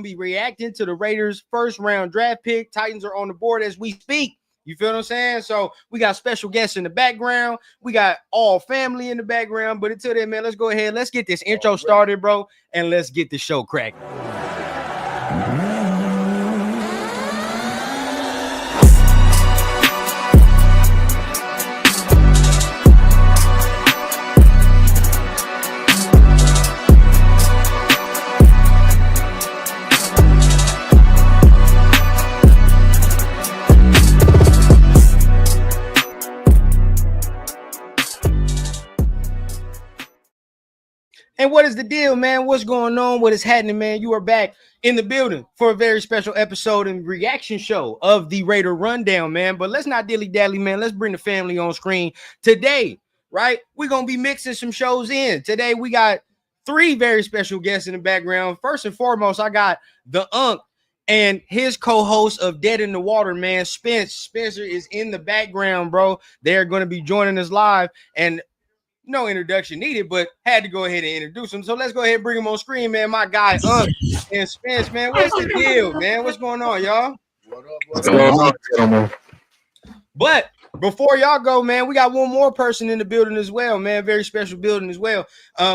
be reacting to the Raiders' first round draft pick. Titans are on the board as we speak. You feel what I'm saying? So we got special guests in the background. We got all family in the background. But until then, man, let's go ahead. Let's get this intro started, bro. And let's get the show cracking. And what is the deal, man? What's going on? What is happening, man? You are back in the building for a very special episode and reaction show of the Raider Rundown, man. But let's not dilly-dally, man. Let's bring the family on screen today, right? We're going to be mixing some shows in. Today, we got three very special guests in the background. First and foremost, I got the Unc and his co-host of Dead in the Water, man, Spencer is in the background, bro. They're going to be joining us live. And no introduction needed, but had to go ahead and introduce him. So let's go ahead and bring him on screen, man. My guy, and Spence, man. What's the deal, man? What's going on, y'all? What's going on? But before y'all go, man, we got one more person in the building as well, man. Very special building as well.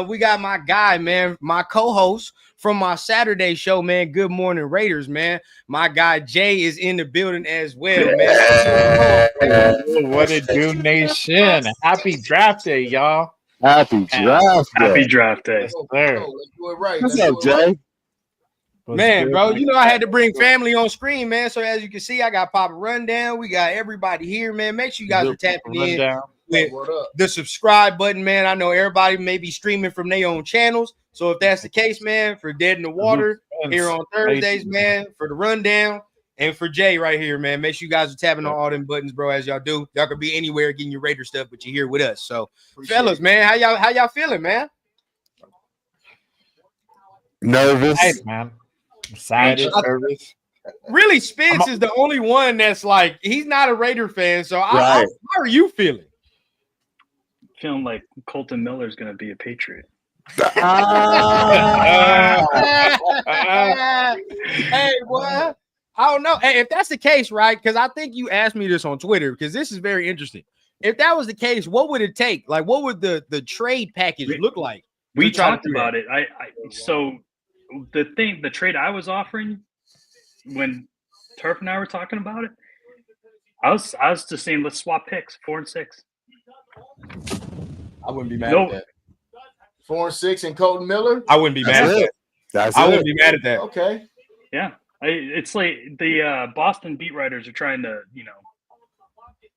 We got my guy, man, my co-host from my Saturday show, man. Good Morning Raiders, man. My guy Jay is in the building as well, man. What it do, nation? Happy draft day, y'all. Happy draft day. Happy draft day. Let's do it right. What's up, Jay? Man, bro, you know I had to bring family on screen, man. So as you can see, I got Papa Rundown. We got everybody here, man. Make sure you guys are tapping in with the subscribe button, man. I know everybody may be streaming from their own channels. So if that's the case, man, for Dead in the Water here on Thursdays, man, for the Rundown, and for Jay right here, man, make sure you guys are tapping on all them buttons, bro, as y'all do. Y'all could be anywhere getting your Raider stuff, but you're here with us. So, fellas, man, how y'all feeling, man? Nervous, hey, man. Excited, nervous. Really, Spence is the only one that's like, he's not a Raider fan. So, right. How are you feeling? Feeling like Colton Miller is going to be a Patriot. Hey, what? I don't know. Hey, if that's the case, right? Because I think you asked me this on Twitter, because this is very interesting. If that was the case, what would it take? Like, what would the trade package look like? We talked about it. So the trade I was offering when Turf and I were talking about it, I was just saying, let's swap picks, 4 and 6. I wouldn't be mad at that. 4 and 6 and Colton Miller. I wouldn't be mad at that. I wouldn't be mad at that. Okay. Yeah. It's like the Boston beat writers are trying to,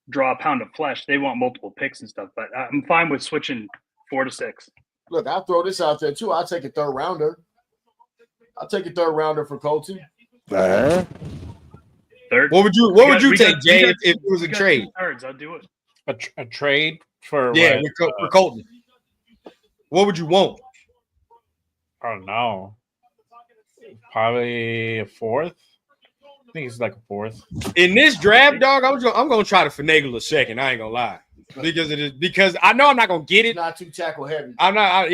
draw a pound of flesh. They want multiple picks and stuff, but I'm fine with switching 4 to 6. Look, I'll throw this out there too. I'll take a third rounder. I'll take a third rounder for Colton. Third. What would you take, Jay, if it was a trade? Thirds, I'll do it. A trade for for Colton. What would you want? I don't know. Probably a fourth. I think it's like a fourth. In this draft, dog, I'm gonna try to finagle a second. I ain't gonna lie, because I know I'm not gonna get it. It's not too tackle heavy. I'm not.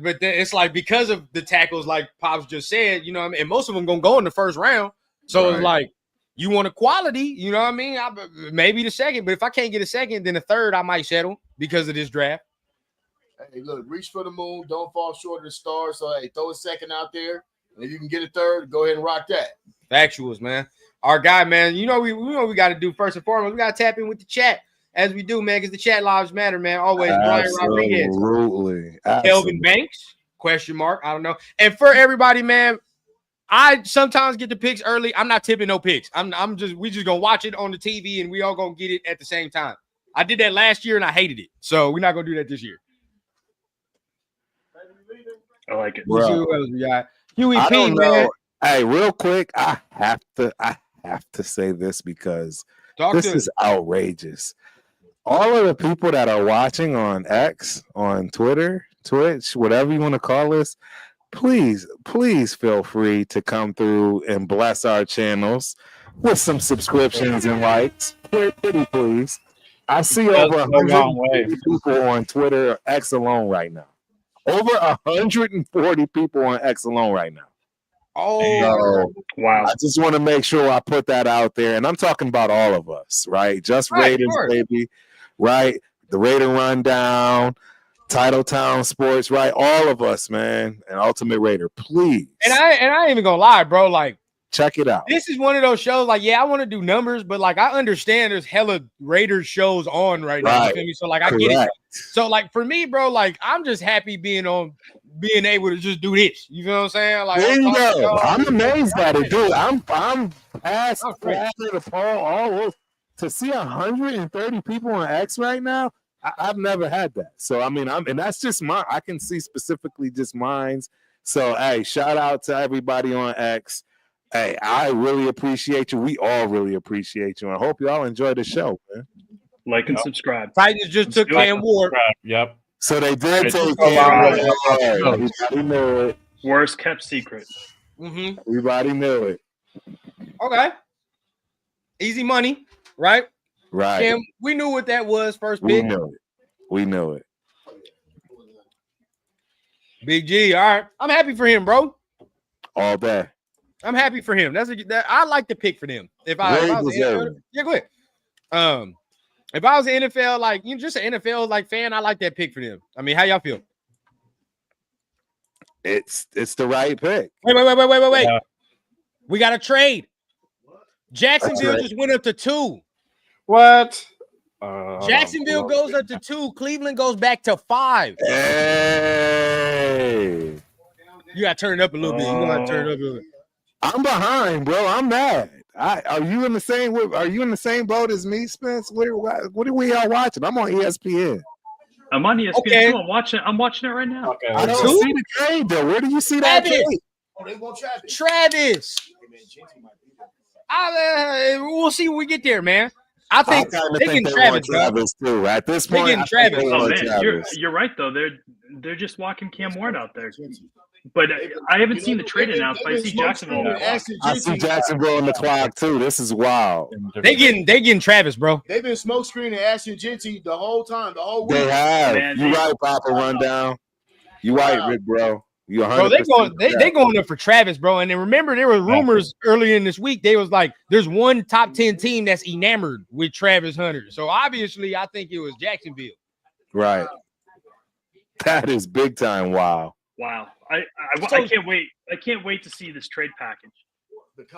But it's like because of the tackles, like Pops just said, what I mean? And most of them gonna go in the first round. So It's like you want a quality, you know what I mean? Maybe the second, but if I can't get a second, then a third I might settle because of this draft. Hey, look, reach for the moon. Don't fall short of the stars. So, hey, throw a second out there. And if you can get a third, go ahead and rock that. Factuals, man. Our guy, man, we got to do first and foremost. We got to tap in with the chat as we do, man, because the chat lives matter, man. Always. Brian Rodriguez. Absolutely. Kelvin Banks, ? I don't know. And for everybody, man, I sometimes get the picks early. I'm not tipping no picks. We just going to watch it on the TV and we all going to get it at the same time. I did that last year and I hated it. So we're not going to do that this year. I like it. Let's see who else we got. Huey I P, don't man. know. Hey, real quick, I have to say this because this is outrageous. All of the people that are watching on X, on Twitter, Twitch, whatever you want to call this, please feel free to come through and bless our channels with some subscriptions and likes. Pretty please. I see over 140 people on Twitter, X alone right now. Over 140 people on X alone right now. Oh, So Wow. I just want to make sure I put that out there. And I'm talking about all of us, right? Just Right, Raiders, sure. baby, right? The Raider Rundown, Titletown Sports, right? All of us, man. And Ultimate Raider, please. and I ain't even gonna lie, bro. Like, check it out. this is one of those shows. Like, yeah, I want to do numbers, but like, I understand there's hella Raiders shows on right now. You Right. feel me? So like, I get it. Correct. So like, for me, bro, like, I'm just happy being able to just do this. You feel what I'm saying? Like, There you I'm talking to go. y'all. I'm amazed at it, dude. I'm past Oh, great. the poll. All to see 130 people on X right now. I've never had that. So I mean, and that's just mine. I can see specifically just mine's. So hey, shout out to everybody on X. Hey, I really appreciate you. We all really appreciate you. I hope y'all enjoy the show, man. Like and subscribe. Titans just took do it. Cam Ward. Yep. So they did It's take so Cam long. Ward. Everybody knew it. Worst kept secret. Mm-hmm. Everybody knew it. Okay. Easy money, right? Right. Cam, we knew what that was first We pick. knew it. We knew it. Big G. All right. I'm happy for him, bro. All day. I'm happy for him. I like the pick for them. If I Very was deserving. yeah, go ahead. If I was an NFL, like, you know, just an NFL like fan, I like that pick for them. I mean, how y'all feel? It's the right pick. Wait. Yeah. We got a trade. Jacksonville right. just went up to 2. What? Jacksonville goes up to 2. Cleveland goes back to 5. Hey, You gotta turn it up a little bit. You gotta turn it up a little bit. I'm behind, bro. I'm mad. Are you in the same? Are you in the same boat as me, Spence? What are we all watching? I'm on ESPN. I'm on ESPN Okay. too. I'm watching it right now. Okay. I don't Two? see the trade though. Where do you see that Travis. trade? Oh, they want Travis. Travis. We'll see when we get there, man. I think kind of they think getting they Travis, want bro. Travis too. At this They point, getting I think Travis. they Oh want man, Travis. you're right though. They're just walking Cam Ward out there. But I haven't seen the trade announced. But I see Jacksonville. I see Jacksonville on the clock too. This is wild. They getting Travis, bro. They've been smoke screening Ashton Genty the whole time, the whole week. They have. Man, You they- right, Papa Rundown. You right, Rick, bro. You 100%. Bro, they going up for Travis, bro. And then remember, there were rumors earlier in this week. They was like, there's one top 10 team that's enamored with Travis Hunter. So obviously, I think it was Jacksonville. Right. That is big time. Wow. Wow. I can't wait. I can't wait to see this trade package.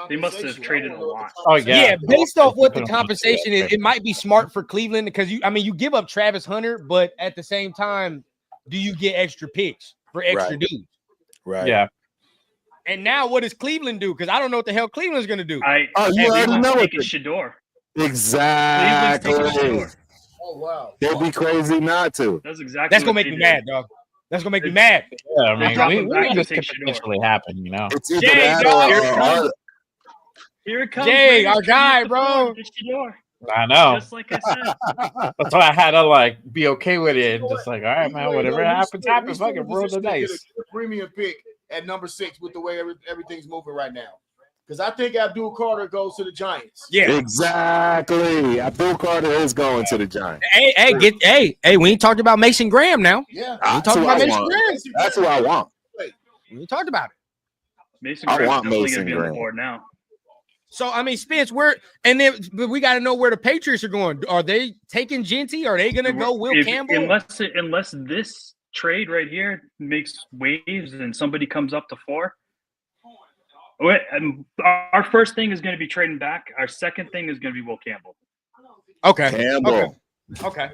They must have traded a lot. Oh Yeah, yeah. based off what the compensation is, it might be smart for Cleveland because you give up Travis Hunter, but at the same time, do you get extra picks for extra Right. dudes? Right. Yeah. And now, what does Cleveland do? Because I don't know what the hell Cleveland's going to do. Oh, you Cleveland's already know it. taking Shador. Exactly. Cleveland's taking Shador. Oh wow. They'd be crazy not to. That's exactly. That's going to what make me they did. mad, dog. That's going to make me mad. Yeah, I They're mean, dropping back to this could take Shador. potentially happen, you know. It's either Jay, that dog, or- here it comes. Here it comes. Jay, Raiders our guy, coming up the bro. floor. It's Shador. I know. Just like I said. That's why I had to like be okay with it and just like, all right, man, whatever happens, happens. Fucking roll the dice. Premium pick at number 6 with the way everything's moving right now. Because I think Abdul Carter goes to the Giants. Yeah. Exactly. Abdul Carter is going to the Giants. Hey, we ain't talked about Mason Graham now. Yeah. That's talking who about I Mason want. Graham. That's who I want. We talked about it. Mason I Graham's want definitely Mason going to be on the Graham. board now. So I mean, Spence, but we got to know where the Patriots are going. Are they taking Genty? Are they going to go Will Campbell? Unless this trade right here makes waves and somebody comes up to 4. Our first thing is going to be trading back. Our second thing is going to be Will Campbell. Okay. Campbell. Okay.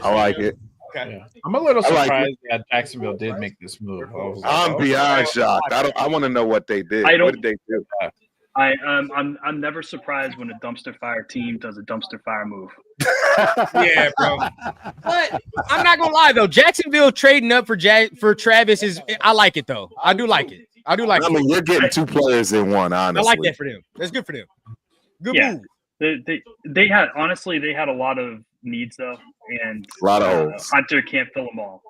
I like it. Okay. Yeah. I'm a little I like surprised that Jacksonville did make this move. I was like, I'm oh, beyond shocked. I want to know what they did. I don't- What did they do? I'm never surprised when a dumpster fire team does a dumpster fire move. Yeah, bro. But I'm not gonna lie though, Jacksonville trading up for Travis I like it though. I do like it. I mean, you're getting 2 players in one, I honestly. like that for them. That's good for them. Good Yeah. move. They had a lot of needs though, and A lot of holes. Hunter can't fill them all.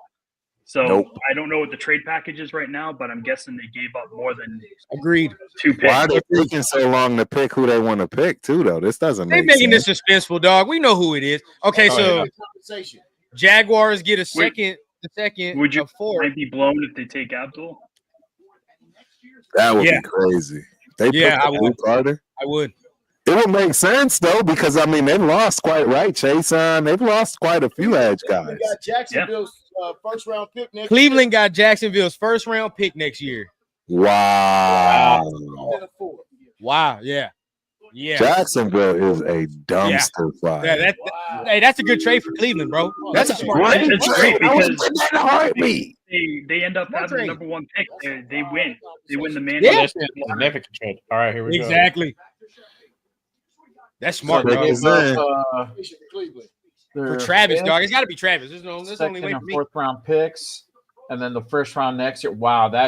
So Nope. I don't know what the trade package is right now, but I'm guessing they gave up more than Agreed. 2 picks. Why are they taking so long to pick who they want to pick, too, though? This doesn't They make making sense. this suspenseful, dog. We know who it is. Okay, Oh, so yeah. Compensation. Jaguars get a second, Would you a 4. might be blown if they take Abdul? That would Yeah. be crazy. They Yeah, picked I up would. Luke Carter. I would. It would make sense though, because I mean they've lost quite right. Chason, they've lost quite a few edge guys. We got Jacksonville's first round pick next Cleveland got Jacksonville's first round pick next year. Wow. year. Wow. Yeah. Yeah. Jacksonville is a dumpster fire. Yeah, hey, that's a good trade for Cleveland, bro. That's a smart great trade. It's great because in a heartbeat. they end up That's having right. the number one pick. They win. They win the mandate. Yeah. That's a significant trade. All right, here we go. Exactly. That's smart, So dog. they gave Cleveland. For Travis, dog. It's got to be Travis. There's the Second only way and for me. fourth round picks, and then the first round next year. Wow, that.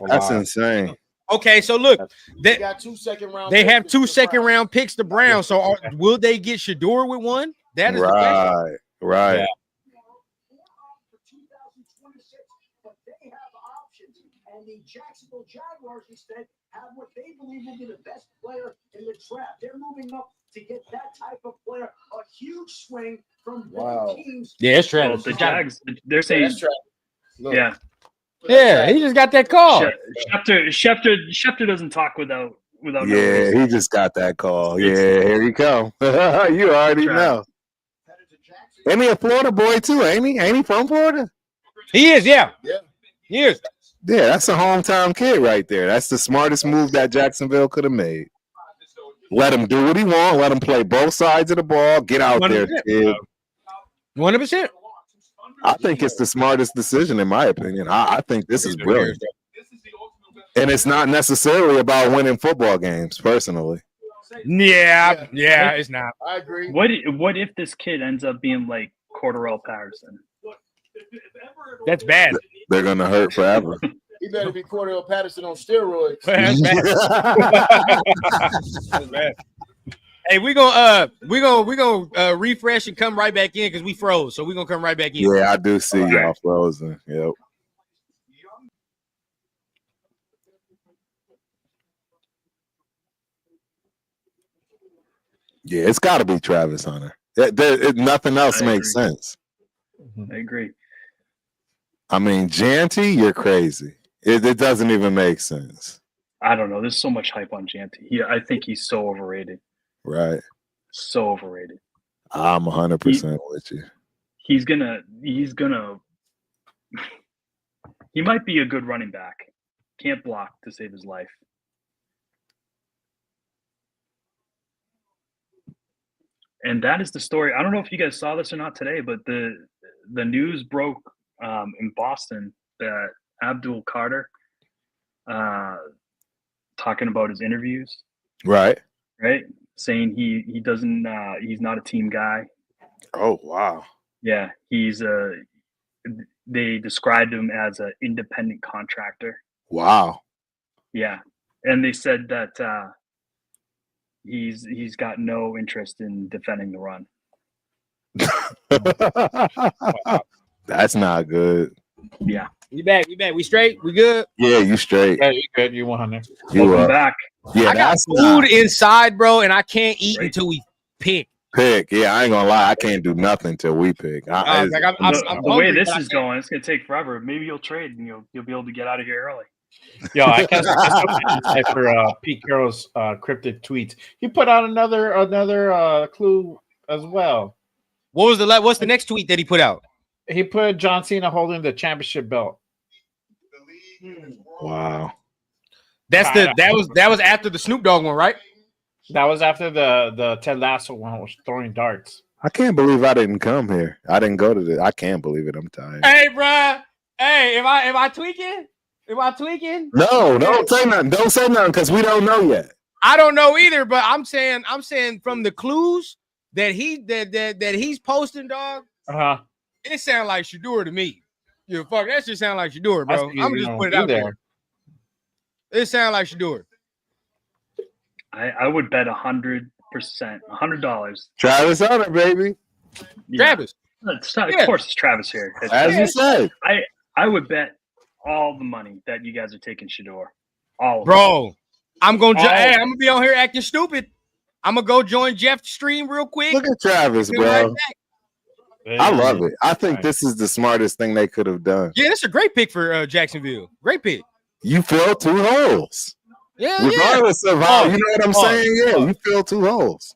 That's insane. Okay, so look, They got 2 second round. they picks have to 2 the second Browns. round picks. The Browns. So will they get Shador with one? That is the question. Right. Yeah. But they have options, and the Jacksonville Jaguars instead have what they believe will be the best player in the draft. They're moving up to get that type of player. A huge swing from both teams. Yeah, it's Well, Travis. the Jags, they're saying, That's Travis. Look, yeah. Yeah, he just got that call. Schefter doesn't talk without Yeah, he just got that call. Yeah, here you go. You already know. And he a Florida boy too, ain't he? Ain't he from Florida? He is, yeah. Yeah. He is. Yeah, that's a hometown kid right there. That's the smartest move that Jacksonville could have made. Let him do what he want. Let him play both sides of the ball. Get out there, 100%. kid. 100%. I think it's the smartest decision, in my opinion. I think this is brilliant. And it's not necessarily about winning football games, personally. Yeah, it's not. I agree. What if this kid ends up being like Cordarrelle Patterson? That's bad. They're going to hurt forever. He better be Cordell Patterson on steroids. That's bad. That's bad. Hey, we're gonna refresh and come right back in because we froze. So we're gonna come right back in. Yeah, I do see y'all frozen. Yep. Yeah, it's got to be Travis Hunter. Nothing else I makes agree. sense. I agree. I mean, Janty, you're crazy. It doesn't even make sense. I don't know. There's so much hype on Janty. I think he's so overrated. Right. So overrated. I'm 100% with you. He's gonna he might be a good running back. Can't block to save his life. And that is the story. I don't know if you guys saw this or not today, but the news broke in Boston that Abdul Carter, talking about his interviews, Right. right? Saying he doesn't he's not a team guy. Oh, wow. Yeah, they described him as an independent contractor. Wow. Yeah, and they said that he's got no interest in defending the run. That's not good. Yeah, We back. We straight. We good. Yeah, you straight. Yeah, you good. You 100. You welcome up. back. Yeah, I got that's food not inside, bro, and I can't eat Right. until we pick. pick. Yeah, I ain't gonna lie. I can't do nothing till we pick. Like I'm The hungry, way this but I is can't. going, it's gonna take forever. Maybe you'll trade and you'll be able to get out of here early. Yo, I can't for Pete Carroll's cryptic tweets. He put out another clue as well. What's the next tweet that he put out? He put John Cena holding the championship belt. Wow. That was after the Snoop Dogg one, right? That was after the Ted Lasso one was throwing darts. I can't believe I didn't come here. I didn't go to this. I can't believe it. I'm tired. Hey, bro. Hey, am I tweaking? Am I tweaking? No, don't say nothing. Don't say nothing because we don't know yet. I don't know either, but I'm saying from the clues that he's posting, dog, Uh-huh. it sounds like Shador to me. You fuck, that shit sound like Shador, bro. That's- I'm you just know, put it you out there. It sounds like Shador. I would bet 100%, $100. Travis Hunter, baby. Yeah. Travis. It's not, Yeah. Of course, it's Travis here. As you said. I would bet all the money that you guys are taking Shador. All of it. Bro, I'm gonna Oh. I'm gonna be on here acting stupid. I'm gonna go join Jeff's stream real quick. Look at Travis, Be right bro. back. I love it. I think this is the smartest thing they could have done. Yeah, that's a great pick for Jacksonville. Great pick. You fill 2 holes. Yeah, Regardless of how, you know what I'm saying? Yeah, you fill 2 holes.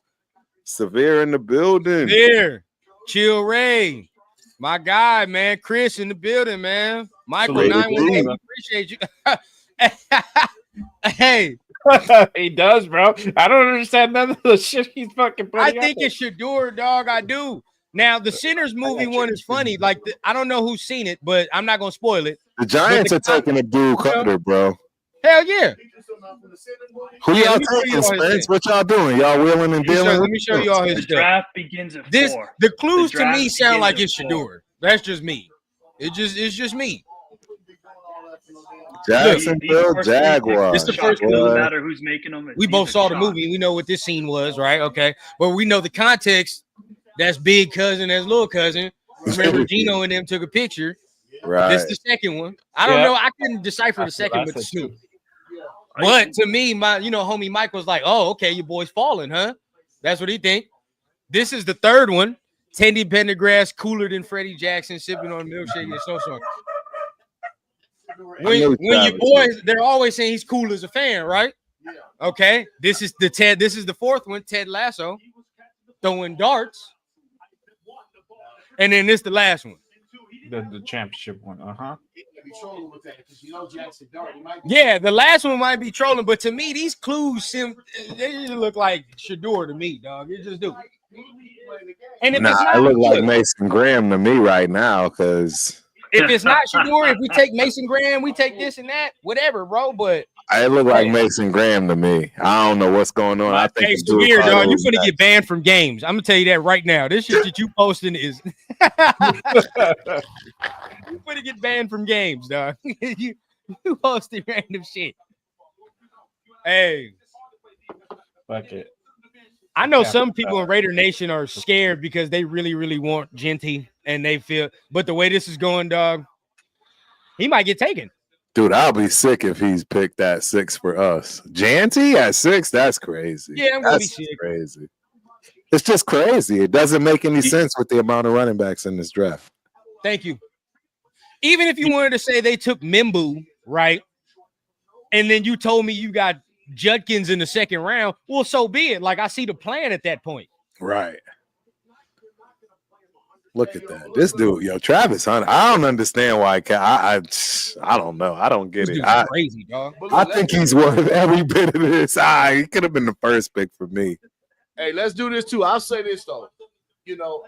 Severe in the building. There. Chill Ray. My guy, man. Chris in the building, man. Michael 918. We appreciate you. Hey. He does, bro. I don't understand none of the shit he's fucking putting. I think it's Shador, dog. I do. Now, the Sinners movie one is funny. Like, I don't know who's seen it, but I'm not going to spoil it. The Giants are taking a dual cutter, bro. Hell yeah. Who y'all taking, Spence? What y'all doing? Y'all wheeling and dealing? Let me show you all his The stuff. draft begins at 4. The clues to me sound like begins it's at 4. Shador. That's just me. It's just me. Jacksonville Jaguars. It's the first It doesn't matter who's making them. We both saw the movie. We know what this scene was, right? Okay. But we know the context. That's big cousin, that's little cousin. Remember, Gino and them took a picture. Right. That's the second one. I don't know. I couldn't decipher the second with the Snoop. But to me, my homie Mike was like, "Oh, okay, your boy's falling, huh?" That's what he think. This is the third one. Tandy Pendergrass, cooler than Freddie Jackson, sipping on a milkshake and snowstorm. When your boys, they're always saying he's cool as a fan, right? Okay. This is the Ted. This is the fourth one. Ted Lasso throwing darts, and then this the last one. The championship one. Yeah, the last one might be trolling, but to me, these clues they just look like Shador to me, dog. It just do. And if it's not, it look like Mason Graham to me right now, because if it's not Shador, if we take Mason Graham, we take this and that, whatever, bro. But it look like Mason Graham to me. I don't know what's going on. I think it's weird, dog. You're gonna get banned from games. I'm gonna tell you that right now. This shit that you posting is you're gonna get banned from games, dog. you posting random shit. Hey, fuck it. I know some people in Raider Nation are scared because they really, really want Genty, and they feel. But the way this is going, dog, he might get taken. Dude, I'll be sick if he's picked at 6 for us. Janty at 6? That's crazy. Yeah, I'm gonna be sick. Crazy. It's just crazy. It doesn't make any sense with the amount of running backs in this draft. Thank you. Even if you wanted to say they took Mimbu, right? And then you told me you got Judkins in the second round, well, so be it. Like, I see the plan at that point. Right. Look at that. This dude, Travis Hunter. I don't understand why. I don't know. I don't get it. Crazy, dog. I think he's worth every bit of this. He could have been the first pick for me. Hey, let's do this too. I'll say this though.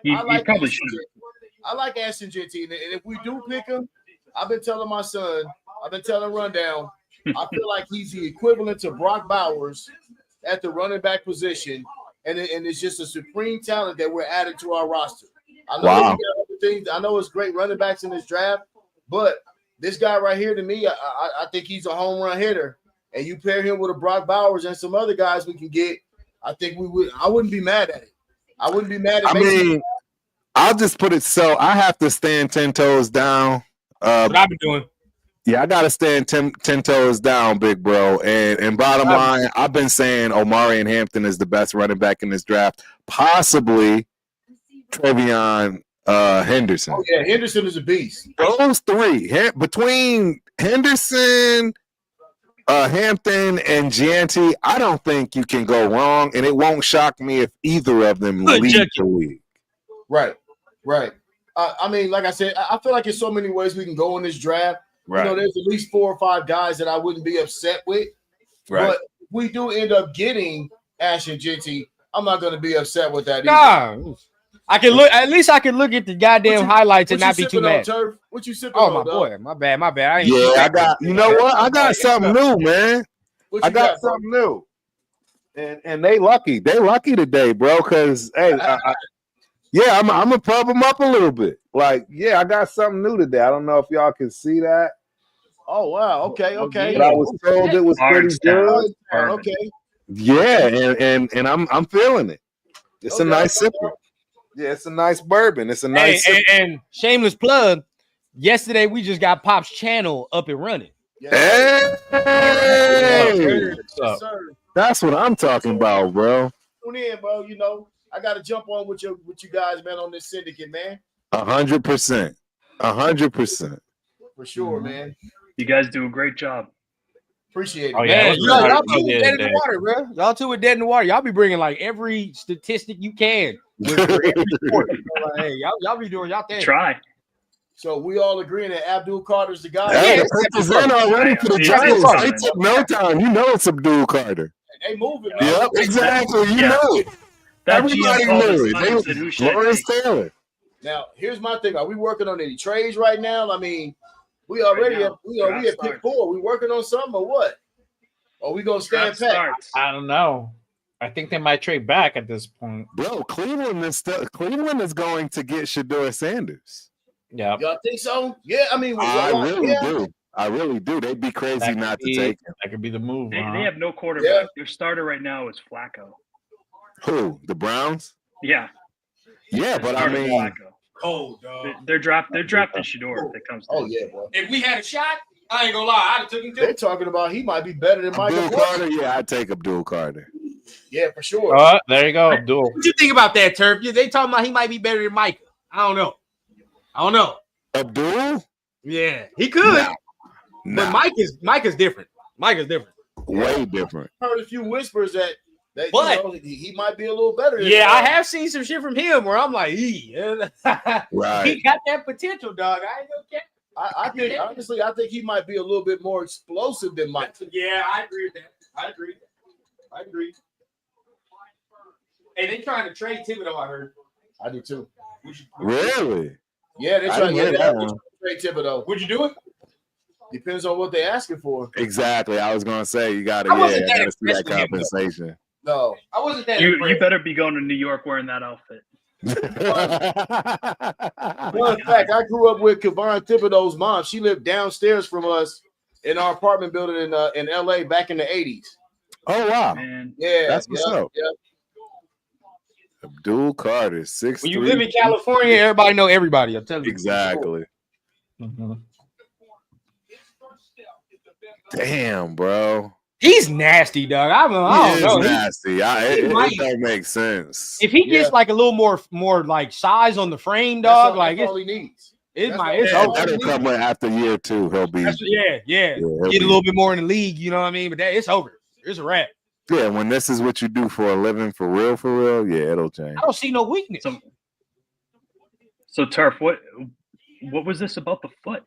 I like Ashton Genty, and if we do pick him, I've been telling my son, I've been telling Rundown, I feel like he's the equivalent to Brock Bowers at the running back position, and it's just a supreme talent that we're adding to our roster. I know it's great running backs in this draft, but this guy right here, to me, I think he's a home run hitter. And you pair him with a Brock Bowers and some other guys we can get, I think I wouldn't be mad at it. I wouldn't be mad at it. I'll just put it so I have to stand 10 toes down. What I've been doing. Yeah, I gotta stand 10 toes down, big bro. And bottom line, I've been saying Omarion Hampton is the best running back in this draft, possibly Trevion Henderson. Oh yeah, Henderson is a beast. Those three, between Henderson, Hampton, and Gianti, I don't think you can go wrong, and it won't shock me if either of them lead the league. Right. I mean, like I said, I feel like there's so many ways we can go in this draft. Right. There's at least 4 or 5 guys that I wouldn't be upset with. Right. But if we do end up getting Ashton Genty, I'm not going to be upset with that either. Nah. I can look. At least I can look at the goddamn highlights and not be too mad. What you sipping on? Oh, my boy. My bad. I got. You know what? I got something new, man. I got something new. And they lucky. They lucky today, bro. Because hey, I'm gonna pump them up a little bit. Like, I got something new today. I don't know if y'all can see that. Oh wow. Okay. But I was told it was pretty good. Okay. Yeah, and I'm feeling it. It's a nice sipper. Yeah, it's a nice bourbon. It's a nice and shameless plug. Yesterday we just got Pop's channel up and running. Hey! That's what I'm talking about, bro. Tune in, bro. I got to jump on with you guys, man, on this syndicate, man. 100%. 100%. For sure, man. You guys do a great job. Appreciate it. Oh, yeah. Man, y'all two Yeah, dead in the yeah. water, bro. Y'all two are dead in the water. Y'all be bringing like every statistic you can. For every sport. Like, hey, y'all be doing y'all thing. Try. So we all agreeing that Abdul Carter's the guy. Hey, Yeah, the pick is in already for the Yeah, Giants. yeah. They took no time. You know it's Abdul Carter. They moving, man. Yep, exactly. You Yeah. know it. That Everybody GM called knew his it. son They and said, "Who should I Lawrence take?" Taylor. Now, here's my thing. Are we working on any trades right now? I mean, we already Right have, now, we at draft pick starts. 4. We working on something or what? Or we gonna stand Draft pat? starts. I don't know. I think they might trade back at this point. Bro, Cleveland is going to get Shedeur Sanders. Yeah. Y'all think so? Yeah, I mean, I really yeah. do. I really do. They'd be crazy not to take him. That could be the move. They huh? have no quarterback. Yeah. Their starter right now is Flacco. Who? The Browns? Yeah. Yeah, their but I starter is mean, Flacco. Cold, dog. They're drafting Shedeur if it comes to Oh it. yeah, bro. If we had a shot, I ain't gonna lie, I'd have took him They're too. talking about he might be better than Michael Abdul Parsons. Carter, yeah, I'd take Abdul Carter. Yeah, for sure. Oh, there you go, Abdul. What you think about that, Turf? They talking about he might be better than Micah. I don't know. Abdul? Yeah, he could, Nah, but Micah's different. Micah's different. way different. Heard a few whispers that But- he might be a little better. Than Yeah, I have seen some shit from him where I'm like, he Right. got that potential, dog. I ain't gonna care. I think honestly, I think he might be a little bit more explosive than Mike. Yeah, I agree with that. I agree. Hey, they trying to trade Thibodeau, I heard. I do too. Really? Yeah, they're I trying to didn't get hear that that one. trade Thibodeau. Would you do it? Depends on what they're asking for. Exactly. I was gonna say you gotta I wasn't that gotta see that impressed with him, though. compensation. No. I wasn't that You impressed. better be going to New York wearing that outfit. Well, in fact, I grew up with Kevon Thibodeau's mom. She lived downstairs from us in our apartment building in LA back in the 80s. Oh wow. Man, Yeah, That's what's up. Yeah. Abdul Carter, 6'3". When you live in California, everybody know everybody. I'm telling you. Exactly. Mhm. Damn, bro. He's nasty, dog. I He don't is know. nasty. It might- don't make sense. If he gets Yeah. like a little more like size on the frame, That's dog, all- like that's all he needs. it's that's my all- it's Yeah. over. That'll come with after year 2. He'll be Yeah. he'll Get be- a little bit more in the league, you know what I mean? But that it's over. It's a wrap. yeah. When this is what you do for a living, for real, yeah, it'll change. I don't see no weakness. so Turf, what was this about the foot?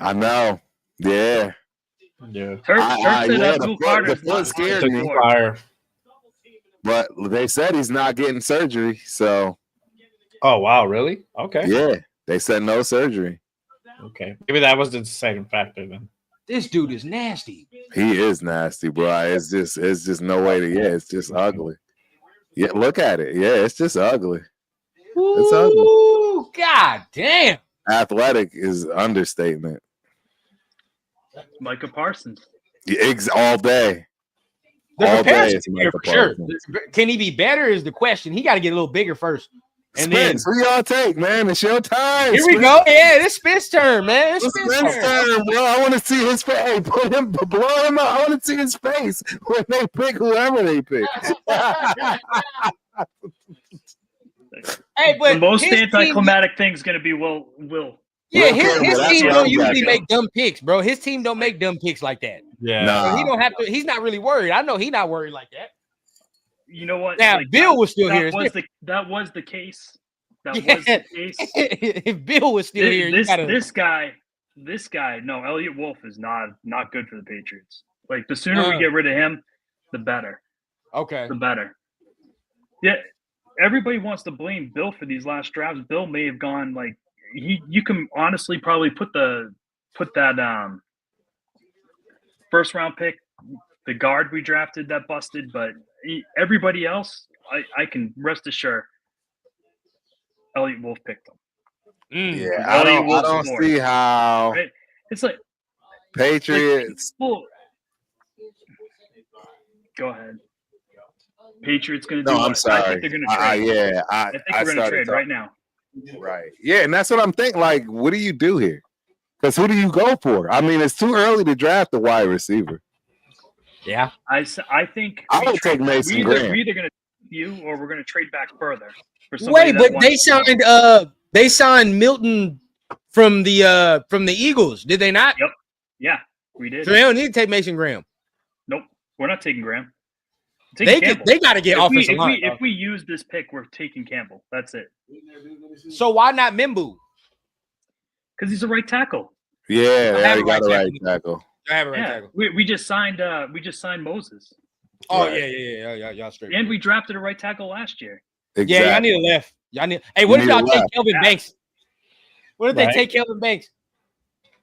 I know. Yeah. Yeah. Turf I- said yeah, Abdul the Carter's foot not scared good me. for it. Fire. But they said he's not getting surgery. So Oh wow, really? Okay. yeah, they said no surgery. Okay. Maybe that was the deciding factor then. This dude is nasty. He is nasty, bro. It's just no way to it's just ugly. Yeah, look at it. Yeah, it's just ugly. It's ugly. Ooh, God damn. Athletic is understatement. Micah Parsons. Yeah, all day. The All day comparison's it's here Micah for sure. Parsons. Can he be better? Is the question. He got to get a little bigger first. And Spence, who y'all take, man? It's your time. Here we go. Yeah, this Spence turn, man. It's It's Spence Spence turn. turn, bro. I want to see his face. Hey, blow him up. I want to see his face when they pick whoever they pick. Hey, but The most his team- anticlimactic thing is going to be Will. Yeah, Well, his that's team what don't I'm usually talking make dumb picks, bro. His team don't make dumb picks like that. Yeah. Nah. So he don't have to. He's not really worried. I know he's not worried like that. You know what? Now, Bill was still here. That was the case. That Yeah. was the case. If Bill was still here, you gotta. This guy. No, Elliot Wolf is not good for the Patriots. Like the sooner we get rid of him, the better. Okay. The better. Yeah, everybody wants to blame Bill for these last drafts. Bill may have gone like you can honestly probably put that first round pick, the guard we drafted that busted, but everybody else, I can rest assured, Elliot Wolf picked them. Yeah, I don't see how Right? It's like Patriots. well, go ahead. Patriots going to do No, I'm what? sorry. I think they're going to trade. I think we're going to trade right now. Right. Yeah, and that's what I'm thinking. Like, what do you do here? Because who do you go for? I mean, it's too early to draft a wide receiver. Yeah. I think I would take Mason we're Graham. either going to you or we're going to trade back further for somebody Wait, that but wants they to go. signed They signed Milton from the Eagles, did they not? Yep. Yeah, we did. So they don't need to take Mason Graham. Nope, we're not taking Graham. They got to get offensive line. If we use this pick, we're taking Campbell. That's it. So why not Mimbu? Because he's a right tackle. Yeah, they already got a right tackle. I have a right tackle. We just signed Moses. Oh yeah, y'all straight. And we drafted a right tackle last year. Exactly. Yeah, y'all need a left. Y'all need. Hey, what if y'all take Kelvin Banks? What if they take Kelvin Banks?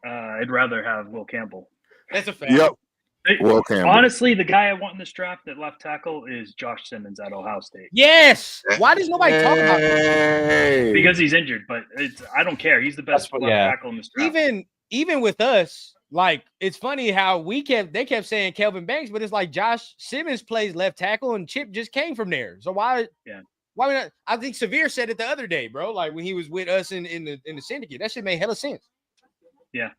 I'd rather have Will Campbell. That's a fact. Yep. Will Campbell. Honestly, the guy I want in this draft at left tackle is Josh Simmons at Ohio State. Yes. Why does nobody talk about him? Because he's injured, but I don't care. He's the best left tackle in this draft. Even with us, like it's funny how they kept saying Kelvin Banks, but it's like Josh Simmons plays left tackle and Chip just came from there. So why not? I think Severe said it the other day, bro. Like when he was with us in the syndicate, that shit made hella sense. Yeah.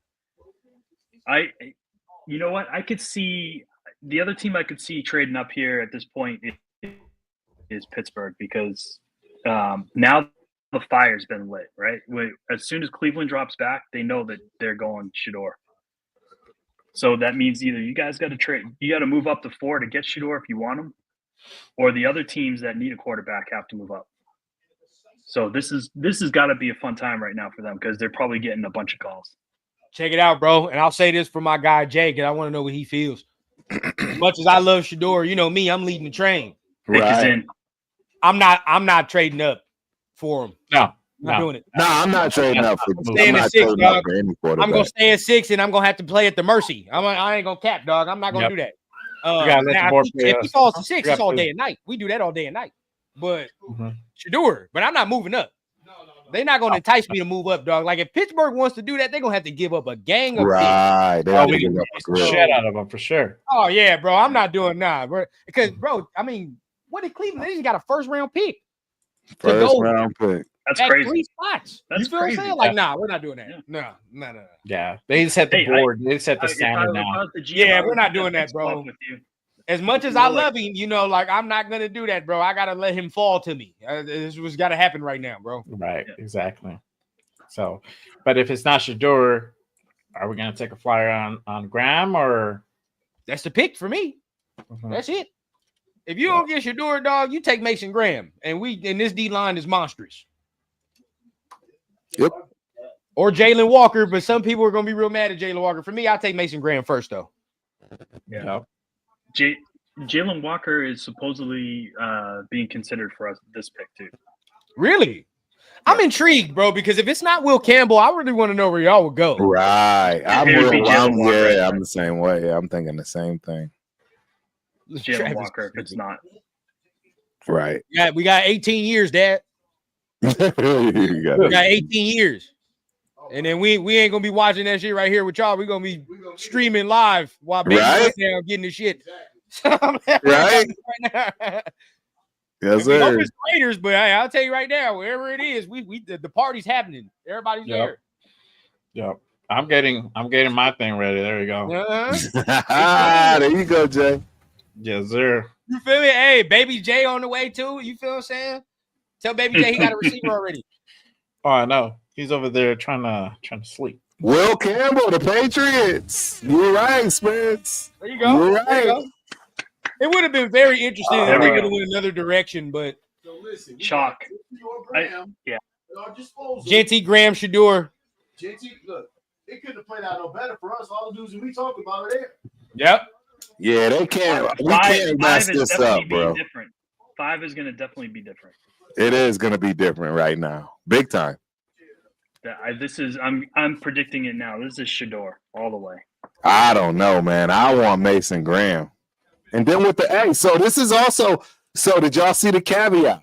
You know what? I could see the other team I could see trading up here at this point is Pittsburgh because now the fire's been lit, right? As soon as Cleveland drops back, they know that they're going Shedeur. So that means either you guys got to trade, you got to move up to 4 to get Shedeur if you want him, or the other teams that need a quarterback have to move up. So this has got to be a fun time right now for them because they're probably getting a bunch of calls. Check it out, bro. And I'll say this for my guy Jake, and I want to know what he feels. As much as I love Shedeur, you know me, I'm leading the train. Right. I'm not trading up for him. No. Not doing it. No, I'm not trading up for staying at 6, dog. I'm gonna stay at 6 and I'm gonna have to play at the mercy. I ain't gonna cap, dog. I'm not gonna do that. If he falls to 6, it's all day and night. We do that all day and night. But Shedeur, but I'm not moving up. They're not going to entice me to move up, dog. Like if Pittsburgh wants to do that, they're going to have to give up a gang of right. They we can get the shit out of them for sure. Oh yeah, bro. I'm not doing bro. Because bro, I mean, what did Cleveland? They just got a first-round pick. First-round pick. That's crazy. 3 spots. That's you feel crazy. What I'm saying? Like, we're not doing that. No. Yeah, they set the board. They set the standard now. We're not doing that, bro. As much as I love him, you know, like I'm not gonna do that, bro. I gotta let him fall to me. This was gotta happen right now, bro. Right, exactly. So, but if it's not Shedeur, are we gonna take a flyer on Graham or? That's the pick for me. That's it. If you don't get Shedeur, dog, you take Mason Graham, and this D line is monstrous. Yep. Or Jalen Walker, but some people are gonna be real mad at Jalen Walker. For me, I'll take Mason Graham first, though. Yeah. Jalen Walker is supposedly being considered for us this pick too. Really? Yeah. I'm intrigued, bro, because if it's not Will Campbell, I really want to know where y'all would go. Right. I'm the same way. I'm thinking the same thing. Jalen Walker, if it's not. Right. Yeah, we got 18 years, Dad. We got 18 years. And then we ain't gonna be watching that shit right here with y'all. We're gonna be streaming live while Baby down getting the shit. Right. Yes, sir. It's Raiders, but I'll tell you right now, wherever it is, the party's happening. Everybody's there. Yep. I'm getting my thing ready. There you go. There you go, Jay. Yes, sir. You feel me? Hey, Baby J on the way too. You feel what I'm saying? Tell Baby J he got a receiver already. Oh, I know. He's over there trying to sleep. Will Campbell, the Patriots. You're right, Spence. There you go. You're right. There you go. It would have been very interesting if we could have went another direction, but Chalk. Genty, Graham, Shedeur. Genty, look, it couldn't have played out no better for us. All the dudes we talked about are there. Yep. Yeah, they can't. We can't mess this up, bro. 5 is going to definitely be different. It is going to be different right now, big time. I'm predicting it now. This is Shedeur all the way. I don't know, man. I want Mason Graham, and then with the so this is also. So did y'all see the caveat?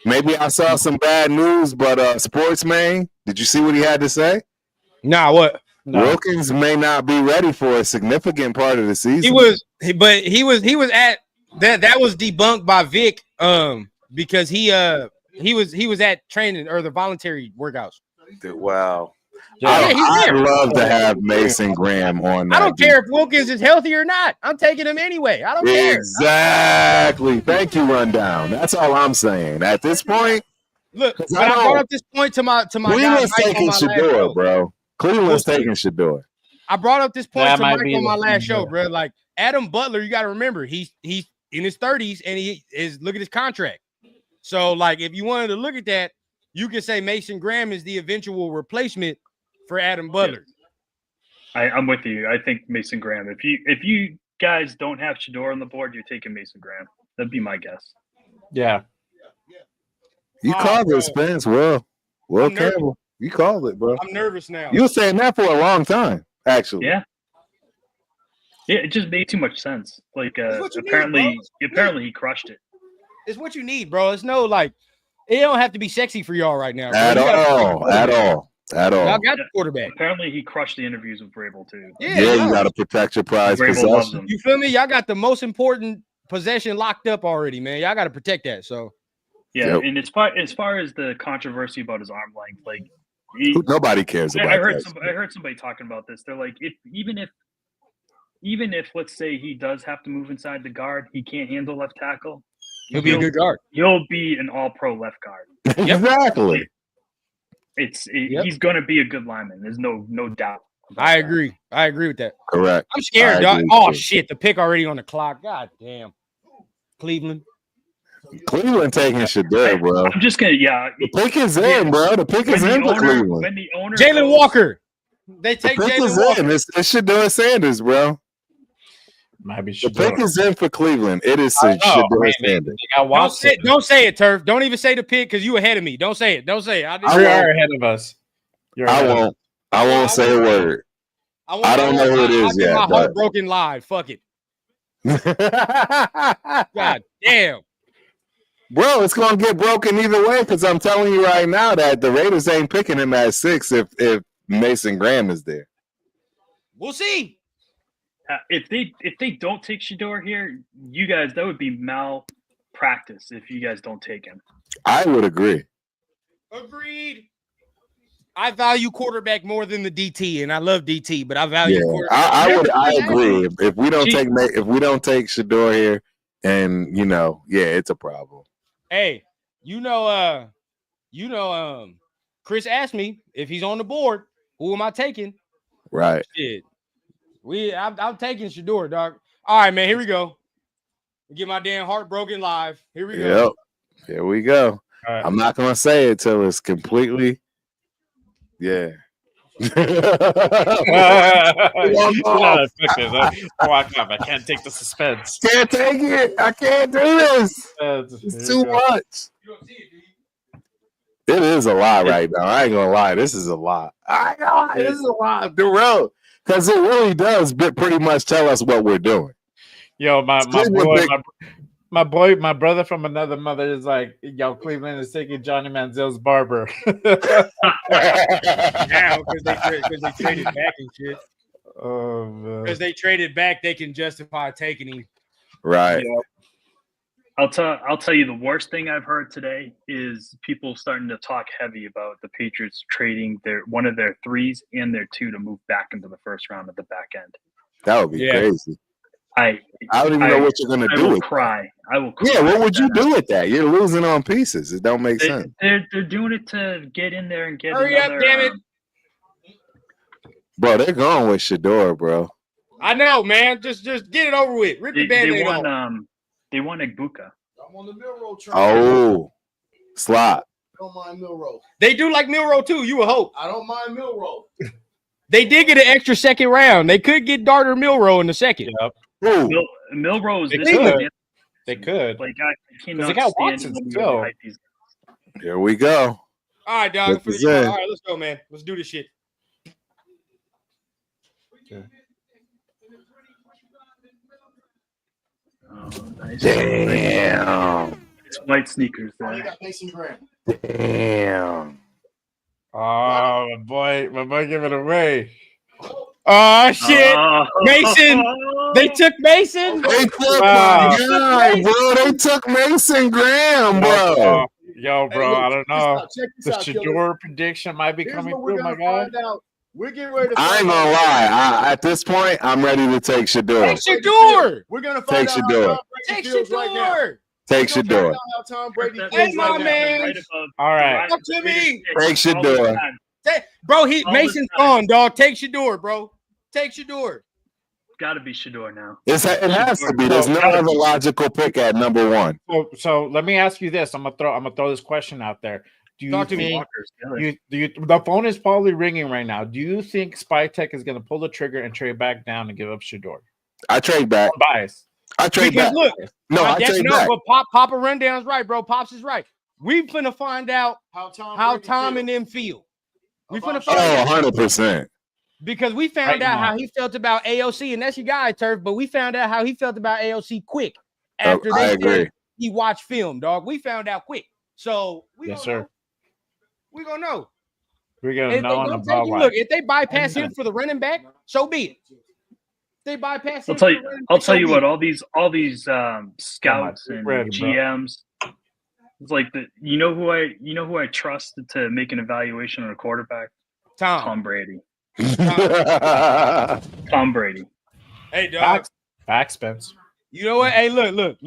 Maybe I saw some bad news, but Sportsman, did you see what he had to say? Nah, what? No. Wilkins may not be ready for a significant part of the season. He was at that was debunked by Vic because he was at training or the voluntary workouts. Wow. I'd love to have Mason Graham on that. I don't care if Wilkins is healthy or not. I'm taking him anyway. I don't care. Exactly. Thank you, Rundown. That's all I'm saying. At this point, Look, I brought up this point to my Cleveland's taking Shedeur, bro. Cleveland's taking Shedeur. I brought up this point to Mike on my last show, bro. Like Adam Butler, you got to remember, he's in his 30s and he is look at his contract. So, like, if you wanted to look at that, you can say Mason Graham is the eventual replacement for Adam Butler. I'm with you. I think Mason Graham. If you guys don't have Shedeur on the board, you're taking Mason Graham. That'd be my guess. Yeah. You called it, Spence. Will Campbell. You called it, bro. I'm nervous now. You were saying that for a long time, actually. Yeah. Yeah, it just made too much sense. Like apparently he crushed it. It's what you need, bro. It's no like it don't have to be sexy for y'all right now. At all. Y'all got the quarterback. Apparently he crushed the interviews with Vrabel too. Yeah, you got to protect your prize possession. You feel me? Y'all got the most important possession locked up already, man. Y'all got to protect that. So yeah, and as far as the controversy about his arm length, like nobody cares about. I heard somebody talking about this. They're like, even if let's say he does have to move inside the guard, he can't handle left tackle. He'll be a good guard. He'll be an all-pro left guard. Exactly. He's going to be a good lineman. There's no doubt. I agree with that. Correct. I'm scared, dog. Oh shit, the pick already on the clock. God damn. Cleveland taking Shedeur, bro. I'm just gonna The pick is in, bro. The pick is in for Cleveland. When the owner Jalen Walker. They take Jalen Walker. It's Shedeur Sanders, bro. Might be the pick is in for Cleveland. It is Shedeur Sanders. Don't say it, Turf. Don't even say the pick because you ahead of me. Don't say it. Don't say it. You are ahead of us. I won't say a word. I don't know who it is yet. My heart broken live. Fuck it. God damn. Bro, it's gonna get broken either way because I'm telling you right now that the Raiders ain't picking him at 6 if Mason Graham is there. We'll see. If they don't take Shedeur here, you guys, that would be malpractice if you guys don't take him. I would agree. Agreed. I value quarterback more than the DT, and I love DT, but I value quarterback. I agree. If we don't take Shedeur here, and it's a problem. Hey, Chris asked me if he's on the board, who am I taking? Right. Shit. I'm taking Shedeur, dog. All right, man. Here we go. Get my damn heart broken live. Here we go. Yep. Here we go. Right. I'm not gonna say it till it's completely. Yeah. I can't take the suspense. Can't take it. I can't do this. It's too much. It is a lot right now. I ain't gonna lie. This is a lot. This is a lot. The road. Because it really does pretty much tell us what we're doing. Yo, my brother from another mother is like, yo, Cleveland is taking Johnny Manziel's barber. Now, because they traded back and shit. Oh, man. Because they traded back, they can justify taking him. Right. Yeah. I'll tell you the worst thing I've heard today is people starting to talk heavy about the Patriots trading one of their 3s and their 2 to move back into the first round at the back end. That would be crazy. I don't even know what you're gonna do. I will cry. Yeah, what would you do with that? You're losing on pieces. It don't make sense. They're doing it to get in there and get. Hurry up, damn it! Bro, they're going with Shedeur, bro. I know, man. Just get it over with. Rip the Band-Aid off. They won Egbuka. I'm on the Milrow train. Oh, slot. I don't mind Milrow. They do like Milrow too. You would hope. I don't mind Milrow. They did get an extra second round. They could get Darter Milrow in the second. Yep. Milrow is They could. Like I cannot they got Watson still. Here we go. All right, dog. All right, let's go, man. Let's do this shit. Oh, nice. Damn. It's white sneakers there. You got Mason Graham. Damn. Oh, my boy gave it away. Oh shit. Mason. They took Mason. They took my guy, bro. They took Mason Graham, bro. Yo, bro, I don't know. The out, Shedeur prediction might be coming through, my guy. We're getting ready to I ain't gonna lie. At this point, I'm ready to take Shedeur. Take Shedeur. We're gonna find take out Shedeur. Take Shedeur. Take Shedeur. Tom Brady. Hey, my man. Right above, All right. Talk to me. Take Shedeur. Bro, All Mason's the time. gone, dog. Take Shedeur, bro. Take Shedeur. Got to be Shedeur now. It has to be. There's no other logical pick at number one. So let me ask you this. I'm gonna throw this question out there. Do you Talk to me. think the phone is probably ringing right now? Do you think Spytek is gonna pull the trigger and trade back down and give up Shedeur? I trade back. Bias. I trade Because back. look, I trade back. but Papa Rundown's right, bro. Pops is right. We finna find out how Tom and them feel. We finna find out 100%. because we found Right out now. how he felt about AOC, and that's your guy, Turf. But we found out how he felt about AOC quick after I they agree. said he watched film, dog. We found out quick, so Yes, sir. We gonna know. We're gonna If they, know on the don't take ball you, line. look, if they bypass him for the running back, so be it. They bypass him. I'll tell for you. the running I'll back, tell so you be what. it. All these scouts and Ready, bro. GMs. It's like you know who I trust to make an evaluation on a quarterback? Tom Brady. Tom Brady. Hey, dog. Back, Spence. You know what? Hey, look.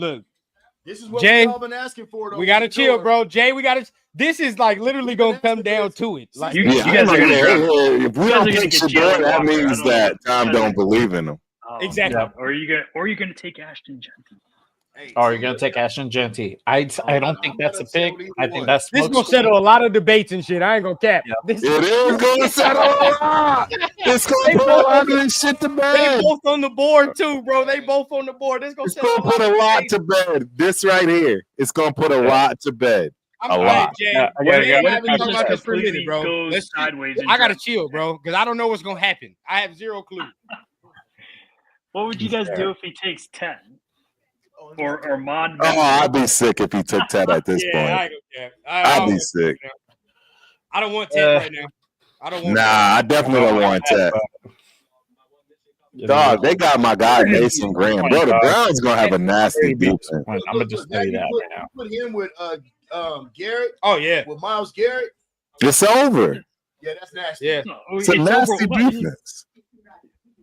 This is what Jay, we've all been asking for. Though. We gotta chill, bro. Jay, we gotta. This is like literally gonna come down to it. Like, You guys are gonna draft. If we you guys don't are gonna pick get Shedeur, Jalen that Walker. means I don't that know. Tom don't believe in him. Exactly. Yeah. Or you're gonna take Ashton Genty. Oh, you're gonna take Ashton Genty. I don't think that's a pick. I think that's this gonna settle a lot of debates and shit. I ain't gonna cap. Yeah. This, It is going to settle a lot. It's going to put a lot of this shit to they bed. both on the board too, bro. They both on the board. This gonna It's settle going to put a lot to bed. This right here. It's going to put a lot to bed. I'm a all lot. right, Jay. Yeah, I Jay, gotta- I what haven't if talked it about this for a completely minute, bro. goes Let's sideways in I gotta draft? chill, bro, because I don't know what's gonna happen. I have zero clue. What would you guys do if he takes 10? Or Mod? Oh, I'd be sick if he took Ted at this I point. ain't gonna cap. I'd be sick. I don't want Ted right now. I don't want. Nah, I definitely don't want Ted. Dog, they got my guy Mason Graham. Bro, the Browns gonna have a nasty defense. I'm gonna just tell you that right now. Put him with Garrett. Oh yeah. With Miles Garrett. It's over. Yeah, that's nasty. Yeah. It's a nasty defense.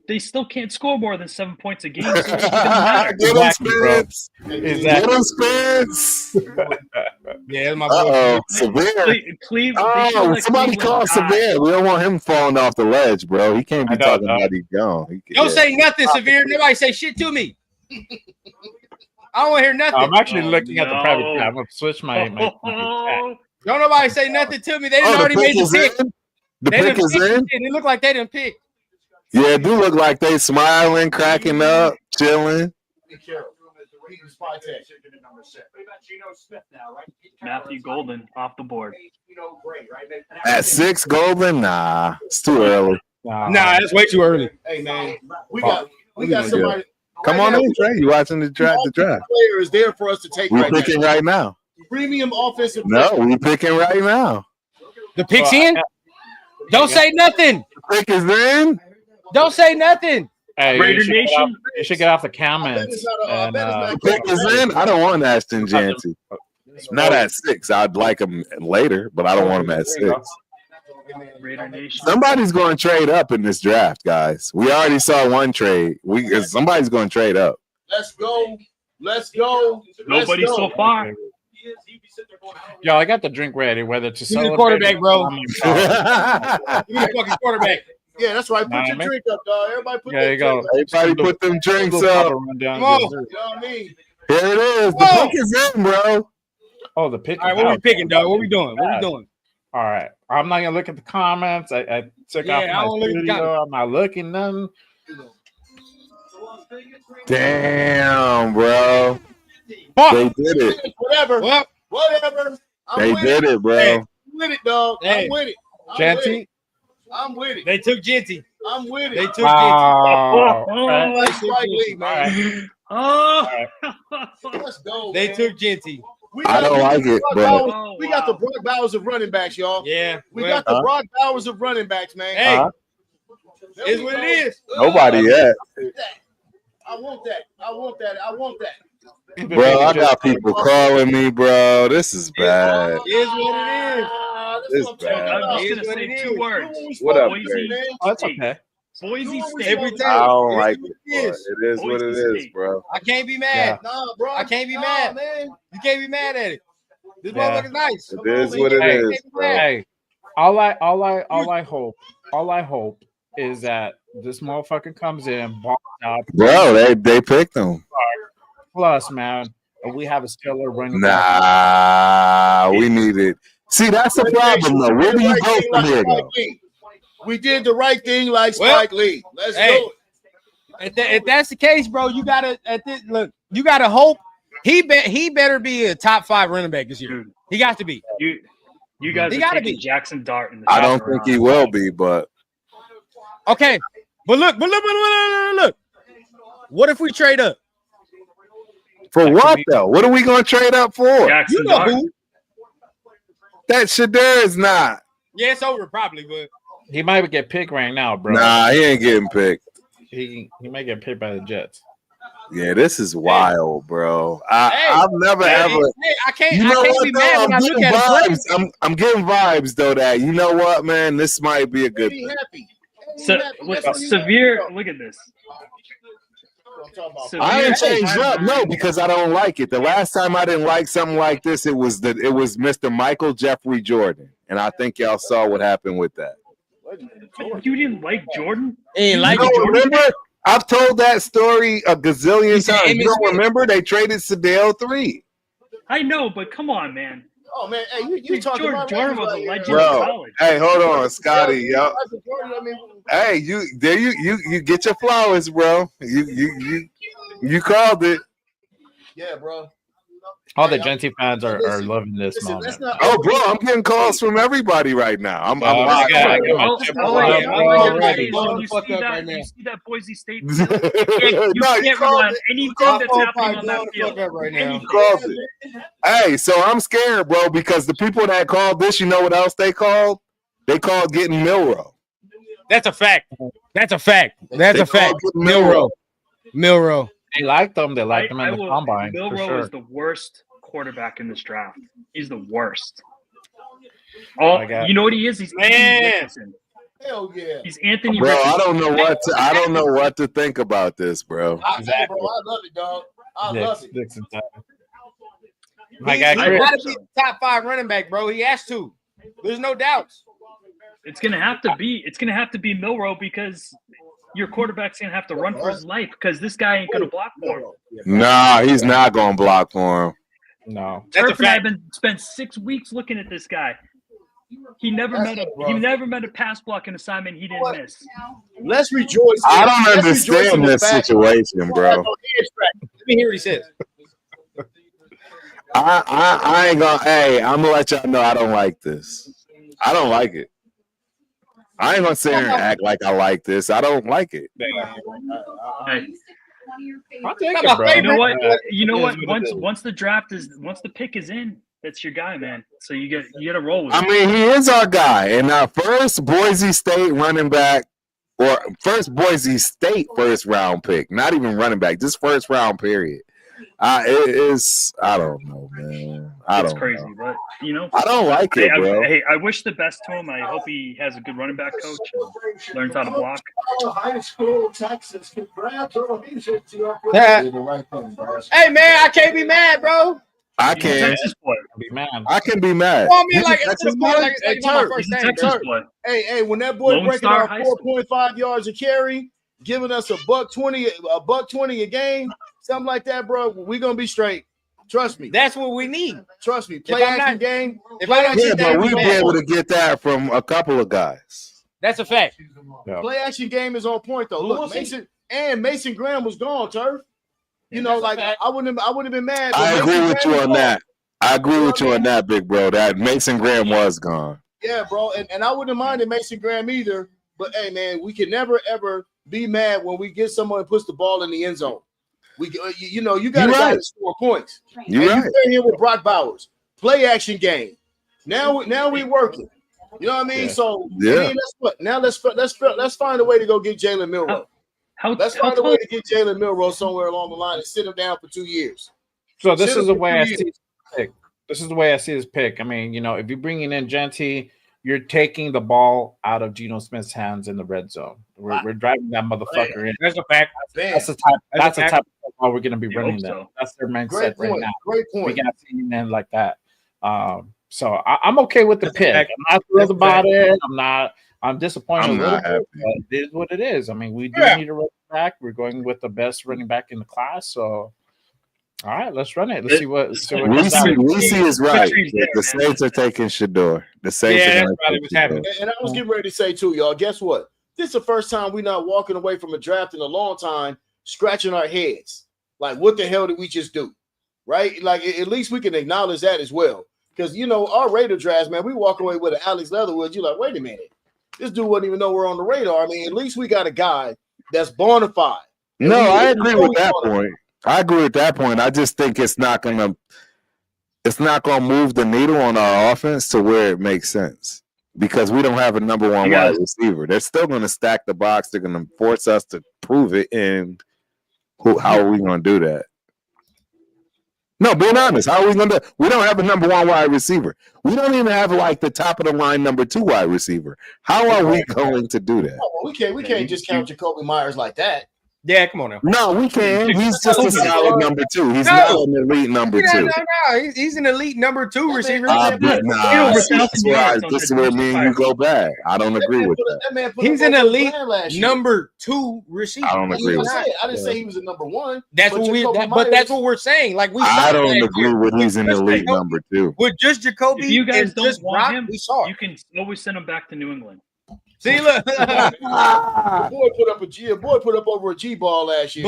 They still can't score more than 7 points a game. So it doesn't matter. Get him, Exactly, bro. Spence. Exactly. Get him, Spence. Yeah, that's my boy. Uh-oh, Severe. Oh, somebody call Severe. We don't want him falling off the ledge, bro. He can't be talking about he's gone. Don't say nothing, Severe. Nobody say shit to me. I don't want to hear nothing. I'm actually looking at the private chat. I'm gonna switch my chat. Don't nobody say nothing to me. They done Oh, already made the pick. The pick is in? It look like they didn't pick. Yeah, it do look like they smiling, cracking up, chilling. Be careful. Matthew Golden off the board. At 6, Golden? Nah, it's too early. Nah, that's way too early. Hey man, we got somebody. Come on in, Trey. You watching the draft? The draft. Player is there for us to take. We right picking now. right now. Premium offensive. No, we picking right now. The pick's in? Don't say nothing. The pick is in. Don't say nothing. Hey, Raider Nation. You should get off the comments. And, The pick is in. I don't want Ashton Janty. Not at 6. I'd like him later, but I don't want him at 6. Raider Nation. Somebody's going to trade up in this draft, guys. We already saw one trade. Somebody's going to trade up. Let's go. Let's go. Nobody so far. Yo, I got the drink ready. Whether to Give me the celebrate quarterback, bro. or- Give me the fucking quarterback. Yeah, that's right. Put Nah, your man. drink up, dog. Everybody put There their you go. drink up. Everybody put them drinks up. Come on. You know what I mean? Here it is. The Whoa. pick is in, bro. Oh, the pick. All right, what we picking, dog? What we doing? What we doing? All right. I'm not gonna look at the comments. I took Yeah, off I my don't look at the studio. I'm not looking nothing. Damn, bro. Fuck. They did it. Whatever. Well, Whatever. I'm They with did it, bro. Hey. I'm with it, dog. Hey. I'm with it. I'm with Genty. it. I'm with it. they took Genty. I'm with They it. took Genty. Wow. Oh, that's right, Lee, man. Oh. Let's go. They man. took Genty. We I don't like it, Brock but Bowers- Oh, we got the wow. Brock Bowers of running backs, y'all. Yeah. We well, got the Brock Bowers of running backs, man. Hey, There it's we what go. it is. nobody yet. I want that. I want that. I want that. Bro, I got people calling me, bro. This is bad. It is what it is. That's It's what I'm talking bad. about. I'm just It is gonna what say it two is. words. What up, Boise Dave? Man, Oh, that's okay. Boise State. Every I time. don't It like is it. what Bro. It is what it Boise is, State. bro. I can't be mad. Nah, bro. I can't be Nah, mad. man. You can't be mad at it. This Yeah. motherfucker's nice. It is what it Hey, is, bro. Hey, all I hope is that this motherfucker comes in, balls out. Bro, they picked him. Plus, man, we have a stellar running Nah, we need it. See, that's the problem, though. Where do you go from here, though? We did the right thing like Well, Spike Lee. Let's hey. do it. If that's the case, bro, you gotta you gotta hope he better be a top 5 running back this year. Dude, He got to be. you guys He are gotta taking be. Jackson Dart in the I don't second think he round. will be, but Okay, but look. What if we trade up? for That what, could be- though? What are we going to trade up for? Jackson You know Dart. who? That Shedeur is not. Yeah, it's over probably, but He might get picked right now, bro. Nah, he ain't getting picked. He might get picked by the Jets. Yeah, this is wild, bro. Hey. I've never ever. hey, I can't You know what, be though? mad when I I'm look getting at it. vibes. I'm getting vibes though that you know what, man. This might be a good Be thing. happy. So, look, severe. Look at this. Severe- I ain't changed up, no, because I don't like it. The last time I didn't like something like this, it was Mr. Michael Jeffrey Jordan, and I think y'all saw what happened with that. You didn't like Jordan? Ain't like You it, don't Jordan. remember? I've told that story a You gazillion said times. Emmitt You don't Smith. remember? They traded Sedale 3. I know, but come on, man. Oh man, hey, you talking Jordan, about Jordan was a like, legend Bro. in college. Hey, hold on, Scotty. Yo. Jordan, I mean, Hey, you get your flowers, bro. You called it. yeah, bro. All the Genty fans are Listen, loving this listen, moment. let's not- Oh, bro, I'm getting calls from everybody right now. I'm I locked got in. my All chip I blocked already. is Blow when the you fuck see up that, right now. you see that Boise State No, field, you you can't called rely on it. anything My that's phone happening probably on blowing that the field. fuck up right now. Anything. Called it. Hey, so I'm scared, bro, because the people that called this, you know what else they called? They called getting Milrow. That's a fact. That's a fact. That's They a fact. called getting Milrow. Milrow. They liked them. They liked them I in the will- combine. For Milrow sure. is the worst quarterback in this draft. He's the worst. Oh, My God. you know what he is? He's Man. Anthony Richardson. Hell yeah. He's Anthony Bro, Richardson. I don't know what to think about this, bro. Exactly. Bro, I love it, dog. I love it. Dixon time. My He guy Chris. gotta be top 5 running back, bro. He has to. There's no doubts. It's gonna have to be Milrow because your quarterback's gonna have to run for his life because this guy ain't gonna block for him. Nah, he's not going to block for him. No. That's a Turf and I have fact. spent 6 weeks looking at this guy. He never That's met it, a bro. he never met a pass blocking assignment he didn't miss. Let's rejoice. I don't Let's rejoice in understand the this fact situation, that bro. no head strap. Let me hear what he says. I ain't gonna. Hey, I'm gonna let y'all know I don't like this. I don't like it. I ain't gonna sit here and act like I like this. I don't like it. Hey, I'll take Not it, my bro. favorite. you know what? You know It what? is what it Once is. once the pick is in, that's your guy, man. So you get to roll with I it. mean, he is our guy, and our first Boise State running back, or first Boise State first round pick, not even running back, just first round period. It is. I don't know, man. I It's don't crazy, know. but you know. I don't like it, bro. I wish the best to him. I hope he has a good running back coach and learns how to block. High school, Texas. Congratulations to your Yeah. Do the right thing, bro. Hey, man, I can't be mad, bro. I He's a can. Texas boy. Be man. I can be mad. Well, I mean, He's like, a it's to the Texas point, boy? like, Hey, it's my Turk, first He's a name, Texas bro. boy. Hey, when that boy Lone breaking Star out High School. 4.5 yards a carry, giving us a $120 a game, something like that, bro, we gonna be straight. Trust me. That's what we need. Trust me. Play I'm action not- game. If I don't Yeah, get but that, we'd be able to get that from a couple of guys. that's a fact. Play action game is on point though. Who Look, was he? Mason Graham was gone, Turf. You Yeah, know, that's a like fact. I wouldn't have been mad. but I Mason agree with Graham you was on gone. that. I agree with you on that, big bro. That Mason Graham was gone. Yeah, bro, and I wouldn't have minded Mason Graham either. But hey, man, we can never ever be mad when we get someone who puts the ball in the end zone. You got You're to right. score points. You're and right. you play here with Brock Bowers, play action game. Now we working. You know what I mean? Yeah. So Yeah. I mean, let's find a way to go get Jalen Milrow. Let's How find a tall? way to get Jalen Milrow somewhere along the line and sit him down for 2 years. So this Should've is the been way I 2 see his pick. This is the way I see his pick. I mean, you know, if you're bringing in Genty, you're taking the ball out of Geno Smith's hands in the red zone. We're driving that motherfucker in. That's a fact. That's the type of ball we're going to be running. So. That's their mindset right now. Great point. We got seen in like that. So I'm okay with the pick. I'm not thrilled about it. I'm disappointed a little bit, but it is what it is. I mean, we do need a running back. We're going with the best running back in the class. So, all right, let's run it. Let's see what. Reese is right. The Saints are taking Shador. The Saints are that's probably what's happening. And I was getting ready to say too, y'all. Guess what? This is the first time we're not walking away from a draft in a long time, scratching our heads. Like, what the hell did we just do? Right? Like, at least we can acknowledge that as well. Because, you know, our Raider drafts, man, we walk away with an Alex Leatherwood. You're like, wait a minute. This dude wouldn't even know we're on the radar. I mean, at least we got a guy that's bona fide. No, I agree with that point. I agree with that point. I just think it's not gonna move the needle on our offense to where it makes sense because we don't have a number one wide receiver. They're still gonna stack the box. They're gonna force us to prove it. And how are we gonna do that? No, being honest, how are we going to? We don't have a number one wide receiver. We don't even have like the top of the line number 2 wide receiver. How are we going to do that? Oh, we can't just count Jacoby Myers like that. Yeah, come on now. No, we can. He's just a solid number 2. He's not an elite number 2. No. He's an elite number 2 receiver. This is where me and you go back. I don't agree with that. He's an elite number 2 receiver. I don't agree with that. I didn't say he was a number 1. That's what that's what we're saying. Like I don't agree with he's an elite number 2. With just Jacoby, if you guys don't just want him, we saw it. you can always send him back to New England. See, look, boy put up over a G ball last year.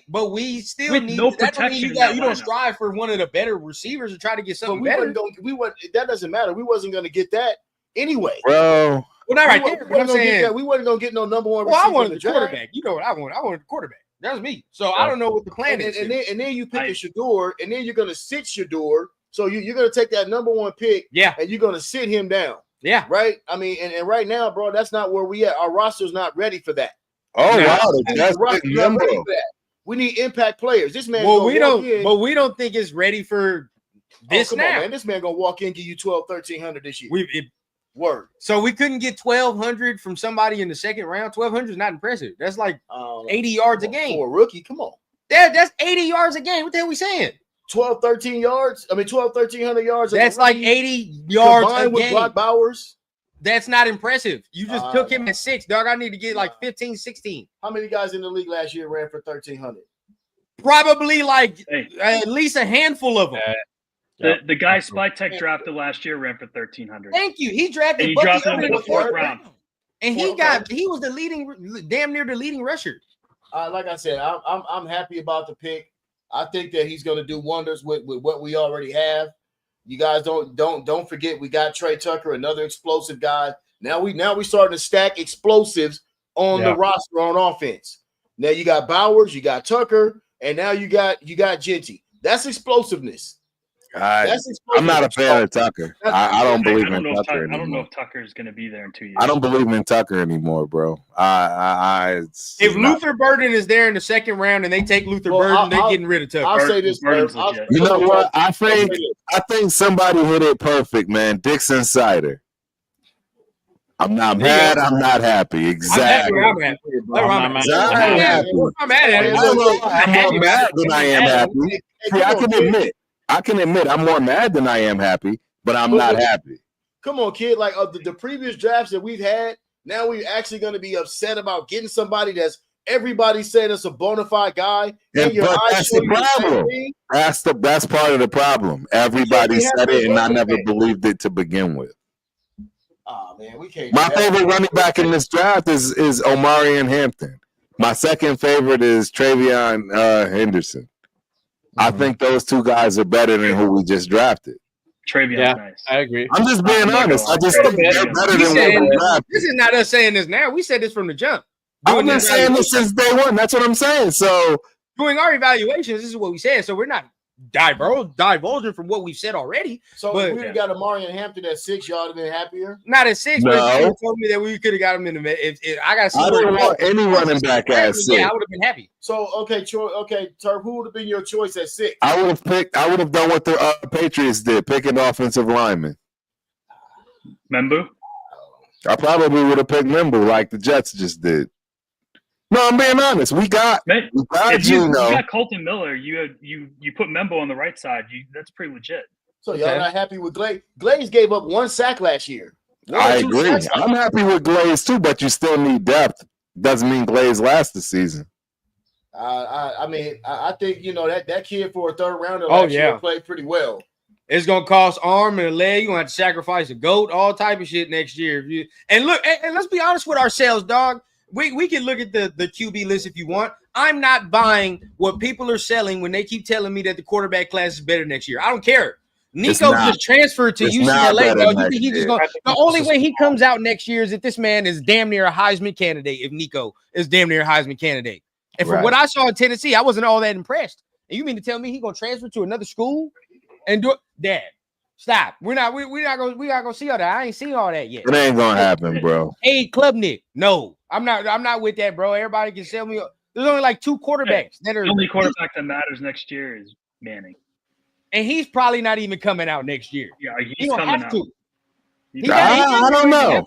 But we still with need no that protection. You don't strive for one of the better receivers and try to get something better. That doesn't matter. We wasn't going to get that anyway, bro. Well, not right there. But I'm saying we wasn't going to get no number 1 receiver. Well, I wanted the quarterback. You know what I wanted? I wanted the quarterback. That was me. So I don't know what the plan is. And then you pick a Shador, and then you're going to sit Shador. So you're going to take that number 1 pick, and you're going to sit him down. Yeah. Right. I mean, and right now, bro, that's not where we at. Our roster's not ready for that. Oh wow, that's number. We need impact players. This man. Well, we don't think it's ready for this now. Man. This man gonna walk in and give you 1,200-1,300 this year. Word. So we couldn't get 1,200 from somebody in the second round. 1,200 is not impressive. That's like 80 yards a game for a rookie. Come on. That's 80 yards a game. What the hell are we saying? 1,200 yards. I mean, 1,300 yards. That's like 80 yards a game. With Brock Bowers. That's not impressive. You just took him at 6, dog. I need to get like 15, 16. How many guys in the league last year ran for 1,300? Probably like at least a handful of them. The guy Spytech drafted last year ran for 1,300. Thank you. He drafted. And he dropped him in the 4th round. And he was the leading, damn near the leading rusher. Like I said, I'm happy about the pick. I think that he's going to do wonders with what we already have. You guys don't forget we got Trey Tucker, another explosive guy. Now we starting to stack explosives on the roster on offense. Now you got Bowers, you got Tucker, and now you got Genty. That's explosiveness. I'm not a fan of Tucker. I don't believe in Tucker anymore. I don't know if Tucker is going to be there in 2 years. I don't believe in Tucker anymore, bro. If Luther Burden is there in the second round and they take Luther Burden, they're getting rid of Tucker. I'll say this. You know what? I think somebody hit it perfect, man. Dixon Sider. I'm not mad. I'm not happy. Exactly. I'm happy. I'm mad at it. I'm more mad than I am happy. See, I can admit I'm more mad than I am happy, but I'm not happy. Come on, kid. Like the previous drafts that we've had, now we're actually going to be upset about getting somebody that's everybody saying it's a bona fide guy. But that's the problem. That's part of the problem. Everybody said it, and I never believed it to begin with. Oh man, we can't. My favorite running back in this draft is Omarion Hampton. My second favorite is Travion Henderson. I think those two guys are better than who we just drafted. Travion's nice. I agree. I'm just being honest. I just think they're better than what we drafted. This is not us saying this now. We said this from the jump. I've been saying this since day one. That's what I'm saying. So doing our evaluations, this is what we said. So we're not divulging from what we've said already. So if we got Omarion Hampton at 6, y'all would have been happier? Not at 6, but you told me that we could have got him in the if I got to see. I don't want any running back at 6. Yeah, I would have been happy. So Turf, who would have been your choice at 6? I would have done what the Patriots did, pick an offensive lineman. Membu? I probably would have picked Membu like the Jets just did. No, I'm being honest. We got if you got Colton Miller, you put Membo on the right side. That's pretty legit. So y'all not happy with Glaze? Glaze gave up 1 sack last year. I agree. I'm happy with Glaze too, but you still need depth. Doesn't mean Glaze lasts the season. I mean, I think that kid for a third rounder last year played pretty well. It's gonna cost arm and a leg. You're gonna have to sacrifice a goat, all type of shit next year. And look, and let's be honest with ourselves, dog. We can look at the QB list if you want. I'm not buying what people are selling when they keep telling me that the quarterback class is better next year. I don't care. Nico just transferred to UCLA, bro. You think he just going? The only way he comes out next year is if this man is damn near a Heisman candidate. If Nico is damn near a Heisman candidate, and from what I saw in Tennessee, I wasn't all that impressed. And you mean to tell me he gonna transfer to another school and do it? Dad, stop. We're not gonna see all that. I ain't seen all that yet. It ain't gonna happen, bro. Hey, Klubnik, no, I'm not with that, bro. Everybody can sell me. There's only like 2 quarterbacks that are the only quarterback that matters next year is Manning. And he's probably not even coming out next year. Yeah, he's coming out. I don't know.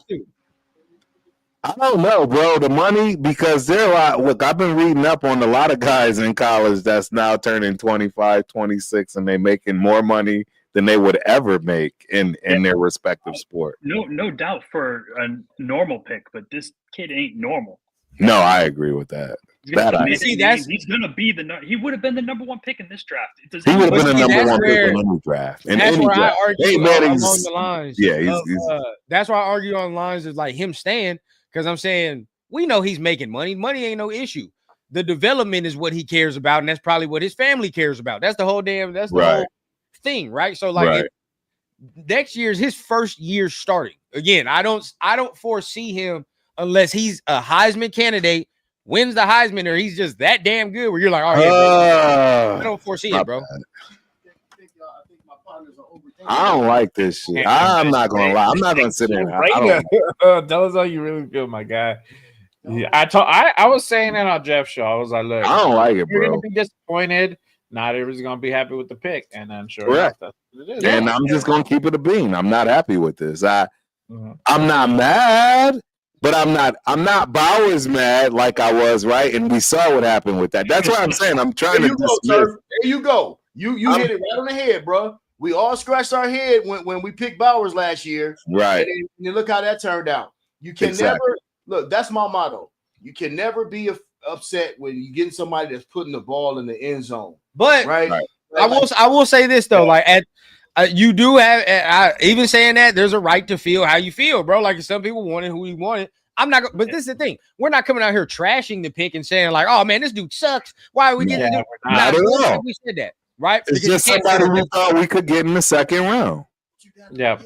I don't know, bro. The money, because they're a lot. Look, I've been reading up on a lot of guys in college that's now turning 25, 26, and they're making more money than they would ever make in their respective sport. No doubt for a normal pick, but this kid ain't normal. No, I agree with that. He's gonna be he would have been the number 1 pick in this draft. He would have been the number 1 pick in any draft. That's where I argue along the lines. Yeah, that's why I argue on the lines of like him staying, because I'm saying we know he's making money. Money ain't no issue. The development is what he cares about, and that's probably what his family cares about. That's the whole whole thing, right? So like next year is his first year starting. Again, I don't foresee him unless he's a Heisman candidate, wins the Heisman, or he's just that damn good where you're like, oh, yeah, I don't foresee it, bro. I don't like this shit. I'm not gonna lie. I'm not gonna sit there. Tell us how you really feel, my guy. Yeah, I was saying that on Jeff's show. I was like, look, I don't like it, bro. You're gonna be disappointed. Not everybody's gonna be happy with the pick, and then sure enough, that's what it is. And I'm just gonna keep it a bean. I'm not happy with this. I'm not mad. But I'm not Bowers mad like I was, right? And we saw what happened with that. That's what I'm saying. I'm trying to dismiss. There you go. You hit it right on the head, bro. We all scratched our head when we picked Bowers last year. Right. And then look how that turned out. You can never look, that's my motto. You can never be upset when you're getting somebody that's putting the ball in the end zone. But I will say this though, like you do have, even saying that, there's a right to feel how you feel, bro. Like some people wanted who he wanted. I'm not, but this is the thing. We're not coming out here trashing the pick and saying like, "Oh man, this dude sucks." Why are we getting? Not at all. We said that, right? It's just somebody we thought we could get in the second round. Yeah.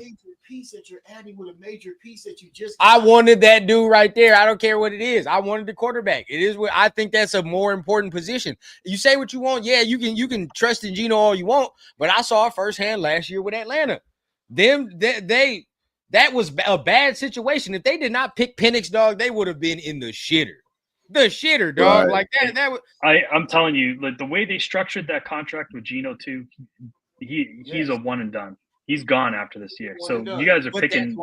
Piece that you're adding with a major piece that you just. I wanted that dude right there. I don't care what it is. I wanted the quarterback. It is what I think that's a more important position. You say what you want. Yeah, you can trust in Geno all you want, but I saw it firsthand last year with Atlanta. That was a bad situation. If they did not pick Penix, dog, they would have been in the shitter. The shitter, dog. Right. Like that was. I'm telling you, like the way they structured that contract with Geno too, he's a one and done. He's gone after this year. So you guys are picking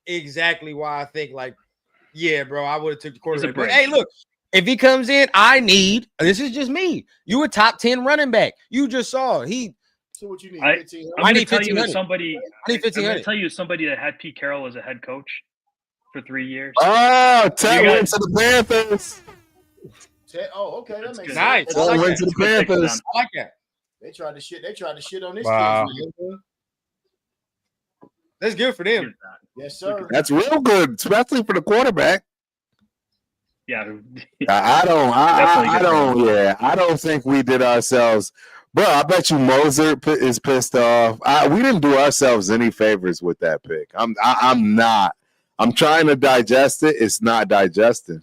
exactly why I think like, yeah, bro, I would have took the quarterback. But hey, look, if he comes in, this is just me. You a top 10 running back. You just saw So what you need? I'm going to tell you somebody. I'm going to tell you somebody that had Pete Carroll as a head coach for 3 years. Oh, Ted went to the Panthers. Okay, that makes sense. Nice. Ted went to the Panthers. I like that. They tried to shit on this kid. That's good for them. Yes, sir. That's real good, especially for the quarterback. Yeah. I don't think we did ourselves. Bro, I bet you Moser is pissed off. We didn't do ourselves any favors with that pick. I'm not. I'm trying to digest it. It's not digesting.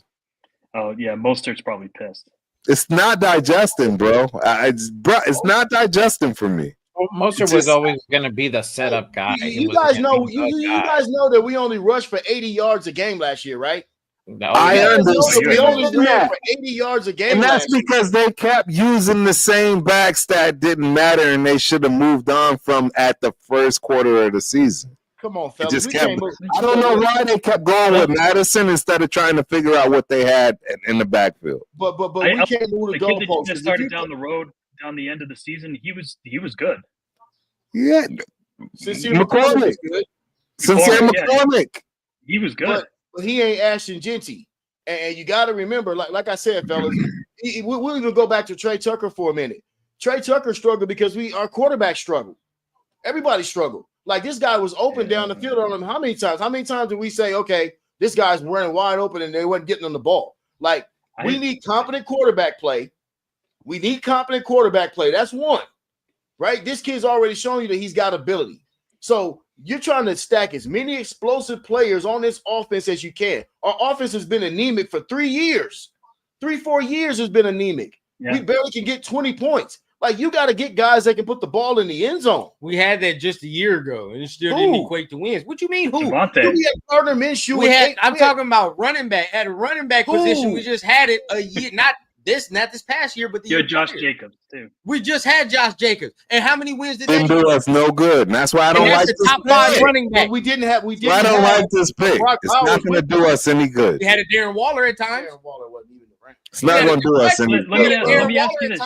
Oh, yeah. Mostert's probably pissed. It's not digesting, bro. It's not digesting for me. Mostert was always going to be the setup guy. You guys know that we only rushed for 80 yards a game last year, right? No, I understand. We only ran for 80 yards a game, and that's because they kept using the same backs that didn't matter, and they should have moved on from at the first quarter of the season. Come on, fellas. I don't know why they kept going with Madison instead of trying to figure out what they had in the backfield. But we can't move the goalposts. Just started down the road, down the end of the season. He was good. Yeah, Sincere McCormick was good. Sincere McCormick. He was good, but he ain't Ashton Jeanty. And you got to remember, like I said, fellas, we'll even go back to Trey Tucker for a minute. Trey Tucker struggled because our quarterback struggled. Everybody struggled. Like this guy was open down the field on him. How many times? How many times did we say, okay, this guy's running wide open and they wasn't getting on the ball? Like we need competent quarterback play. We need competent quarterback play. That's one, right? This kid's already shown you that he's got ability. So you're trying to stack as many explosive players on this offense as you can. Our offense has been anemic for 3 years. 3-4 years has been anemic. Yeah. We barely can get 20 points. Like, you got to get guys that can put the ball in the end zone. We had that just a year ago, and it still didn't equate to wins. What you mean, who? We had Gardner Minshew. I'm talking about running back. At a running back position, we just had it a year. Not this past year, but the year Josh Jacobs, too. We just had Josh Jacobs. And how many wins did didn't do us no good. And that's why I don't like this top 5 running back. We didn't have. I don't like this pick. It's not going to do us any good. We had a Darren Waller at times. Darren Waller wasn't even the rank. It's not going to do us any good. Let me ask you this.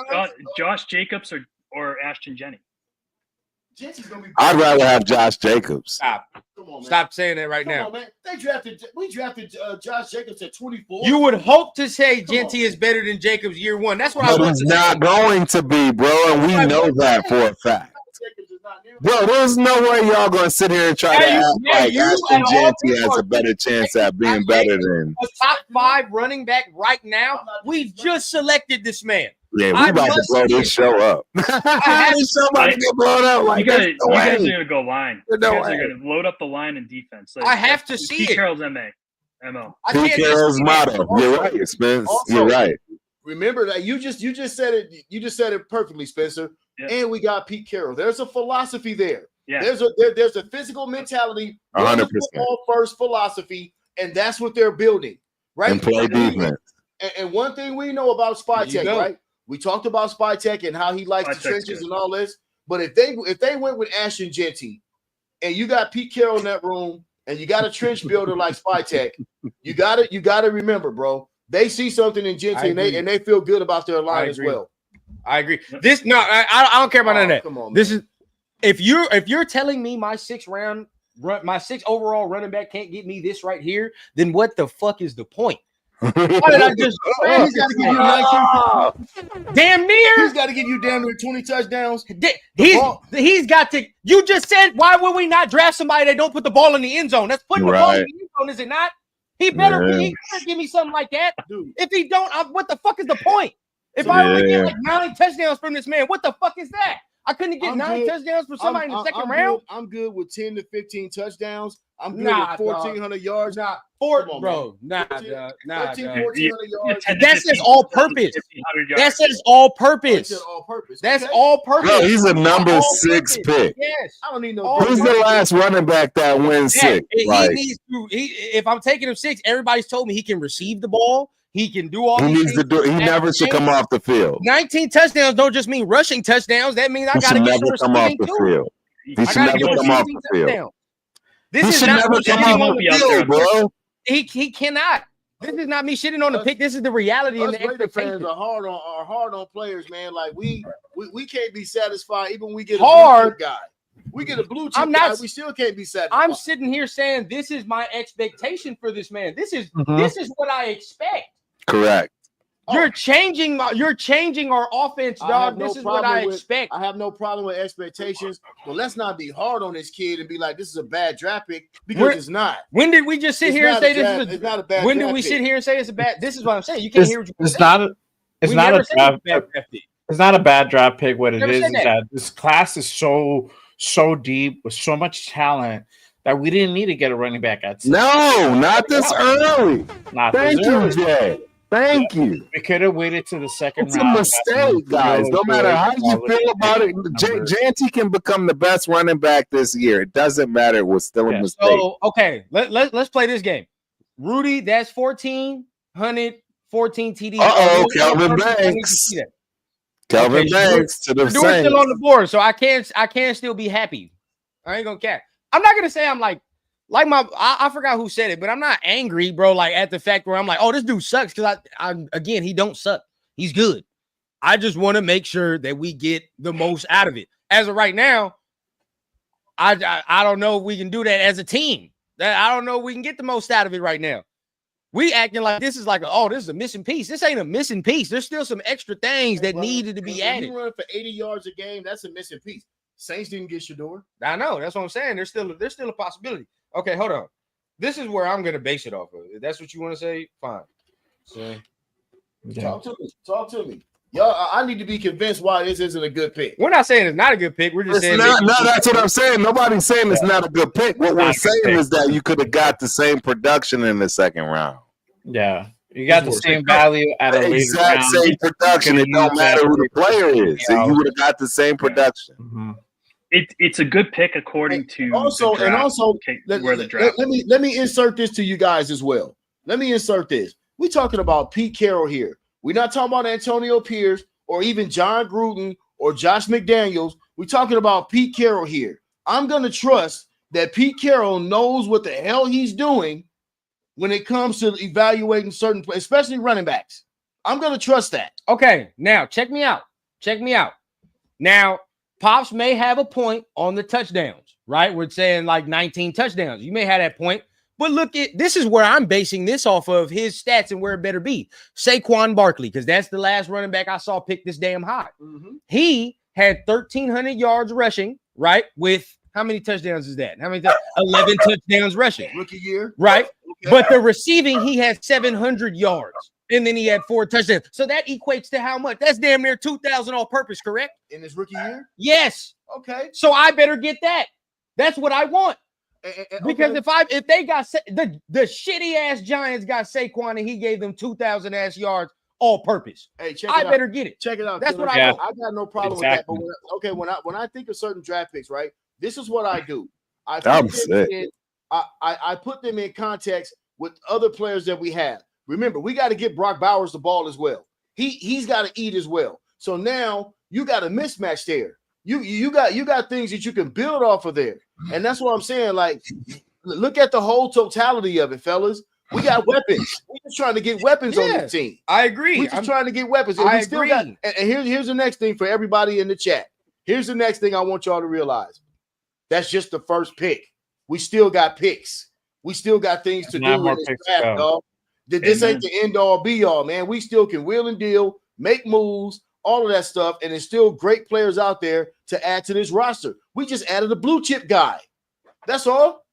Josh Jacobs or Ashton Jennings? I'd rather have Josh Jacobs. Stop. Come on, man. Stop saying that right now. On, man. We drafted Josh Jacobs at 24. You would hope to say Genty is better than Jacobs year one. That's what I was not going to be, bro, and we know that for a fact. Bro, there's no way y'all gonna sit here and try to act like Ashton Jeanty has a better chance at being better than a top 5 running back right now. We just selected this man. Yeah, we about to blow this show up. Somebody get blown up. Like, you guys are gonna go line. You guys are gonna load up the line in defense. I have to see Pete Carroll's MO. Pete Carroll's motto. You're right, Spence. You're right. Remember that you just said it. You just said it perfectly, Spencer. Yeah. And we got Pete Carroll. There's a philosophy there. Yeah. There's a physical mentality. 100%. All first philosophy, and that's what they're building, right? And play defense. And one thing we know about Spytek, right? We talked about Spytek and how he likes the trenches and all this. But if they went with Ashton Jeanty, and you got Pete Carroll in that room, and you got a trench builder like Spytek, you gotta remember, bro. They see something in Jeanty and they feel good about their line as well. I agree. I don't care about none of that. Come on, man. This is if you're telling me my 6th overall running back can't get me this right here, then what the fuck is the point? Why did I just? He's got to give you 19. Damn near. He's got to give you damn near 20 touchdowns. He's got to. You just said, why would we not draft somebody that don't put the ball in the end zone? That's putting the ball in the end zone, is it not? He better give me something like that. Dude. If he don't, what the fuck is the point? If I only get like 9 touchdowns from this man, what the fuck is that? I couldn't get 9 touchdowns from somebody in the second round. I'm good with 10 to 15 touchdowns. I'm good with 1,400 yards. Nah, 1,400 yards. That says all purpose. That says all purpose. That's all purpose. Bro, he's a number 6 pick. Yes. I don't need no. Who's the last running back that wins 6? He needs to. If I'm taking him 6, everybody's told me he can receive the ball. He can do all. He needs to do. He never should come off the field. 19 touchdowns don't just mean rushing touchdowns. That means I got to get come off the field. He should never come off the field. This is not never come off the field, bro. He cannot. This is not me shitting on the pick. This is the reality. And the Raider fans are hard on players, man. Like we can't be satisfied even when we get a blue chip guy. We get a blue chip guy. We still can't be satisfied. I'm sitting here saying this is my expectation for this man. This is what I expect. Correct. You're changing our offense, dog. This is what I expect. I have no problem with expectations, but let's not be hard on this kid and be like, this is a bad draft pick, because it's not. When did we just sit here and say it's not a bad? When did we sit here and say it's a bad? This is what I'm saying. You can't hear what you're saying. It's not a draft pick. It's not a bad draft pick. What it is that this class is so deep with so much talent that we didn't need to get a running back at 6. No, not this early. Thank you, Jay. Thank you. We could have waited to the second round. It's a mistake, guys. No matter how you feel about it, Jeanty can become the best running back this year. It doesn't matter. It was still a mistake. So, okay, let's play this game. Rudy, that's 1,400, 14 TDs. Kelvin Banks. Kelvin Banks to the Saints. Still on the board, so I can't still be happy. I ain't gonna cap. I'm not gonna say I'm like I forgot who said it, but I'm not angry, bro. Like at the fact where I'm like, oh, this dude sucks because again, he don't suck. He's good. I just want to make sure that we get the most out of it. As of right now, I don't know if we can do that as a team. I don't know if we can get the most out of it right now. We acting like this is like, this is a missing piece. This ain't a missing piece. There's still some extra things that needed to be added. You run for 80 yards a game, that's a missing piece. Saints didn't get Shedeur. I know. That's what I'm saying. There's still a possibility. Okay, hold on. This is where I'm going to base it off of. If that's what you want to say, fine. So, Talk to me. Y'all, I need to be convinced why this isn't a good pick. We're not saying it's not a good pick. We're just saying that's what I'm saying. Nobody's saying it's not a good pick. What we're saying is that you could have got the same production in the second round. Yeah. You got the same value at a exact same production. It don't matter who the player is. You would have got the same production. Mm-hmm. It's a good pick according to where the draft. Let me insert this to you guys as well. Let me insert this. We're talking about Pete Carroll here. We're not talking about Antonio Pierce or even John Gruden or Josh McDaniels. We're talking about Pete Carroll here. I'm going to trust that Pete Carroll knows what the hell he's doing when it comes to evaluating certain players, especially running backs. I'm going to trust that. Okay, now check me out. Now, Pops may have a point on the touchdowns, right? We're saying like 19 touchdowns. You may have that point. But look, this is where I'm basing this off of his stats and where it better be. Saquon Barkley, because that's the last running back I saw pick this damn high. Mm-hmm. He had 1,300 yards rushing, right? With how many touchdowns is that? 11 touchdowns rushing. Rookie year. Right? Okay. But the receiving, he had 700 yards. And then he had 4 touchdowns. So that equates to how much? That's damn near 2,000 all purpose, correct? In his rookie year? Yes. Okay. So I better get that. That's what I want. Because if they got the shitty ass Giants got Saquon and he gave them 2,000 ass yards all purpose, I better get it. Check it out. That's what I want. I got no problem with that. But when I think of certain draft picks, right? This is what I do. I put them in context with other players that we have. Remember, we got to get Brock Bowers the ball as well. He's got to eat as well. So now you got a mismatch there. You got things that you can build off of there. And that's what I'm saying. Like, look at the whole totality of it, fellas. We got weapons. We're just trying to get weapons on the team. I agree. We're just trying to get weapons. And here's the next thing for everybody in the chat. Here's the next thing I want y'all to realize. That's just the first pick. We still got picks. We still got things to do in this draft, dog. This ain't the end all be all, man. We still can wheel and deal, make moves, all of that stuff, and there's still great players out there to add to this roster. We just added a blue chip guy. That's all.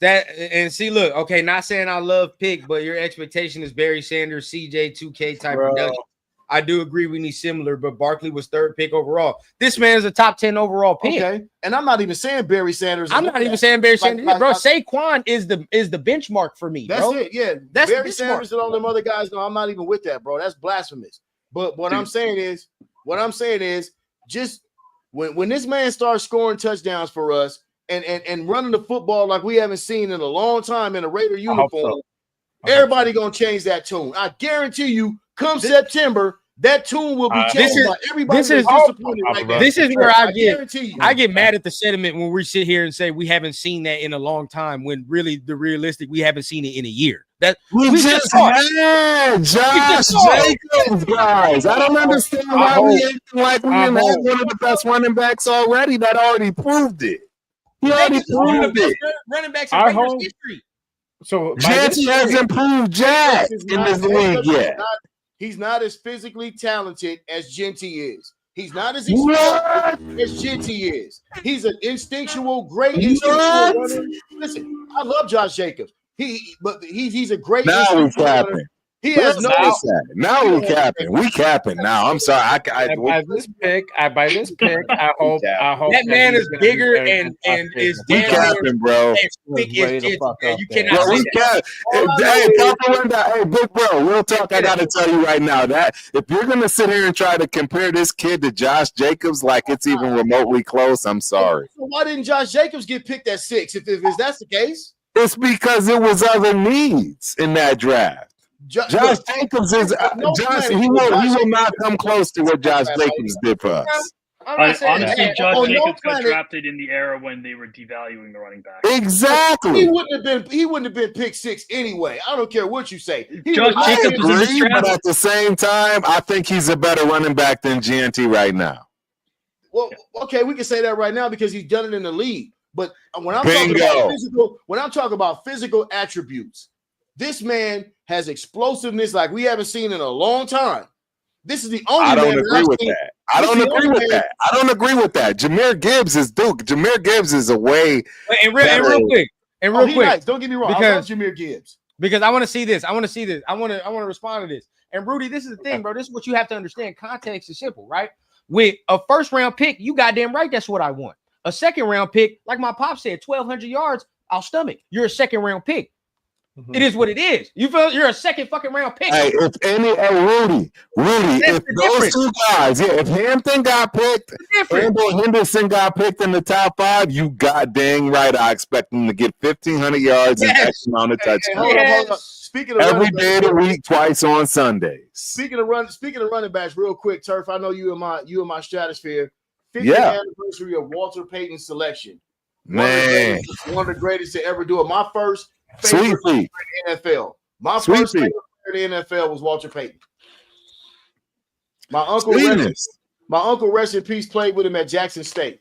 And see, look, okay, not saying I love pick, but your expectation is Barry Sanders, CJ, 2K type production. I do agree we need similar, but Barkley was 3rd pick overall. This man is a top 10 overall pick. Okay, and I'm not even saying Barry Sanders. I'm not even saying Barry Sanders, bro. Saquon is the benchmark for me. That's bro. it. Yeah, that's Barry Sanders and all them other guys. No, I'm not even with that, bro. That's blasphemous. But what I'm saying is, just when this man starts scoring touchdowns for us and running the football like we haven't seen in a long time in a Raider uniform, everybody gonna change that tune. I guarantee you. Come September, that tune will be changed. Everybody is disappointed right now. This is where I get mad at the sentiment when we sit here and say we haven't seen that in a long time. When really the realistic, we haven't seen it in a year. That we just had Josh Jacobs, guys. I don't understand why we acting like we didn't have one of the best running backs already. That already proved it. He already proved it. Running backs in Raiders history. So Janty hasn't proved jack in this league yet. He's not as physically talented as Genty is. He's not as explosive as Genty is. He's an great instinctual runner. Listen, I love Josh Jacobs. He's a great instinctual runner. He has no. Now we capping. We capping now. I'm sorry. By this pick, I hope that man is bigger and is damn capping, bro. Thick as you cannot. Bro, we cap. Hey, big bro. Real talk. I gotta tell you right now that if you're gonna sit here and try to compare this kid to Josh Jacobs like it's even remotely close, I'm sorry. So why didn't Josh Jacobs get picked at 6? If that's the case, it's because it was other needs in that draft. Josh Jacobs is Josh. He will not come close to what Josh Jacobs did for us. Honestly, Josh Jacobs got drafted in the era when they were devaluing the running back. Exactly. He wouldn't have been pick 6 anyway. I don't care what you say. Josh Jacobs was in this draft. But at the same time, I think he's a better running back than GNT right now. Well, okay, we can say that right now because he's done it in the league. But when I'm talking about physical attributes, this man has explosiveness like we haven't seen in a long time. This is the only. I don't agree with that. I don't agree with that. Jahmyr Gibbs is Duke. Jahmyr Gibbs is a way. And real quick. Nice. Don't get me wrong. I love Jahmyr Gibbs because I want to see this. I want to respond to this. And Rudy, this is the thing, bro. This is what you have to understand. Context is simple, right? With a first round pick, you goddamn right. That's what I want. A second round pick, like my pop said, 1,200 yards. I'll stomach. You're a second round pick. Mm-hmm. It is what it is. You feel you're a second fucking round pick. Hey, Rudy, if those two guys, if Hampton got picked and Henderson got picked in the top 5, you got dang right. I expect them to get 1,500 yards and X amount of touchdowns. Hold on. Speaking of every day of the week, twice on Sundays. Speaking of running backs, real quick, Turf. I know you in my stratosphere. 50th anniversary of Walter Payton's selection. Man, one of the greatest to ever do it. My first favorite player in the NFL. My first favorite player in the NFL was Walter Payton. My uncle rest in peace, played with him at Jackson State.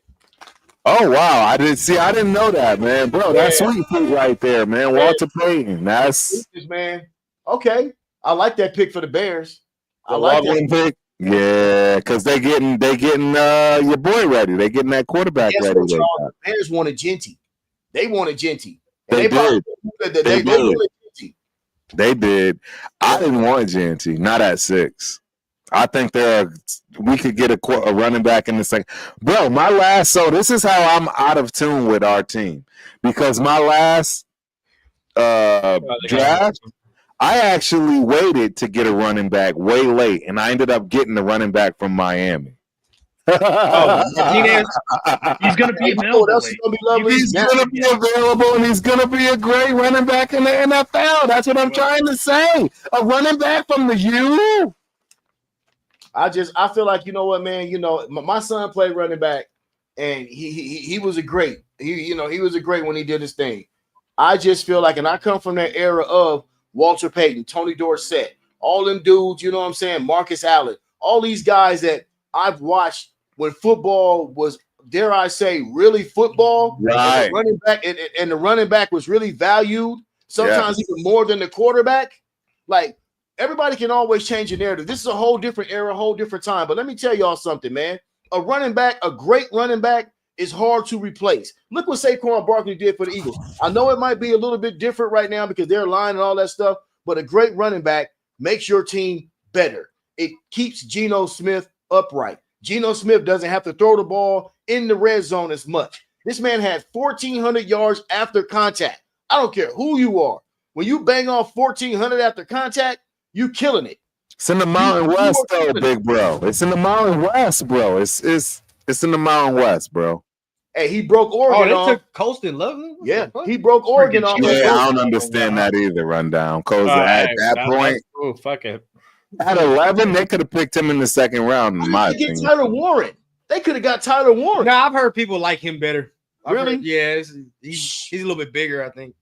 Oh wow, I didn't know that, man. Bro, that's sweet feet right there, man. Walter Payton. That's man. Okay. I like that pick for the Bears. I like that pick. Yeah, because they getting your boy ready. They getting that quarterback ready. The Bears wanted Genty. They wanted Genty. They did. They did. I didn't want Genty. Not at 6. I think we could get a running back in the second. Bro, this is how I'm out of tune with our team. Because my last draft, I actually waited to get a running back way late, and I ended up getting the running back from Miami. He's going to be available. He's going to be available, and he's going to be a great running back in the NFL. That's what I'm trying to say. A running back from the U. I feel like, you know what, man. You know, my son played running back, and he was a great. He was a great when he did his thing. I just feel like, and I come from that era of Walter Payton, Tony Dorsett, all them dudes, you know what I'm saying? Marcus Allen, all these guys that I've watched when football was, dare I say, really football. Right. And the running back was really valued, sometimes even more than the quarterback. Like, everybody can always change a narrative. This is a whole different era, a whole different time. But let me tell y'all something, man. A great running back is hard to replace. Look what Saquon Barkley did for the Eagles. I know it might be a little bit different right now because they're lying and all that stuff, but a great running back makes your team better. It keeps Geno Smith upright. Geno Smith doesn't have to throw the ball in the red zone as much. This man had 1,400 yards after contact. I don't care who you are. When you bang off 1,400 after contact, you killing it. It's in the Mountain West, though, big bro. It's in the Mountain West, bro. It's in the Mountain West, bro. Hey, he broke Oregon off. Took Colston Loveland? Yeah, he broke Oregon off. Yeah, I don't understand that either, Rundown. Because at that point, fuck it. At 11, they could have picked him in the second round, in my opinion. Tyler Warren. They could have got Tyler Warren. No, I've heard people like him better. Really? He's a little bit bigger, I think.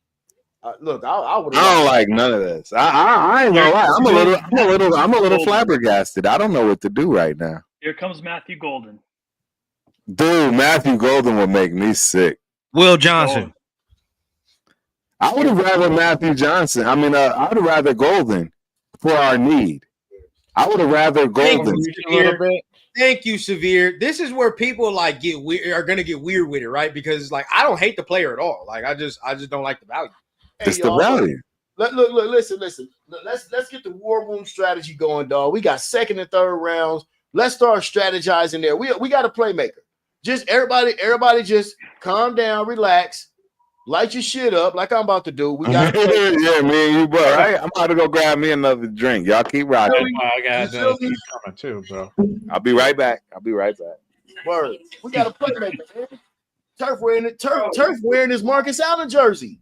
Look, I would. I don't like none of this. I ain't gonna lie. I'm a little flabbergasted. I don't know what to do right now. Here comes Matthew Golden. Dude, Matthew Golden will make me sick. Will Johnson. I would have rather Matthew Johnson. I mean, I would have rather Golden for our need. I would have rather Golden. Thank you, Severe. This is where people like get weird, are gonna get weird with it, right? Because it's like I don't hate the player at all. Like I just don't like the value. It's the value. Look, listen. Let's get the war room strategy going, dog. We got second and third rounds. Let's start strategizing there. We got a playmaker. Just everybody just calm down, relax, light your shit up like I'm about to do. We got yeah, me and you, bro. Right? I'm about to go grab me another drink. Y'all keep rocking. I got coming too, bro. I'll be right back. Word. We got a playmaker, man. Turf wearing his Marcus Allen jersey.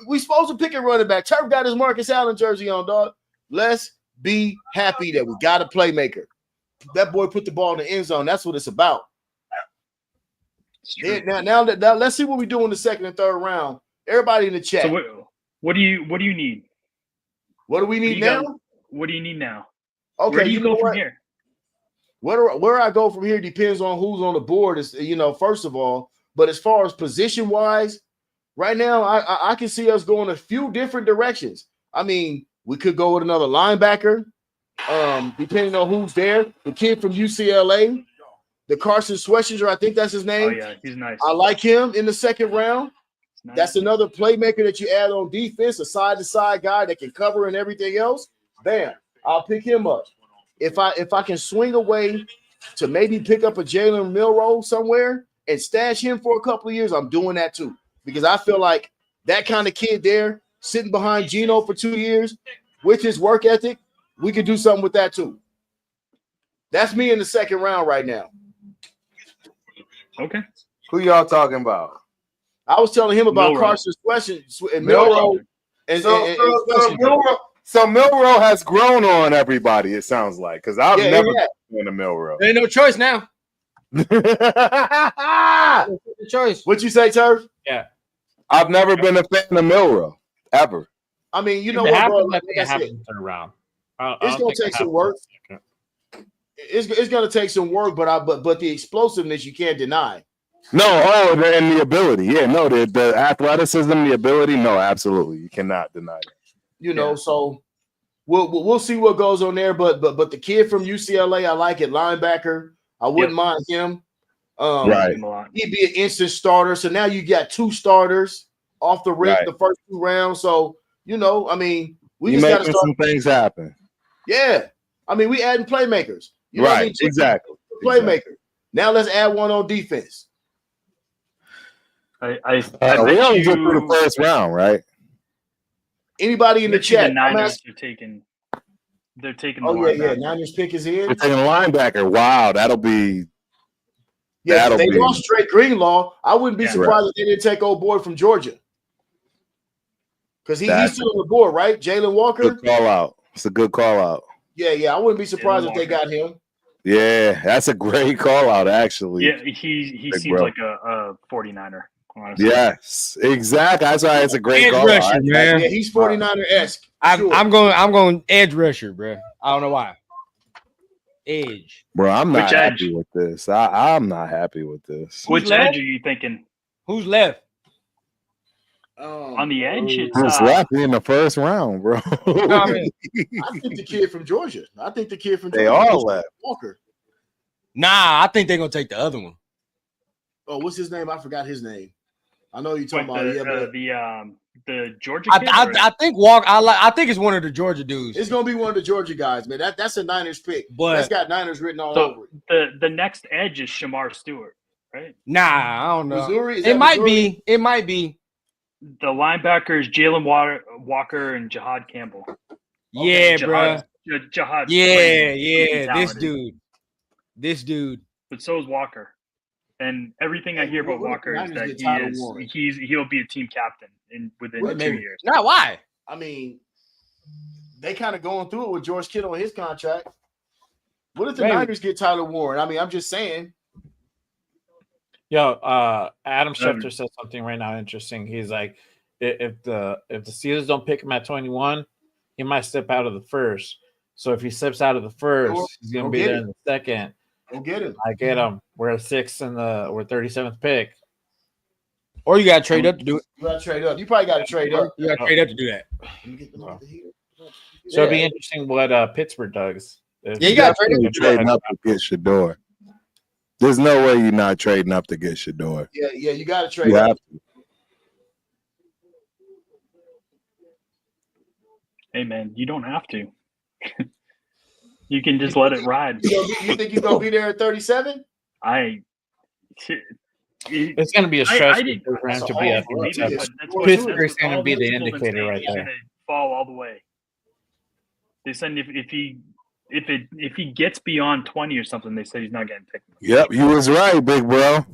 We supposed to pick a running back. Turf got his Marcus Allen jersey on, dog. Let's be happy that we got a playmaker. That boy put the ball in the end zone. That's what it's about. Now let's see what we do in the second and third round. Everybody in the chat. So what do you need? What do we need now? What do you need now? Okay, where do you go from here? Where I go from here depends on who's on the board. Is first of all, but as far as position wise, right now I can see us going a few different directions. I mean, we could go with another linebacker, depending on who's there. The kid from UCLA, the Carson Schwarzenegger, I think that's his name. Oh yeah, he's nice. I like him in the second round. Nice. That's another playmaker that you add on defense, a side-to-side guy that can cover and everything else. Bam, I'll pick him up. If I can swing away to maybe pick up a Jalen Milroe somewhere and stash him for a couple of years, I'm doing that too. Because I feel like that kind of kid there, sitting behind Geno for 2 years with his work ethic, we could do something with that too. That's me in the second round right now. Okay. Who y'all talking about? I was telling him about Carson's question and Milroe. So Milroe has grown on everybody, it sounds like, because I've never been a Milroe. There ain't no choice now. Choice. What you say, Turf? Yeah. I've never been a fan of Milroe, ever. I mean, you know what, bro? Like it happens in the third round. It's gonna take some work. It's gonna take some work, but the explosiveness you can't deny. No, and the ability. Yeah, no, the athleticism, the ability. No, absolutely. You cannot deny it. So we'll see what goes on there. But the kid from UCLA, I like it. Linebacker. I wouldn't mind him. Right. He'd be an instant starter. So now you got 2 starters off the rip the first 2 rounds. So, I mean, we just got to start some things happen. Yeah. I mean, we adding playmakers. Exactly. Playmaker. Now let's add one on defense. I we only get through the first round, right? Anybody in the chat? The Niners are taking. They're taking. Oh yeah. Niners pick is in. They're taking a linebacker. Wow, that'll be. Yeah, they lost Drake Greenlaw. I wouldn't be surprised if they didn't take old boy from Georgia. Because he's still on the board, right? Jalen Walker. Good call out. It's a good call out. Yeah. I wouldn't be surprised if they got him. Yeah, that's a great call out, actually. Yeah, he seems like a 49er. Honestly. Yes, exactly. That's why it's a great call rusher, man. Yeah, he's 49er-esque. I'm going edge rusher, bro. I don't know why. Edge. Bro, I'm not happy with this. I'm not happy with this. Which edge are you thinking? Who's left? On the edge, it's left in the first round, bro. I think the kid from Georgia. They all left. Walker. Nah, I think they're gonna take the other one. Oh, what's his name? I forgot his name. I know you're talking about the Georgia kid. I think Walker. I think it's one of the Georgia dudes. It's gonna be one of the Georgia guys, man. That's a Niners pick. But that's got Niners written all over it. The next edge is Shamar Stewart, right? Nah, I don't know. Missouri? It might be. It might be. The linebackers Jalen Walker and Jahad Campbell. Yeah, bro. Jahad. Yeah. This dude. But so is Walker. And everything I hear about Walker is that he'll be a team captain within 2 years. Nah, why? I mean, they kind of going through it with George Kittle and his contract. What if the Niners get Tyler Warren? I mean, I'm just saying. Yo, Adam Schefter said something right now interesting. He's like, if the Steelers don't pick him at 21, he might step out of the first. So if he steps out of the first, he's gonna be there in the second. Go get him. I get him. We're at 6th and we're 37th pick. Or you gotta trade up to do it. You gotta trade up. You probably gotta trade up. You gotta trade up to do that. So it'd be interesting what Pittsburgh does. You gotta trade up to get Shador. There's no way you're not trading up to get Shador. Yeah, you gotta trade up. Hey man, you don't have to. You can just let it ride. You think he's gonna be there at 37? It's going to be a stress for him to be at 37. Pittsburgh's going to be the indicator right there. Fall all the way. They said if he gets beyond 20 or something, they said he's not getting picked. Yep, you was right, big bro.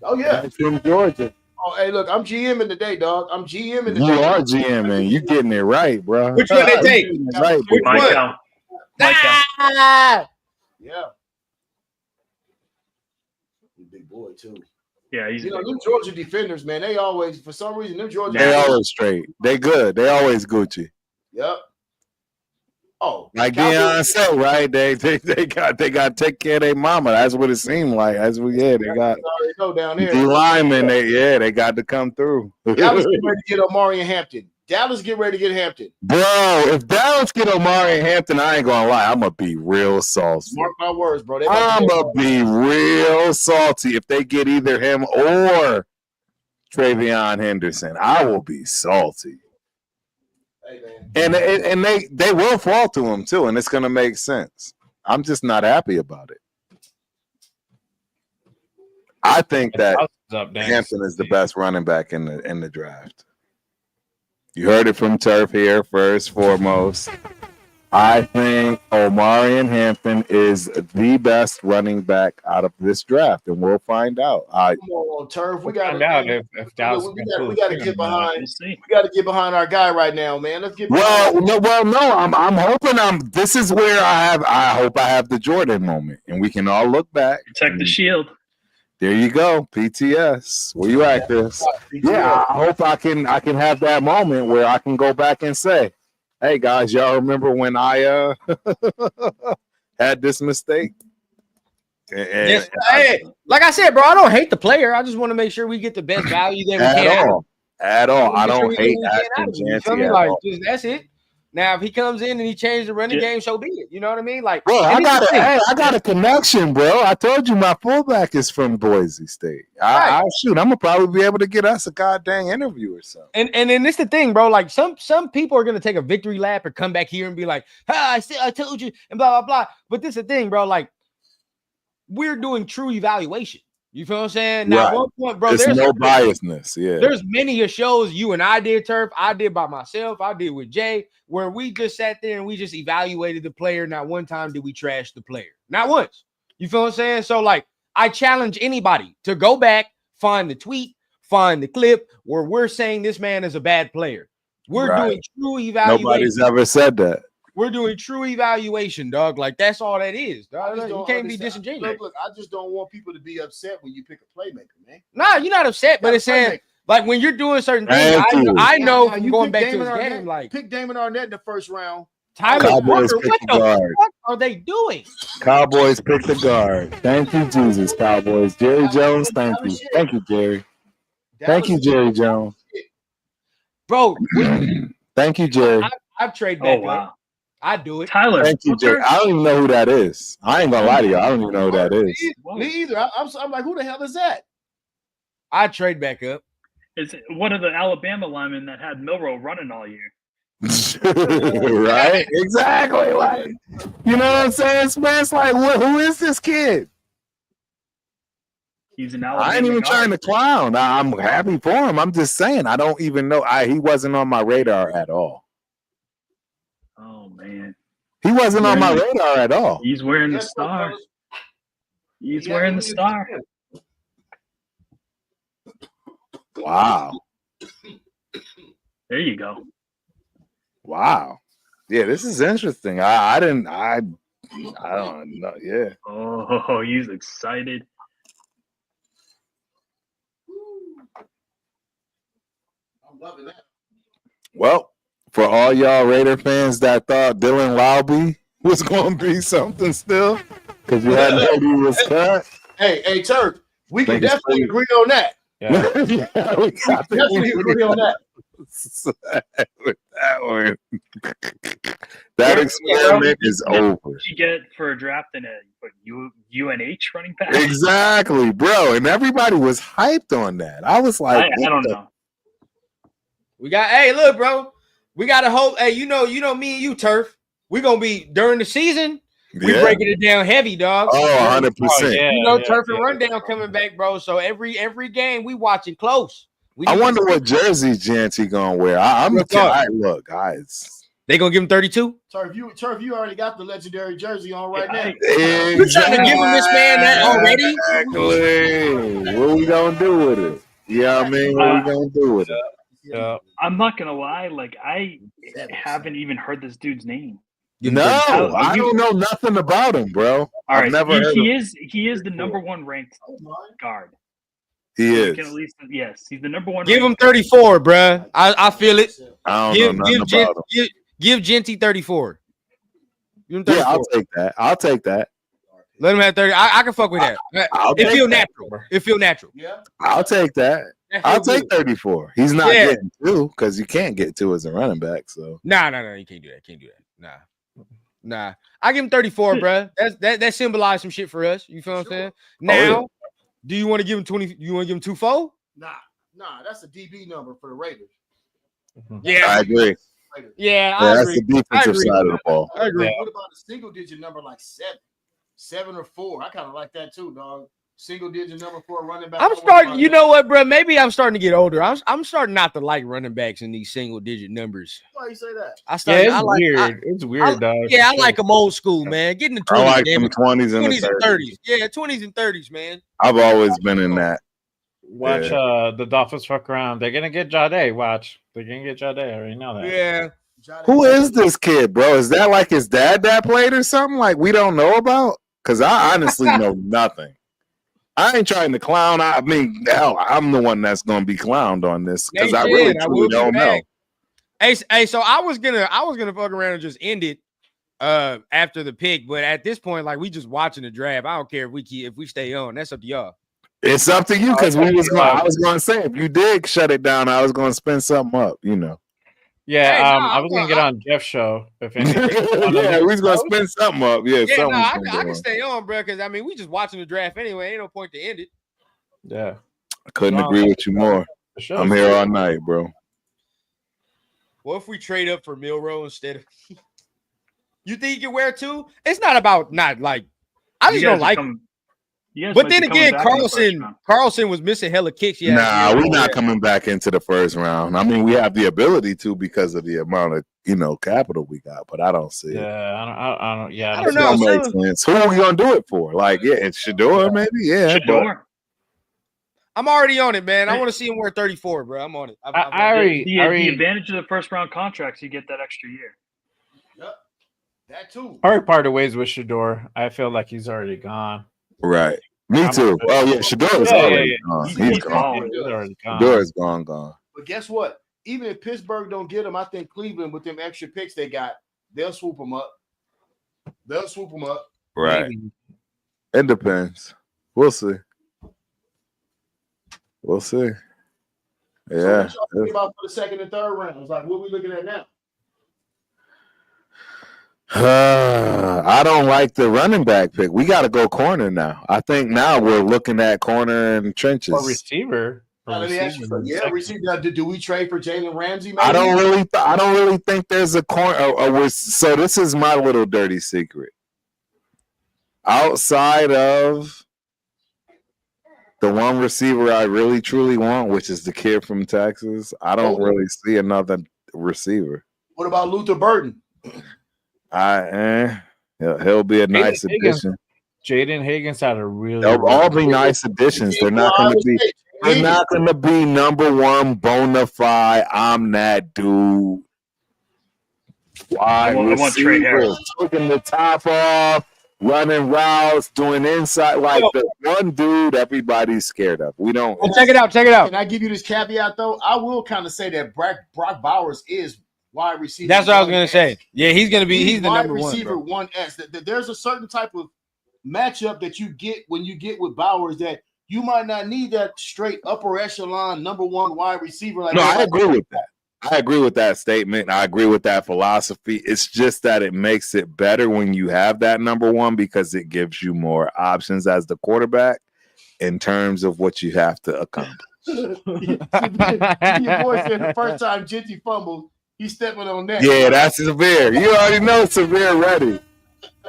Oh yeah, that's from Georgia. Oh hey, look, I'm GMing today, dog. I'm GMing today. You are GMing. You getting it right, bro. Which one they take? Right, Which one? Yeah. Big boy too. Yeah, he's them Georgia defenders, man. They always, for some reason, them Georgia. They always straight. They good. They always Gucci. Yep. Oh, like Deion said, right? They got to take care of their mama. That's what it seemed like. They got down there. D linemen. They got to come through. Dallas get ready to get Omari and Hampton. Dallas get ready to get Hampton. Bro, if Dallas get Omari and Hampton, I ain't gonna lie, I'm gonna be real salty. Mark my words, bro. I'm gonna be real salty if they get either him or Travion Henderson. I will be salty. And they will fall to him too, and it's gonna make sense. I'm just not happy about it. I think that Hampton is the best running back in the draft. You heard it from Turf here first, foremost. I think Omari and Hampton is the best running back out of this draft, and we'll find out. Come on, Turf. We got to get behind. We got to get behind our guy right now, man. Let's get. No. I'm hoping This is where I hope I have the Jordan moment, and we can all look back. Protect the shield. There you go, PTS. Where you at, Chris? Yeah, I hope I can have that moment where I can go back and say, "Hey guys, y'all remember when I had this mistake?" Yes, like I said, bro, I don't hate the player. I just want to make sure we get the best value that we can. At all. I don't hate Ashton Jeanty at all. That's it. Now, if he comes in and he changed the running game, so be it. You know what I mean? Like, bro, I got a connection, bro. I told you my fullback is from Boise State. I'm gonna probably be able to get us a goddamn interview or something. And then this the thing, bro. Like some people are gonna take a victory lap or come back here and be like, I told you, and blah blah blah. But this the thing, bro. Like, we're doing true evaluation. You feel what I'm saying? Now, at one point, bro, there's no biasness. Yeah, there's many shows you and I did, Turf. I did by myself. I did with Jay, where we just sat there and we just evaluated the player. Not one time did we trash the player. Not once. You feel what I'm saying? So, like, I challenge anybody to go back, find the tweet, find the clip where we're saying this man is a bad player. We're doing true evaluation. Nobody's ever said that. We're doing true evaluation, dog. Like, that's all that is, dog. You can't be disingenuous. Look, I just don't want people to be upset when you pick a playmaker, man. Nah, you're not upset, but it's saying, like, when you're doing certain things, I know from going back to his game, like, pick Damon Arnett in the first round. Tyler Walker, what the fuck are they doing? Cowboys pick the guard. Thank you, Jesus, Cowboys. Jerry Jones, thank you. Thank you, Jerry. Thank you, Jerry Jones. Bro, thank you, Jerry. I've traded back up. I do it. Tyler. Thank you, Jerry. I don't even know who that is. I ain't gonna lie to you. I don't even know who that is. Me either. I'm like, who the hell is that? I trade back up. It's one of the Alabama linemen that had Milroe running all year. Right? Exactly. Like, you know what I'm saying? It's like, who is this kid? He's an Alabama. I ain't even trying to clown. I'm happy for him. I'm just saying, I don't even know. He wasn't on my radar at all. Oh man, he wasn't on my radar at all. He's wearing the star. He's wearing the star. Wow. There you go. Wow. Yeah, this is interesting. I don't know. Yeah. Oh, he's excited. I'm loving that. Well, for all y'all Raider fans that thought Dylan Laube was going to be something still, because you hadn't heard he was cut. Hey, Turk, we can definitely agree on that. Yeah, we definitely agree on that. With that one. That experiment is over. What did you get for drafting a UNH running back? Exactly, bro. And everybody was hyped on that. I was like, I don't know. We got, hey, look, bro. We got to hope. Hey, you know, me and you, Turf. We're going to be during the season. We breaking it down heavy, dog. Oh, 100%. You know, Turf and Rundown coming back, bro. So every game we watching close. I wonder what jersey Jeanty gonna wear. Look, guys. They gonna give him 32? Turf, you already got the legendary jersey on right now. Exactly. You trying to give him this man that already? Exactly. What we gonna do with it? You know what I mean? What we gonna do with it? Yeah. I'm not gonna lie, like I haven't even heard this dude's name. No, I don't know nothing about him, bro. All right, I've never heard he is the number one ranked guard. He is. Can at least, yes, he's the number one. Give him 34, bruh. I feel it. I don't know nothing about him. Give Genty 34. Yeah, I'll take that. I'll take that. Let him have 30. I can fuck with that. It feel natural. It feel natural. Yeah, I'll take that. I'll take 34. He's not getting 2 because you can't get 2 as a running back. So Nah, you can't do that. Can't do that. Nah. I give him 34, bruh. That symbolized some shit for us. You feel what I'm saying? Now, do you want to give him 20? You want to give him 2-4? Nah, that's a DB number for the Raiders. Yeah, I agree. Yeah, I that's agree. the defensive side of the ball. I agree. What about a single digit number like 7 or 4? I kind of like that too, dog. Single digit number for a running back. I'm starting. You know what, bro? Maybe I'm starting to get older. I'm starting not to like running backs in these single digit numbers. Why you say that? It's weird, dog. Yeah, I like them old school, man. Get in the 20s. I like them 20s and 30s. Yeah, 20s and 30s, man. I've always been in that. Watch the Dolphins fuck around. They're gonna get Jade. Watch. They're gonna get Jade. I already know that. Yeah. Who is this kid, bro? Is that like his dad that played or something like we don't know about? Because I honestly know nothing. I ain't trying to clown. I mean, hell, I'm the one that's gonna be clowned on this because I really truly don't know. Hey, so I was gonna fuck around and just end it after the pick, but at this point, like we just watching the draft. I don't care if we stay on. That's up to y'all. It's up to you because I was gonna say if you did shut it down, I was gonna spin something up, you know. Yeah, I was gonna get on Jeff's show if anything. Yeah, we was gonna spin something up. Yeah, I can stay on, bro, because I mean we just watching the draft anyway. Ain't no point to end it. Yeah, I couldn't agree with you more. I'm here all night, bro. What if we trade up for Milroe instead of? You think you can wear 2? It's not about not like. I just don't like him. But then again, Carlson was missing hella kicks. Yeah, nah, we're not coming back into the first round. I mean, we have the ability to because of the amount of capital we got, but I don't see it. Yeah, I don't. Yeah, I don't know. Make sense. Who are we gonna do it for? Like, yeah, it's Shedeur, maybe. Yeah, Shedeur. I'm already on it, man. I want to see him wear 34, bro. I'm on it. The advantage of the first round contracts, you get that extra year. Yep, that too. I already parted ways with Shedeur. I feel like he's already gone. Right. Me too. Oh yeah, Shedeur is already gone. He's gone. Shedeur is gone. But guess what? Even if Pittsburgh don't get him, I think Cleveland with them extra picks they got, they'll swoop him up. Right. Maybe. It depends. We'll see. Yeah. So what y'all think about for the second and third rounds? Like, what are we looking at now? I don't like the running back pick. We got to go corner now. I think now we're looking at corner and trenches. Or receiver. Receiver. Do we trade for Jalen Ramsey? Maybe? I don't really think there's a corner. So this is my little dirty secret. Outside of the one receiver I really truly want, which is the kid from Texas, I don't really see another receiver. What about Luther Burden? He'll be a nice addition. Jaden Higgins had a really. They'll all be nice additions. They're not going to be. They're not going to be number one bona fide. I'm that dude. Wide receiver, taking the top off, running routes, doing inside like the one dude everybody's scared of. We don't. Check it out. Can I give you this caveat though? I will kind of say that Brock Bowers is wide receiver. That's what I was gonna say. Yeah, he's gonna be. He's the number one receiver. 1S. There's a certain type of matchup that you get when you get with Bowers that you might not need that straight upper echelon number one wide receiver. Like I agree with that. I agree with that statement. I agree with that philosophy. It's just that it makes it better when you have that number one because it gives you more options as the quarterback in terms of what you have to accomplish. Your boy said the first time Genty fumbled, he's stepping on that. Yeah, that's Severe. You already know Severe ready.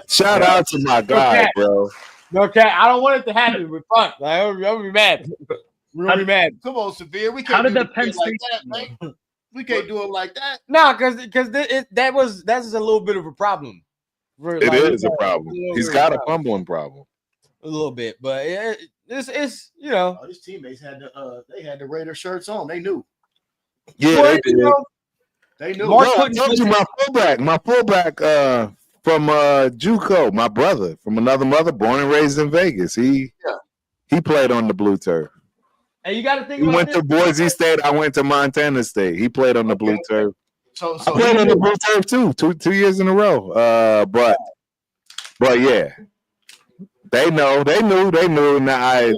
Shout out to my guy, bro. Okay, I don't want it to happen with fun. Like, I'm gonna be mad. We're gonna be mad. Come on, Severe. We can't. How did that Penn State like that, we can't do it like that. No, because that's a little bit of a problem. It is a problem. He's got a fumbling problem. A little bit, but it's you know. His teammates had the Raider shirts on. They knew. Yeah, they did. They knew. I told you my fullback from JUCO, my brother from another mother, born and raised in Vegas. He played on the blue turf. Hey, you got to think He about went this. to Boise State. I went to Montana State. He played on the blue turf. So I played on the blue turf too, two years in a row. But yeah, they knew. Now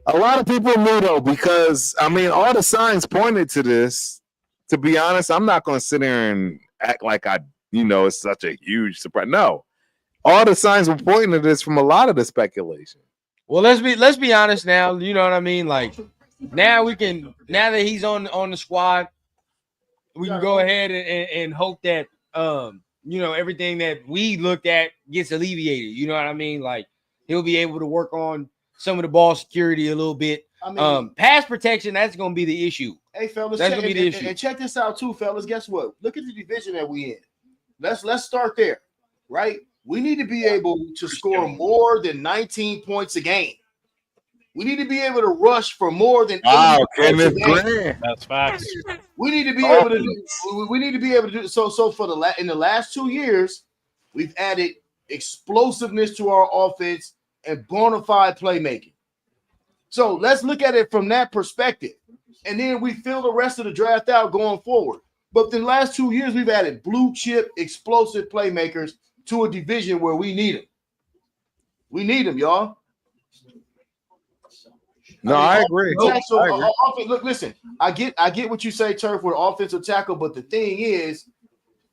a lot of people knew though, because I mean, all the signs pointed to this. To be honest, I'm not going to sit there and act like it's such a huge surprise. No, all the signs were pointing to this from a lot of the speculation. Well, let's be honest now. You know what I mean? Like now that he's on the squad, we can go ahead and hope that everything that we looked at gets alleviated. You know what I mean? Like he'll be able to work on some of the ball security a little bit. I mean, pass protection, that's going to be the issue. Hey, fellas, that's going to be the issue. And check this out too, fellas. Guess what? Look at the division that we in. Let's start there, right? We need to be able to score more than 19 points a game. We need to be able to rush for more than 80 points a game. That's facts. We need to be able to do. We need to be able to do so. So in the last 2 years, we've added explosiveness to our offense and bona fide playmaking. So let's look at it from that perspective, and then we fill the rest of the draft out going forward. But the last 2 years, we've added blue chip, explosive playmakers to a division where we need them. We need them, y'all. No, I agree. Look, listen. I get what you say, Turf, with offensive tackle, but the thing is,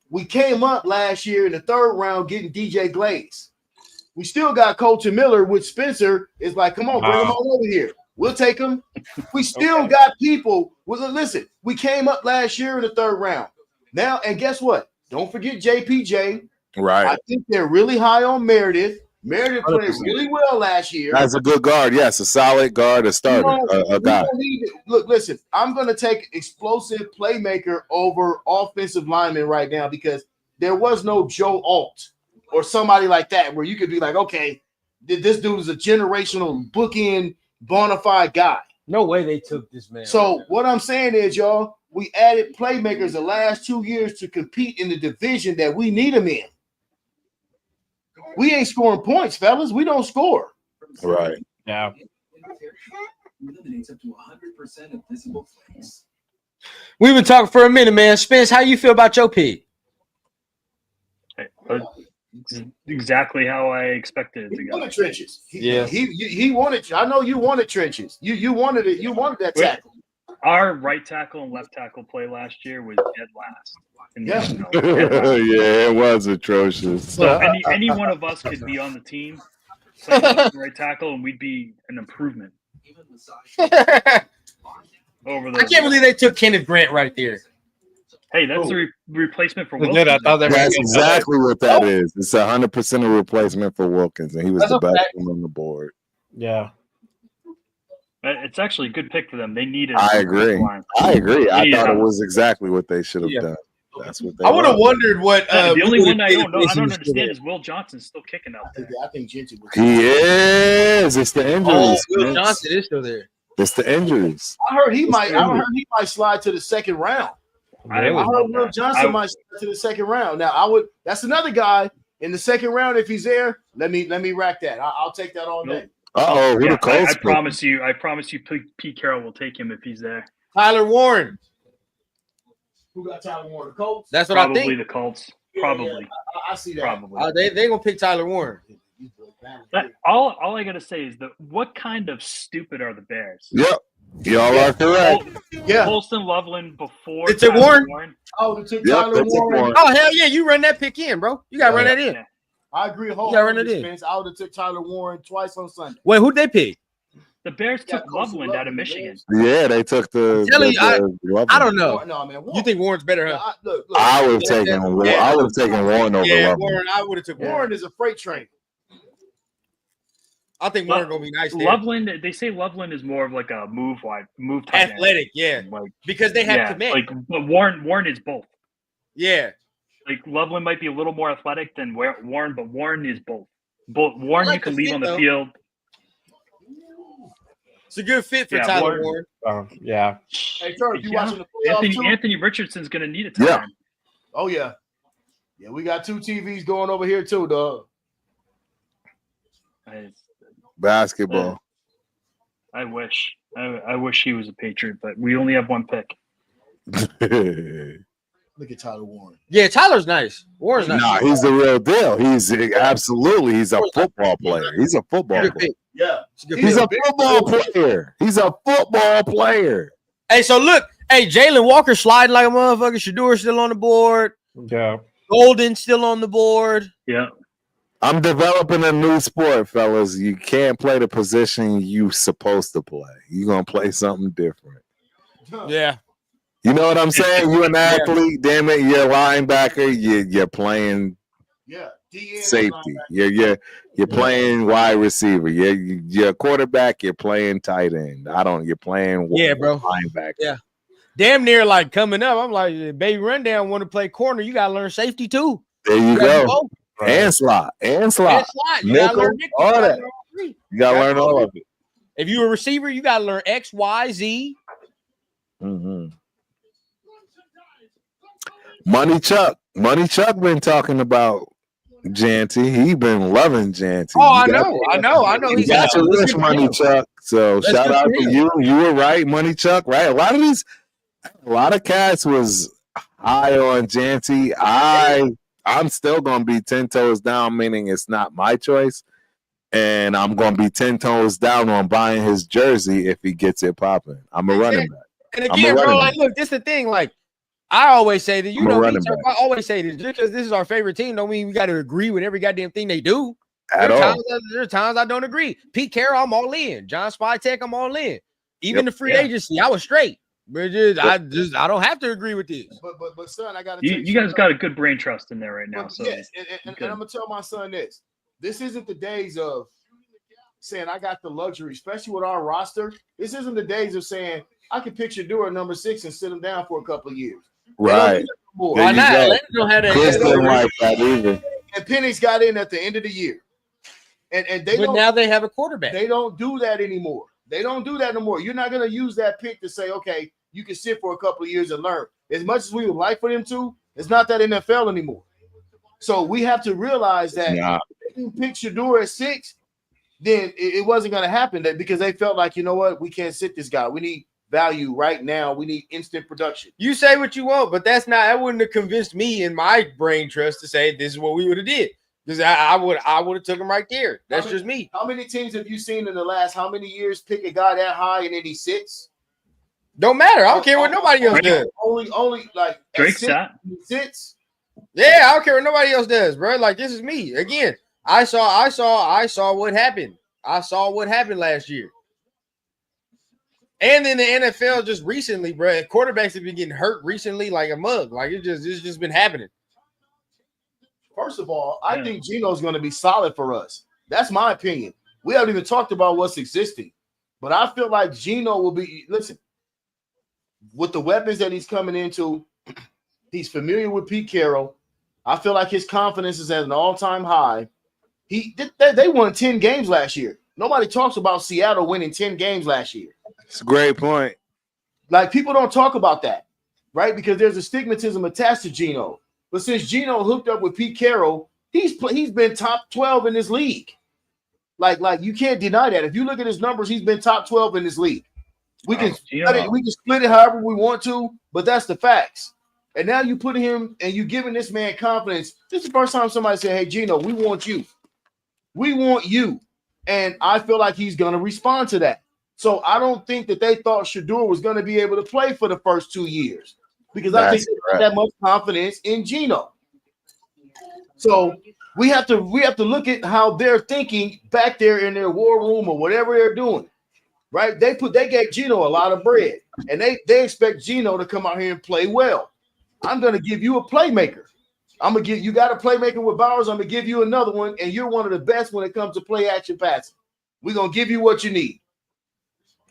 we came up last year in the third round getting DJ Glaze. We still got Colton Miller, with Spencer is like, come on, bring him on over here. We'll take him. We still got people. Well, listen, we came up last year in the third round. Now, and guess what? Don't forget JPJ. Right. I think they're really high on Meredith. Meredith played really well last year. That's a good guard. Yes, a solid guard, a starter, a guy. Look, listen, I'm going to take explosive playmaker over offensive lineman right now, because there was no Joe Alt or somebody like that where you could be like, okay, this dude is a generational bookend bona fide guy. No way they took this man. So what I'm saying is, y'all, we added playmakers the last 2 years to compete in the division that we need them in. We ain't scoring points, fellas. We don't score. Right. Yeah. We've been talking for a minute, man. Spence, how you feel about your pick? Exactly how I expected it to go. He wanted trenches. Yeah. He wanted. I know you wanted trenches. You wanted it. You wanted that tackle. Our right tackle and left tackle play last year was dead last. Yeah, it was atrocious. So any one of us could be on the team, play right tackle, and we'd be an improvement. I can't believe they took Kenneth Grant right there. Hey, that's the replacement for Wilkins. That's exactly what that is. It's 100% a replacement for Wilkins, and he was the best one on the board. Yeah. It's actually a good pick for them. They needed. I agree. I thought it was exactly what they should have done. That's what they. I would have wondered what. The only one I don't understand is Will Johnson's still kicking out there. I think Gentry was. He is. It's the injuries. Will Johnson is still there. It's the injuries. I heard he might slide to the second round. I heard Will Johnson might slide to the second round. Now That's another guy in the second round. If he's there, let me rack that. I'll take that all day. I promise you, Pete Carroll will take him if he's there. Tyler Warren. Who got Tyler Warren? The Colts? That's what Probably I think. The Colts. Probably. Yeah, I see that. Probably. They gonna pick Tyler Warren. All I gotta say is that what kind of stupid are the Bears? Yep. Y'all are correct. Yeah. Holston Loveland before. It's a Warren. Oh, they took Tyler Warren. Oh hell yeah! You run that pick in, bro. You gotta run that in. Yeah. I agree. I would have took Tyler Warren twice on Sunday. Wait, who'd they pick? The Bears took Loveland out of Michigan. Yeah, they took the. I don't know. No, man. You think Warren's better, huh? Look, I would have taken Warren. I would have taken Warren over Loveland. Warren. I would have took Warren. Warren is a freight train. I think Warren gonna be nice. Loveland, they say Loveland is more of like a move type athletic, because they have command. But Warren is both. Yeah. Like Loveland might be a little more athletic than Warren, but Warren is both. Warren you can leave on the field. It's a good fit for Tyler Warren. Yeah. Hey, Turk, you watching the playoffs too? Anthony Richardson's going to need a time. Yeah. Oh yeah. Yeah, we got 2 TVs going over here too, dog. Basketball. I wish. I wish he was a Patriot, but we only have one pick. Look at Tyler Warren. Yeah, Tyler's nice. Warren's nice. Nah, he's the real deal. He's a football player. He's a football player. Yeah, he's a football player. He's a football player. Hey, so look, Jalen Walker sliding like a motherfucker. Shedeur still on the board. Yeah. Golden still on the board. Yeah. I'm developing a new sport, fellas. You can't play the position you supposed to play. You're going to play something different. Yeah. You know what I'm saying? You're an athlete. Damn it, you're a linebacker. You're playing safety. You're playing wide receiver. You're a quarterback. You're playing tight end. You're playing linebacker. Yeah. Damn near like coming up. I'm like, Baby Rundown want to play corner. You got to learn safety too. There you go. And slot. You gotta learn all that. You gotta learn all of it. If you're a receiver, you gotta learn X, Y, Z. Mm-hmm. Money Chuck been talking about Janty. He been loving Janty. Oh, I know. He's got your wish, Money Chuck. So shout out to you. You were right, Money Chuck. Right, a lot of cats was high on Janty. I'm still going to be 10 toes down, meaning it's not my choice. And I'm going to be 10 toes down on buying his jersey if he gets it popping. I'm a running back. And again, bro, like, look, this is the thing. Like, I always say that, I always say this, just because this is our favorite team, don't mean we got to agree with every goddamn thing they do. There are times I don't agree. Pete Carroll, I'm all in. John Spytek, I'm all in. Even the free agency, I was straight. But I don't have to agree with this. But son, I got to. You guys got a good brain trust in there right now. So yes, and I'm gonna tell my son this. This isn't the days of saying I got the luxury, especially with our roster. This isn't the days of saying I can pick Shedeur at number 6 and sit him down for a couple of years. Right. Why not? Atlanta don't have that. And Penix got in at the end of the year, and now they have a quarterback. They don't do that anymore. They don't do that no more. You're not going to use that pick to say, okay, you can sit for a couple of years and learn. As much as we would like for them to, it's not that NFL anymore. So we have to realize that if you pick Shedeur at 6, then it wasn't going to happen because they felt like, you know what, we can't sit this guy. We need value right now. We need instant production. You say what you want, but that wouldn't have convinced me in my brain trust to say this is what we would have did. Because I would have took him right there. That's just me. How many teams have you seen in the last how many years pick a guy that high and then he sits? Don't matter. I don't care what nobody else does. Only like Drake sat. He sits. Yeah, I don't care what nobody else does, bro. Like this is me again. I saw what happened. I saw what happened last year. And then the NFL just recently, bro, quarterbacks have been getting hurt recently like a mug. Like it's just been happening. First of all, I think Geno's going to be solid for us. That's my opinion. We haven't even talked about what's existing. But I feel like Geno will be, listen, with the weapons that he's coming into, he's familiar with Pete Carroll. I feel like his confidence is at an all-time high. They won 10 games last year. Nobody talks about Seattle winning 10 games last year. It's a great point. Like, people don't talk about that, right? Because there's a stigmatism attached to Geno. But since Geno hooked up with Pete Carroll, he's been top 12 in this league. Like you can't deny that. If you look at his numbers, he's been top 12 in this league. We can split it however we want to, but that's the facts. And now you put him and you giving this man confidence. This is the first time somebody said, "Hey, Geno, we want you. We want you." And I feel like he's going to respond to that. So I don't think that they thought Shedeur was going to be able to play for the first 2 years because I think they had that much confidence in Geno. So we have to look at how they're thinking back there in their war room or whatever they're doing, right? They gave Geno a lot of bread, and they expect Geno to come out here and play well. I'm going to give you a playmaker. You got a playmaker with Bowers. I'm going to give you another one, and you're one of the best when it comes to play action passing. We're going to give you what you need.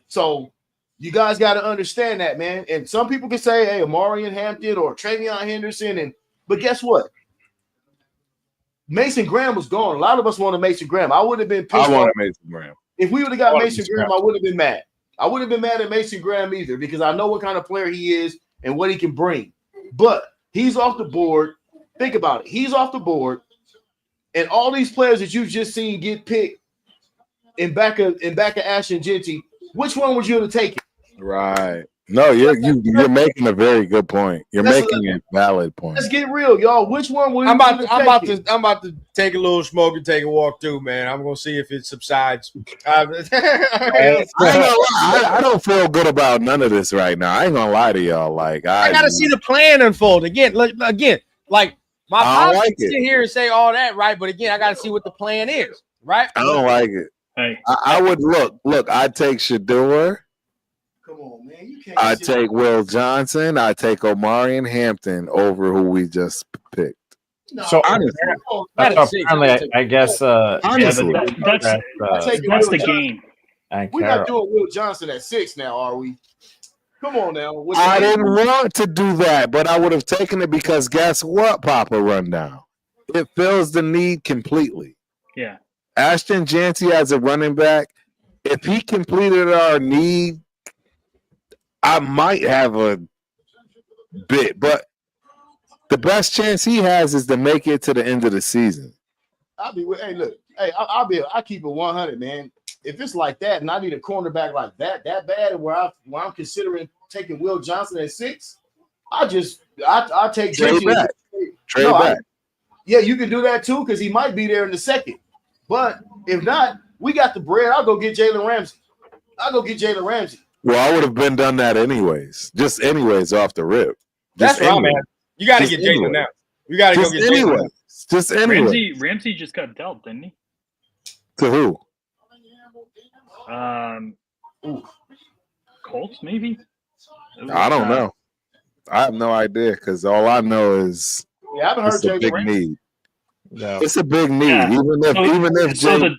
So you guys got to understand that, man. And some people can say, hey, Amarian Hampton or Travion Henderson, but guess what? Mason Graham was gone. A lot of us wanted Mason Graham. I would have been pissed. I wanted Mason Graham. If we would have got Mason Graham, I would have been mad. I wouldn't have been mad at Mason Graham either because I know what kind of player he is and what he can bring. But he's off the board. Think about it. He's off the board. And all these players that you've just seen get picked in back of Ashton Jeanty, which one would you have taken? Right. No, you're making a very good point. You're making a valid point. Let's get real, y'all. Which one would I'm about to take a little smoke and take a walk too, man. I'm gonna see if it subsides. I don't feel good about none of this right now. I ain't gonna lie to y'all. Like I gotta see the plan unfold again. Like my pops like sit here and say all that, right? But again, I gotta see what the plan is, right? I don't like it. Hey. I would look. I'd take Shedeur. Come on, man. You can't. I take Will Johnson. I take Omarion Hampton over who we just picked. No, So honestly, I guess honestly, that's the game. We're not doing Will Johnson at 6 now, are we? Come on now. I didn't want to do that, but I would have taken it because guess what, Papa Rundown? It fills the need completely. Yeah. Ashton Jeanty as a running back, if he completed our need, I might have a bit, but the best chance he has is to make it to the end of the season. I'll keep it 100, man. If it's like that, and I need a cornerback like that bad, and where I'm considering taking Will Johnson at 6, I take trade back. Yeah, you can do that too because he might be there in the second. But if not, we got the bread. I'll go get Jalen Ramsey. Well, I would have been done that anyways. Just anyways off the rip. That's right, man. You got to get Jalen now. You got to go get Jalen. Just anyway. Ramsey just got dealt, didn't he? To who? Colts, maybe? I don't know. I have no idea because all I know is I haven't heard Jalen Ramsey. Need. Yeah. It's a big need, yeah. even if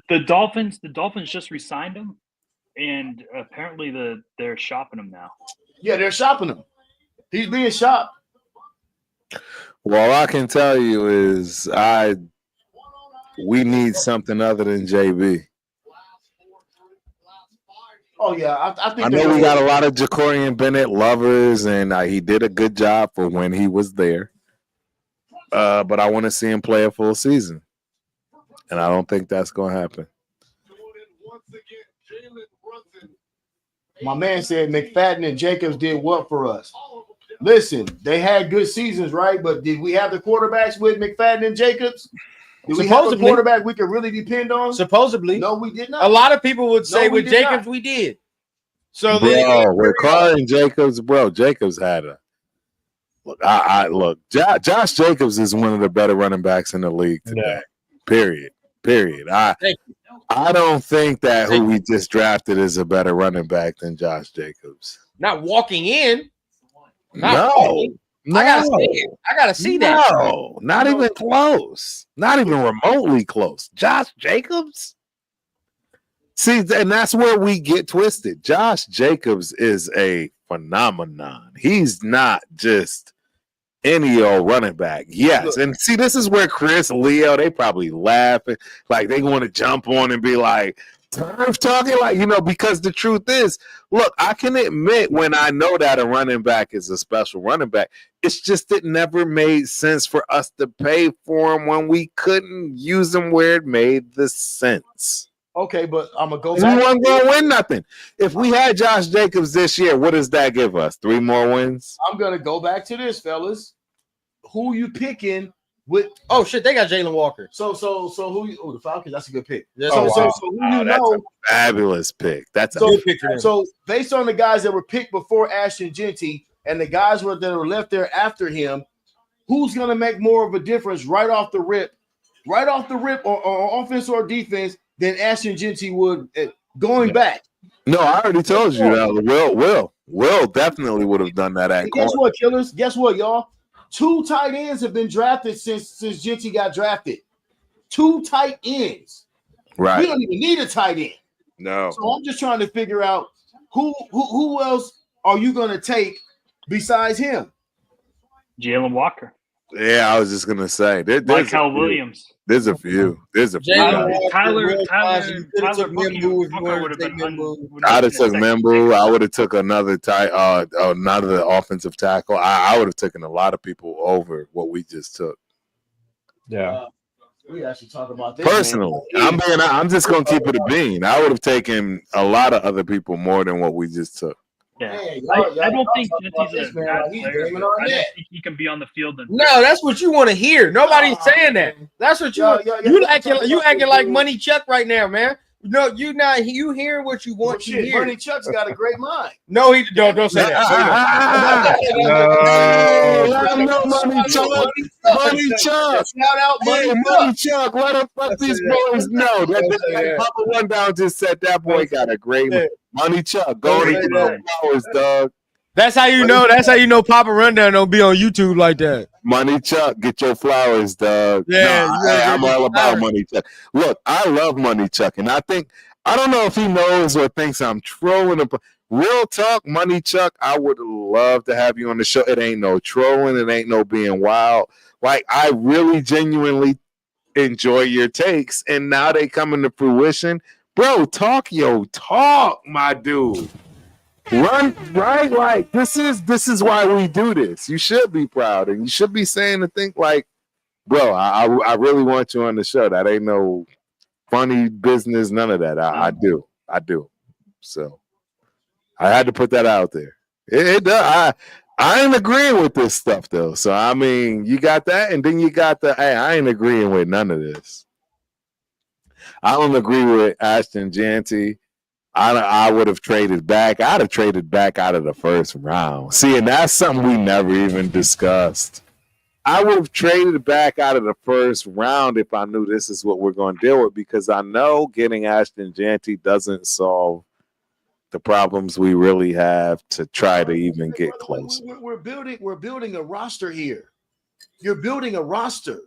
the Dolphins just re-signed him, and apparently they're shopping him now. Yeah, they're shopping him. He's being shopped. Well, all I can tell you is we need something other than JB. Oh yeah, I think I know we got a lot of Jacorian Bennett lovers, and he did a good job for when he was there. But I want to see him play a full season, and I don't think that's going to happen. My man said McFadden and Jacobs did what for us? Listen, they had good seasons, right? But did we have the quarterbacks with McFadden and Jacobs? Did we have a quarterback we could really depend on? Supposedly. No, we did not. A lot of people would say with Jacobs we did. So with Carr and Jacobs, Jacobs had a look. Josh Jacobs is one of the better running backs in the league today. Yeah. Period. I don't think that who we just drafted is a better running back than Josh Jacobs. Not walking in. No. I gotta see that. No, not even close. Not even remotely close. Josh Jacobs? See, and that's where we get twisted. Josh Jacobs is a phenomenon. He's not just any old running back. Yes. And see, this is where Chris, Leo, they probably laugh. Like they want to jump on and be like, turf talking, because the truth is, look, I can admit when I know that a running back is a special running back, it's just it never made sense for us to pay for him when we couldn't use him where it made the sense. Okay, but I'm going to go back. We weren't going to win nothing. If we had Josh Jacobs this year, what does that give us? 3 more wins? I'm going to go back to this, fellas. Who you picking with? Oh, shit, they got Jalen Walker. So who you? Oh, the Falcons, that's a good pick. Yeah, so who you that's know? A fabulous pick. That's a good pick. So based on the guys that were picked before Ashton Jeanty and the guys that were left there after him, who's going to make more of a difference right off the rip, or offense or defense than Ashton Jeanty would going back? No, I already told you that. Will definitely would have done that at corner. Guess what, killers? Guess what, y'all? 2 tight ends have been drafted since Jeanty got drafted. 2 tight ends. Right. We don't even need a tight end. No. So I'm just trying to figure out who else are you going to take besides him? Jalen Walker. Yeah, I was just gonna say. Kyle Williams. There's a few. Tyler I'd have took Membu. I would have took another offensive tackle. I would have taken a lot of people over what we just took. Yeah. We actually talk about this. Personally, I'm just gonna keep it a bean. I would have taken a lot of other people more than what we just took. Yeah, I don't think Genty's a bad player. I don't think he can be on the field. No, that's what you want to hear. Nobody's saying that. That's what you acting like Money Chuck right now, man. No, you hearing what you want to hear. Money Chuck's got a great mind. No, he don't say that. No, Money Chuck. Money Chuck. Shout out Money Chuck. Let him fuck these boys know. Papa Rundown just said that boy got a great Money Chuck. Go to the flowers, dog. That's how you know. That's how you know Papa Rundown don't be on YouTube like that. Money Chuck, get your flowers, dog. Yeah, I'm all about Money Chuck. Look, I love Money Chuck, and I don't know if he knows or thinks I'm trolling him. Real talk, Money Chuck, I would love to have you on the show. It ain't no trolling. It ain't no being wild. Like, I really genuinely enjoy your takes, and now they come into fruition. Bro, talk, my dude. Run, right? Like, this is why we do this. You should be proud, and you should be saying and think like, bro, I really want you on the show. That ain't no funny business, none of that. I do. So I had to put that out there. It does. I ain't agreeing with this stuff though. So I mean, you got that, and then you got hey, I ain't agreeing with none of this. I don't agree with Ashton Jeanty. I would have traded back. I'd have traded back out of the first round. See, and that's something we never even discussed. I would have traded back out of the first round if I knew this is what we're going to deal with, because I know getting Ashton Jeanty doesn't solve the problems we really have to try to even get close. We're building a roster here. You're building a roster.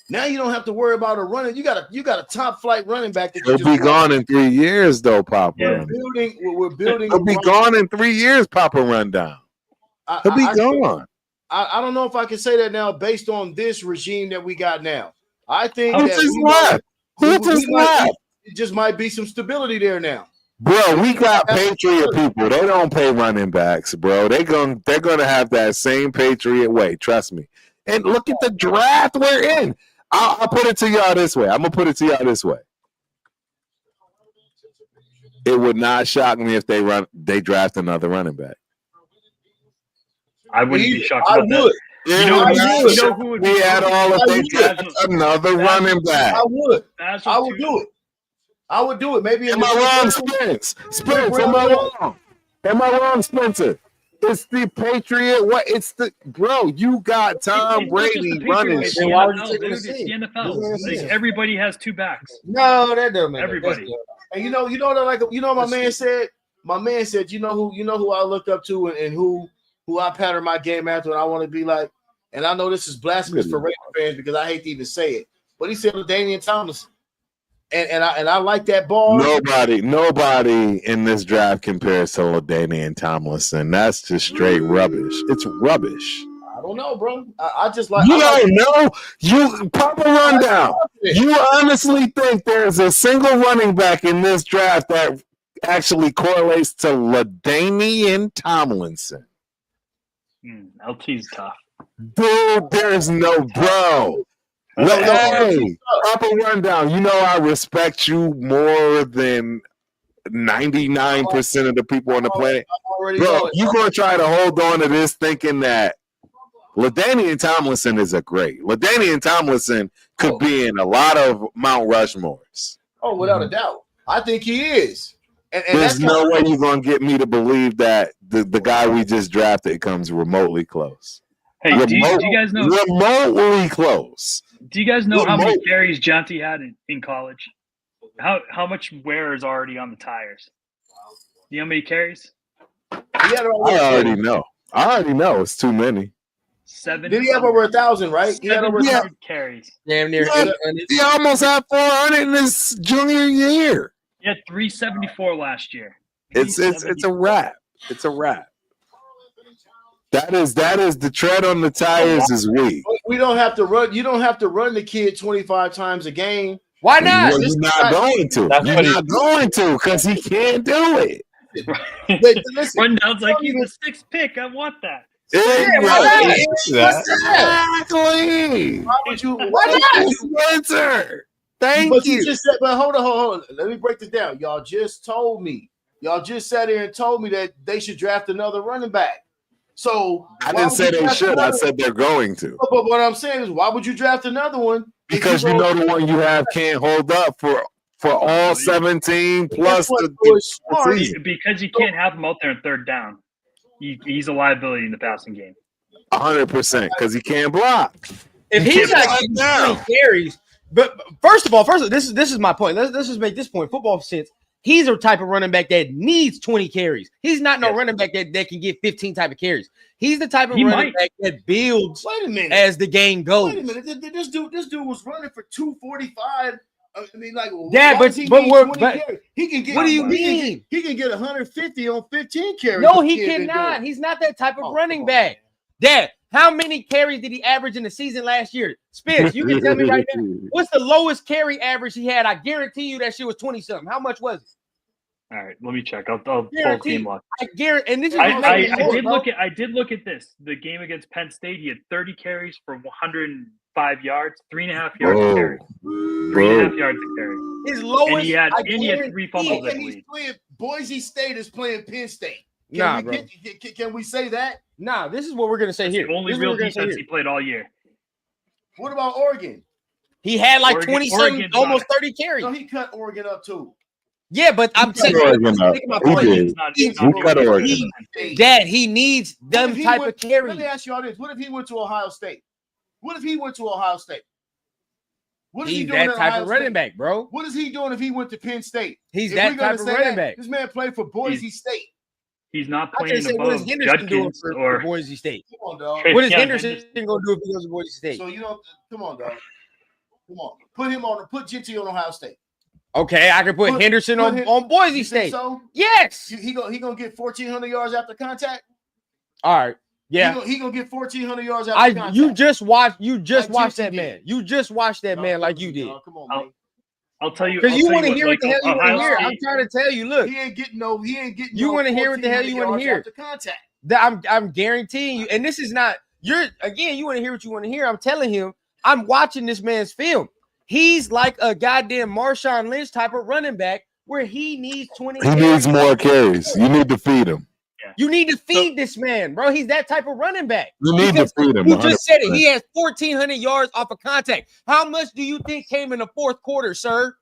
Now you don't have to worry about a running. You got a top flight running back. He'll be gone in 3 years, though, Papa. Yeah. We're building. He'll be gone in 3 years, Papa Rundown. He'll be gone. I don't know if I can say that now based on this regime that we got now. I think Who just left? It just might be some stability there now. Bro, we got Patriot people. They don't pay running backs, bro. They're gonna have that same Patriot way. Trust me. And look at the draft we're in. I'll put it to y'all this way. I'm gonna put it to y'all this way. It would not shock me if they draft another running back. I wouldn't be shocked about that. You know who would be had all of they draft another running back. I would do it. I would do it. Maybe. Am I wrong, Spence? Am I wrong? Am I wrong, Spencer? It's the Patriot. What? It's the bro. You got Tom Brady running. It's the NFL. Like, everybody has two backs. No, that doesn't matter. Everybody. And you know what my man said. My man said, you know who I looked up to and who I pattern my game after, and I want to be like. And I know this is blasphemous for Raider fans because I hate to even say it, but he said LaDainian Tomlinson. And I like that ball. Nobody in this draft compares to LaDainian Tomlinson. That's just straight rubbish. It's rubbish. I don't know, bro. I just like you don't know. You Papa Rundown. You honestly think there's a single running back in this draft that actually correlates to LaDainian Tomlinson? LT's tough. Dude, there's no bro. Hey, Papa Rundown, you know I respect you more than 99% of the people on the planet. Bro, you're going to try to hold on to this thinking that LaDainian Tomlinson is a great. LaDainian Tomlinson could be in a lot of Mount Rushmores. Oh, without a doubt. I think he is. And there's no way you're going to get me to believe that the guy we just drafted comes remotely close. Hey, do you guys know? Remotely close. Do you guys know how many carries Jeanty had in college? How much wear is already on the tires? Do you know how many carries? I already know. It's too many. 7. Did he have over 1,000? Right? He had over 1,000 carries. Damn near. He almost had 400 in his junior year. He had 374 last year. It's a wrap. It's a wrap. That is the tread on the tires is weak. We don't have to run. You don't have to run the kid 25 times a game. Why not? Well, you're not going to. You're not going to because he can't do it. Listen, Rundown's like, he's the 6th pick. I want that. Exactly. Why would you? Spencer. Thank you. You just said, but hold on. Let me break this down. Y'all just told me. Y'all just sat here and told me that they should draft another running back. So I didn't say they should. I said they're going to. But what I'm saying is, why would you draft another one? Because you know the one you have can't hold up for all 17 plus the season. Because you can't have him out there in third down. He's a liability in the passing game. 100% because he can't block. If he's not getting carries, but first of all, this is my point. Let's just make this point. Football sense. He's a type of running back that needs 20 carries. He's not no running back that can get 15 type of carries. He's the type of running back that builds as the game goes. Wait a minute. This dude was running for 245. I mean, like, but he can get. What do you mean? He can get 150 on 15 carries. No, he cannot. He's not that type of running back. Dad, how many carries did he average in the season last year? Spence, you can tell me right now. What's the lowest carry average he had? I guarantee you that shit was 20-something. How much was it? All right, let me check. I'll pull game log. I guarantee. And this is I did look at this. The game against Penn State, he had 30 carries for 105 yards, 3.5 yards to carry. 3.5 yards to carry. His lowest. And he had 3 fumbles. And he's playing. Boise State is playing Penn State. Can we say that? Nah, this is what we're gonna say here. The only real defense he played all year. What about Oregon? He had like 20-something, almost 30 carries. No, he cut Oregon up too. Yeah, but I'm saying my point. Dad, he needs them type of carries. Let me ask you all this: what if he went to Ohio State? What if he went to Ohio State? What is he's he doing that type of running back, bro. What is he doing if he went to Penn State? He's that type of running back. This man played for Boise State. He's not playing what is Henderson doing for Boise State? Come on, dog. What is Henderson going to do if he goes to Boise State? So come on, dog. Come on, put Gentry on Ohio State. Okay, I can put Henderson on Boise State. So yes, he gonna get 1,400 yards after contact. All right, yeah, he gonna get 1,400 yards after contact. You just watched that man. You just watched that man like you did. Come on, man. I'll tell you because you want to hear what the hell you want to hear. I'm trying to tell you. Look, he ain't getting. You want to hear what the hell you want to hear? Contact. I'm guaranteeing you, and this is not. You want to hear what you want to hear. I'm telling him. I'm watching this man's film. He's like a goddamn Marshawn Lynch type of running back where he needs 20. He needs more carries. You need to feed him. You need to feed this man, bro. He's that type of running back. You need to feed him. You just said it. He has 1,400 yards off of contact. How much do you think came in the fourth quarter, sir?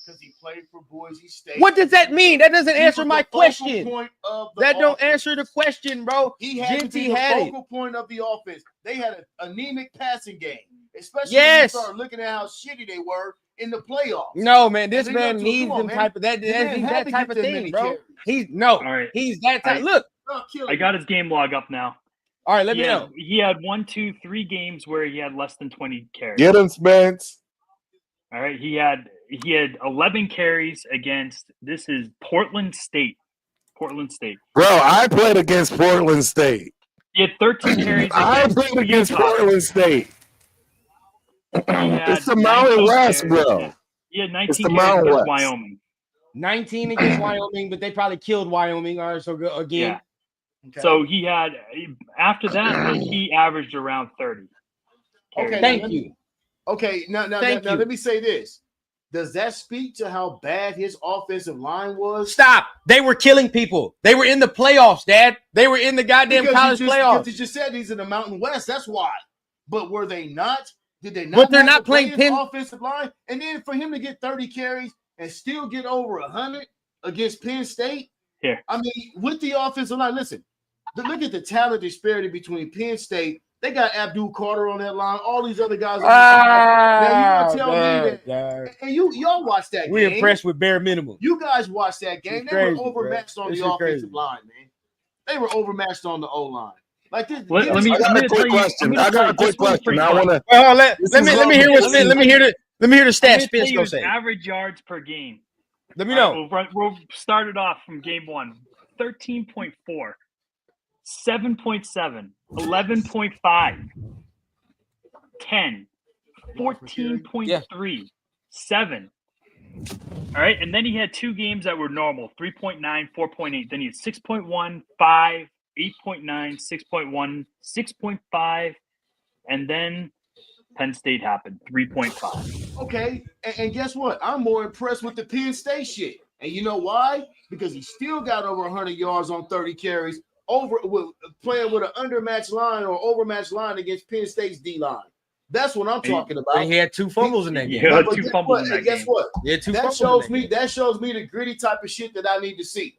Because he played for Boise State. What does that mean? That doesn't answer my question. That don't answer the question, bro. He had to be the focal point of the offense. They had an anemic passing game, especially when you start looking at how shitty they were in the playoffs. No, man, this man needs them type of that. He's that type of thing, bro. He's that type. Look, I got his game log up now. All right, let me know. He had 1, 2, 3 games where he had less than 20 carries. Get him, Spence. All right, he had 11 carries against Portland State. Portland State. Bro, I played against Portland State. He had 13 carries. I played against Portland State. It's the Mountain West, bro. He had 19 carries against Wyoming. 19 against Wyoming, but they probably killed Wyoming. All right, so again. Yeah. Okay. So he had after that, he averaged around 30. Okay, thank you. Okay, now let me say this. Does that speak to how bad his offensive line was? Stop. They were killing people. They were in the playoffs, Dad. They were in the goddamn college playoffs. You just said he's in the Mountain West. That's why. But were they not? Did they not? But they're not playing offensive line. And then for him to get 30 carries and still get over 100 against Penn State. Yeah. I mean, with the offensive line, listen, look at the talent disparity between Penn State. They got Abdul Carter on that line. All these other guys. Now you gonna tell me that? And y'all watch that game. We're impressed with bare minimum. You guys watched that game. They were overmatched on the offensive line, man. They were overmatched on the O line. Like this. I got a quick question. I want to. Let me hear what. Let me hear the stats. Spence go say. Average yards per game. Let me know. We'll start it off from game 1. 13.4. 7.7, 11.5, 10, 14.3, 7. All right. And then he had 2 games that were normal, 3.9, 4.8. Then he had 6.1, 5, 8.9, 6.1, 6.5, and then Penn State happened, 3.5. Okay, and guess what? I'm more impressed with the Penn State shit. And you know why? Because he still got over 100 yards on 30 carries, playing with an undermatched line or overmatched line against Penn State's D line. That's what I'm talking about. He had 2 fumbles in that game. Yeah, 2 fumbles in that game. Guess what? Yeah, 2 that shows me the gritty type of shit that I need to see.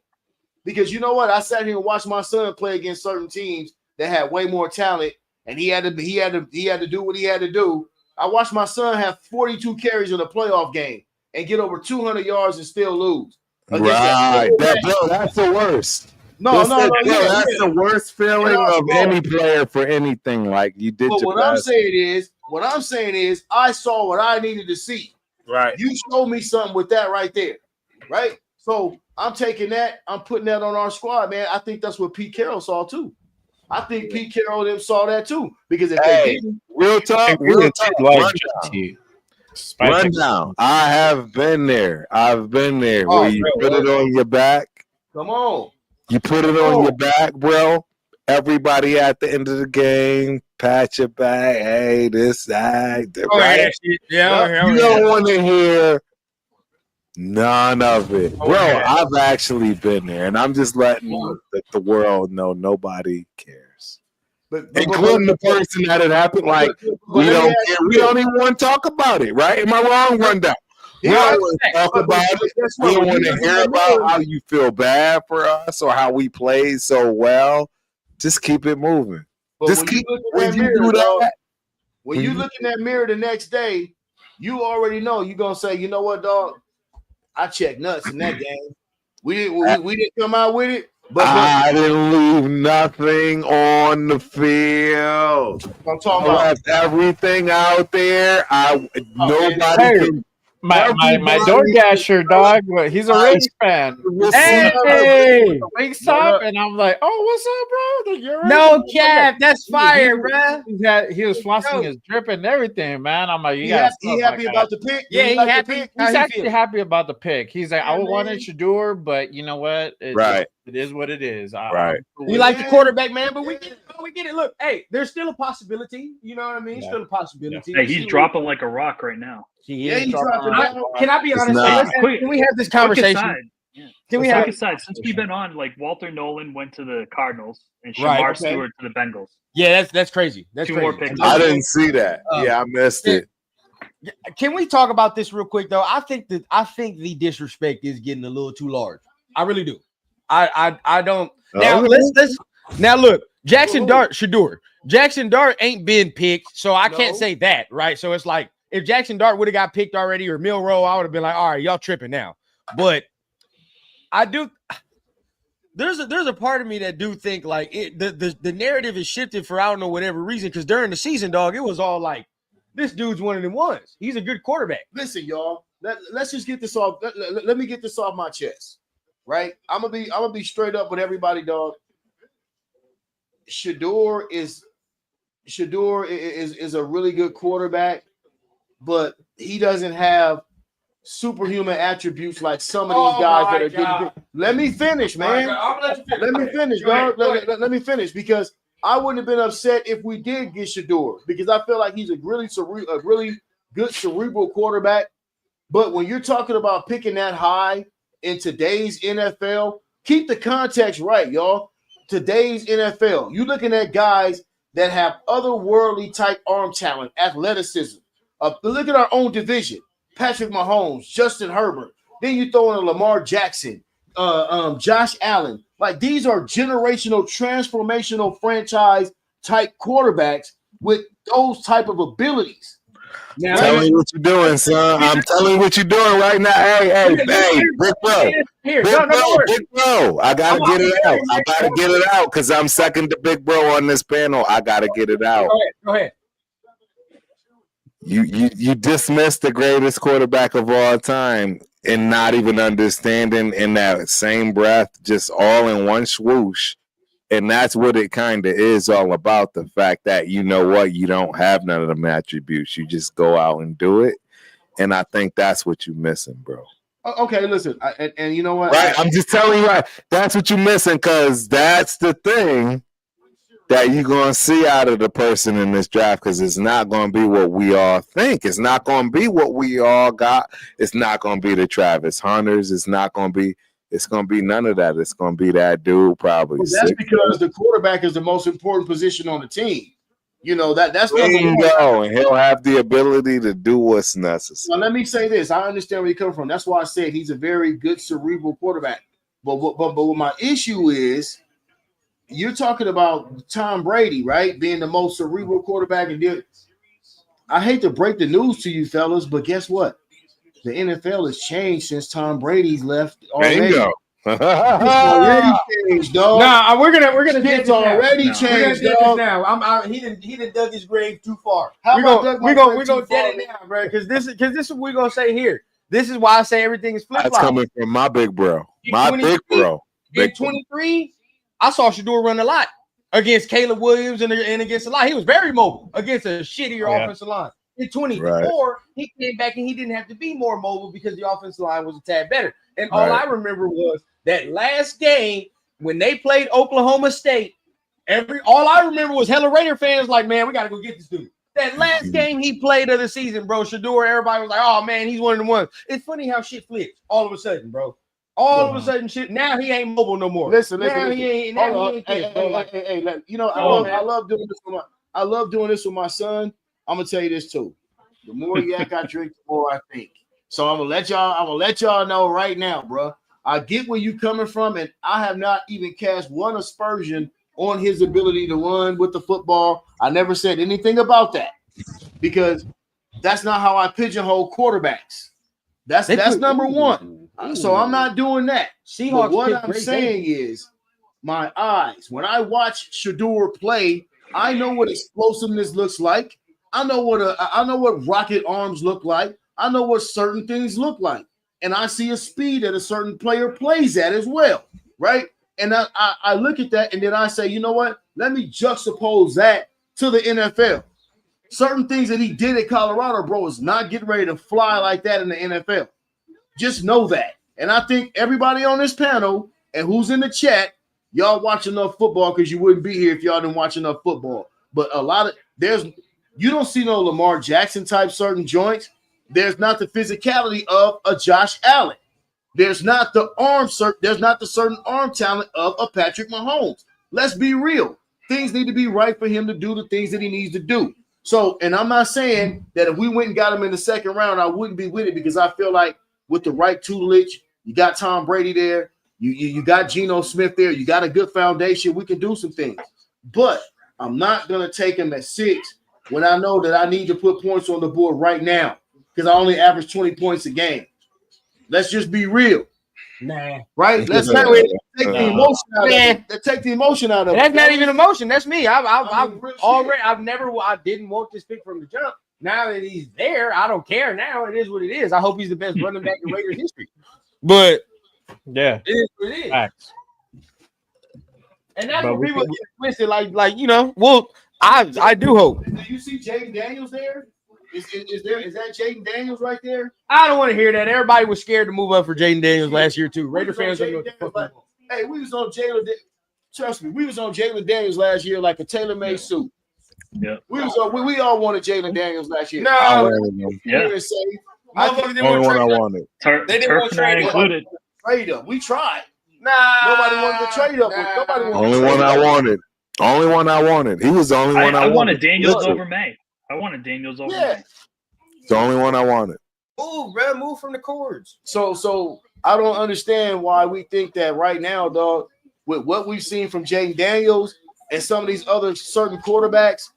Because you know what? I sat here and watched my son play against certain teams that had way more talent, and he had to do what he had to do. I watched my son have 42 carries in a playoff game and get over 200 yards and still lose. Right. That's the worst. That's the worst feeling of any player for anything. Like you did. But what I'm saying is, I saw what I needed to see. Right. You showed me something with that right there. Right. So I'm taking that. I'm putting that on our squad, man. I think that's what Pete Carroll saw too. I think Pete Carroll them saw that too. Because if they didn't, real talk. Rundown. I have been there. I've been there where you put it on your back. Come on. You put it on your back, bro. Everybody at the end of the game, pat your back. Hey, this, that. Right? Yeah. You don't want to hear none of it. Bro, I've actually been there, and I'm just letting the world know nobody cares. Including the person that it happened, like, we don't care. We don't even want to talk about it, right? Am I wrong, Rundown? We don't want to talk about it. We don't want to hear about how you feel bad for us or how we played so well. Just keep it moving. Just keep when you do that. When you look in that mirror the next day, you already know you're gonna say, you know what, dog? I checked nuts in that game. We didn't come out with it. But I didn't leave nothing on the field. I'm talking about everything out there. Nobody. My DoorDasher dog, he's a Rings fan. Hey, Wingstop, and I'm like, oh, what's up, bro? No cap, that's fire, bro. He was flossing his drip and everything, man. I'm like, he happy about the pick. Yeah, he happy. He's actually happy about the pick. He's like, I wanted Shador, but you know what? It is what it is. Right. We like the quarterback, man, but we get it. Look, hey, there's still a possibility. You know what I mean? Still a possibility. Hey, he's dropping like a rock right now. Can I be honest? Can we have this conversation? Can we have since we've been on, like Walter Nolan went to the Cardinals and Shamar Stewart to the Bengals. Yeah, that's crazy. That's 2 crazy. more picks. I didn't see that. I missed it. Can we talk about this real quick though? I think the disrespect is getting a little too large. I really do. I don't. Now let's now look. Jackson Dart ain't been picked, so I can't say that, right? So it's like if Jackson Dart would have got picked already or Milroe, I would have been like, all right, y'all tripping now. But I do. There's a part of me that do think like the narrative is shifted for I don't know whatever reason, because during the season, dog, it was all like this dude's one of them ones. He's a good quarterback. Listen, y'all. Let's just get this off. Let me get this off my chest, right? I'm gonna be straight up with everybody, dog. Shador is a really good quarterback, but he doesn't have superhuman attributes like some of these guys that are getting. Let me finish, man. Let me finish, dog. Let me finish, because I wouldn't have been upset if we did get Shador, because I feel like he's a really good cerebral quarterback. But when you're talking about picking that high in today's NFL, keep the context right, y'all. Today's NFL, you're looking at guys that have otherworldly type arm talent, athleticism. Look at our own division: Patrick Mahomes, Justin Herbert. Then you throw in a Lamar Jackson, Josh Allen. Like, these are generational, transformational franchise type quarterbacks with those type of abilities. Now, tell me what you're doing, son. I'm telling you what you're doing right now. Hey, big bro. Big bro. I gotta get it out. Because I'm second to Big Bro on this panel. I gotta get it out. Go ahead. You dismiss the greatest quarterback of all time and not even understanding in that same breath, just all in one swoosh. And that's what it kind of is all about, the fact that, you know what, you don't have none of them attributes. You just go out and do it. And I think that's what you're missing, bro. Okay, listen, and you know what? Right, I'm just telling you, right. That's what you're missing, because that's the thing that you're going to see out of the person in this draft, because it's not going to be what we all think. It's not going to be what we all got. It's not going to be the Travis Hunters. It's not going to be. It's going to be none of that. It's going to be that dude probably. Well, that's because the quarterback is the most important position on the team. You know that's bingo, and he'll have the ability to do what's necessary. Now, let me say this: I understand where you come from. That's why I said he's a very good cerebral quarterback. But what my issue is, you're talking about Tom Brady, right, being the most cerebral quarterback. And I hate to break the news to you, fellas, but guess what? The NFL has changed since Tom Brady's left already. Bingo. It's already changed, dog. Nah, we're gonna it's already changed, dog. He didn't dug his grave too far. We're gonna dead it down, bro. Because this is what we're gonna say here. This is why I say everything is flip flop. That's coming from my big bro. Big bro. In 23, I saw Shedeur run a lot against Caleb Williams and against a lot. He was very mobile against a shittier offensive line. In 24, he came back and he didn't have to be more mobile because the offensive line was a tad better. And all I remember was that last game when they played Oklahoma State. All I remember was hella Raider fans like, man, we got to go get this dude. That last game he played of the season, bro, Shedeur, everybody was like, oh, man, he's one of the ones. It's funny how shit flips all of a sudden, bro. All of a sudden, shit. Now he ain't mobile no more. Listen. Hey, you know, I love doing this with my son. I'm gonna tell you this too. The more yak I drink, the more I think. So I'm gonna let y'all know right now, bro. I get where you coming from, and I have not even cast one aspersion on his ability to run with the football. I never said anything about that because that's not how I pigeonhole quarterbacks. That's number one. So I'm not doing that. But what I'm saying is, my eyes. When I watch Shedeur play, I know what explosiveness looks like. I know what rocket arms look like. I know what certain things look like. And I see a speed that a certain player plays at as well, right? And I look at that and then I say, you know what? Let me juxtapose that to the NFL. Certain things that he did at Colorado, bro, is not getting ready to fly like that in the NFL. Just know that. And I think everybody on this panel and who's in the chat, y'all watch enough football because you wouldn't be here if y'all didn't watch enough football. But you don't see no Lamar Jackson type certain joints. There's not the physicality of a Josh Allen. There's not the certain arm talent of a Patrick Mahomes. Let's be real. Things need to be right for him to do the things that he needs to do. So, and I'm not saying that if we went and got him in the second round, I wouldn't be with it because I feel like with the right tutelage, you got Tom Brady there, you got Geno Smith there, you got a good foundation, we can do some things. But I'm not going to take him at 6 when I know that I need to put points on the board right now because I only average 20 points a game. Let's just be real. Nah. Right? Let's take the emotion out of it. Take the emotion out of it. That's not even emotion. That's me. I didn't want this pick from the jump. Now that he's there, I don't care. Now it is what it is. I hope he's the best running back in Raiders history. But yeah, it is what it is. Facts. And that's what people get twisted. Like you know. Well, I do hope. Do you see Jaden Daniels there? Is that Jaden Daniels right there? I don't want to hear that. Everybody was scared to move up for Jaden Daniels last year too. Raider fans don't know what the fuck. Hey, we was on Jalen. Trust me, we was on Jalen Daniels last year like a tailor-made suit. Yeah, we all wanted Jalen Daniels last year. No, yeah. Only one I wanted. They didn't want to trade included. Trade him. We tried. Nah, nobody wanted to trade up. Nobody wanted only one I wanted. Only one I wanted. He was the only one I wanted. I wanted Daniels over May. I wanted Daniels over May. It's the only one I wanted. Move, bro. Move from the cords. So I don't understand why we think that right now, dog, with what we've seen from Jaden Daniels and some of these other certain quarterbacks,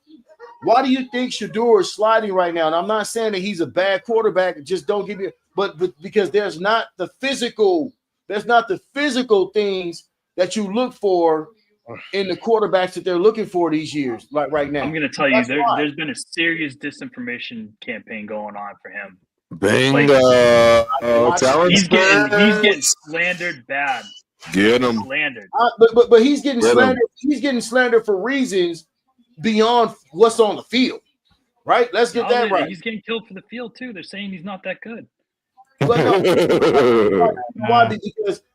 why do you think Shedeur is sliding right now? And I'm not saying that he's a bad quarterback. Just don't give me, but because there's not the physical things that you look for in the quarterbacks that they're looking for these years, like right now. I'm going to tell you, there's been a serious disinformation campaign going on for him. Bingo. He's getting slandered bad. Get him. Slandered. But he's getting slandered. He's getting slandered for reasons beyond what's on the field, right? Let's get that right. He's getting killed for the field too. They're saying he's not that good. Well, no, why?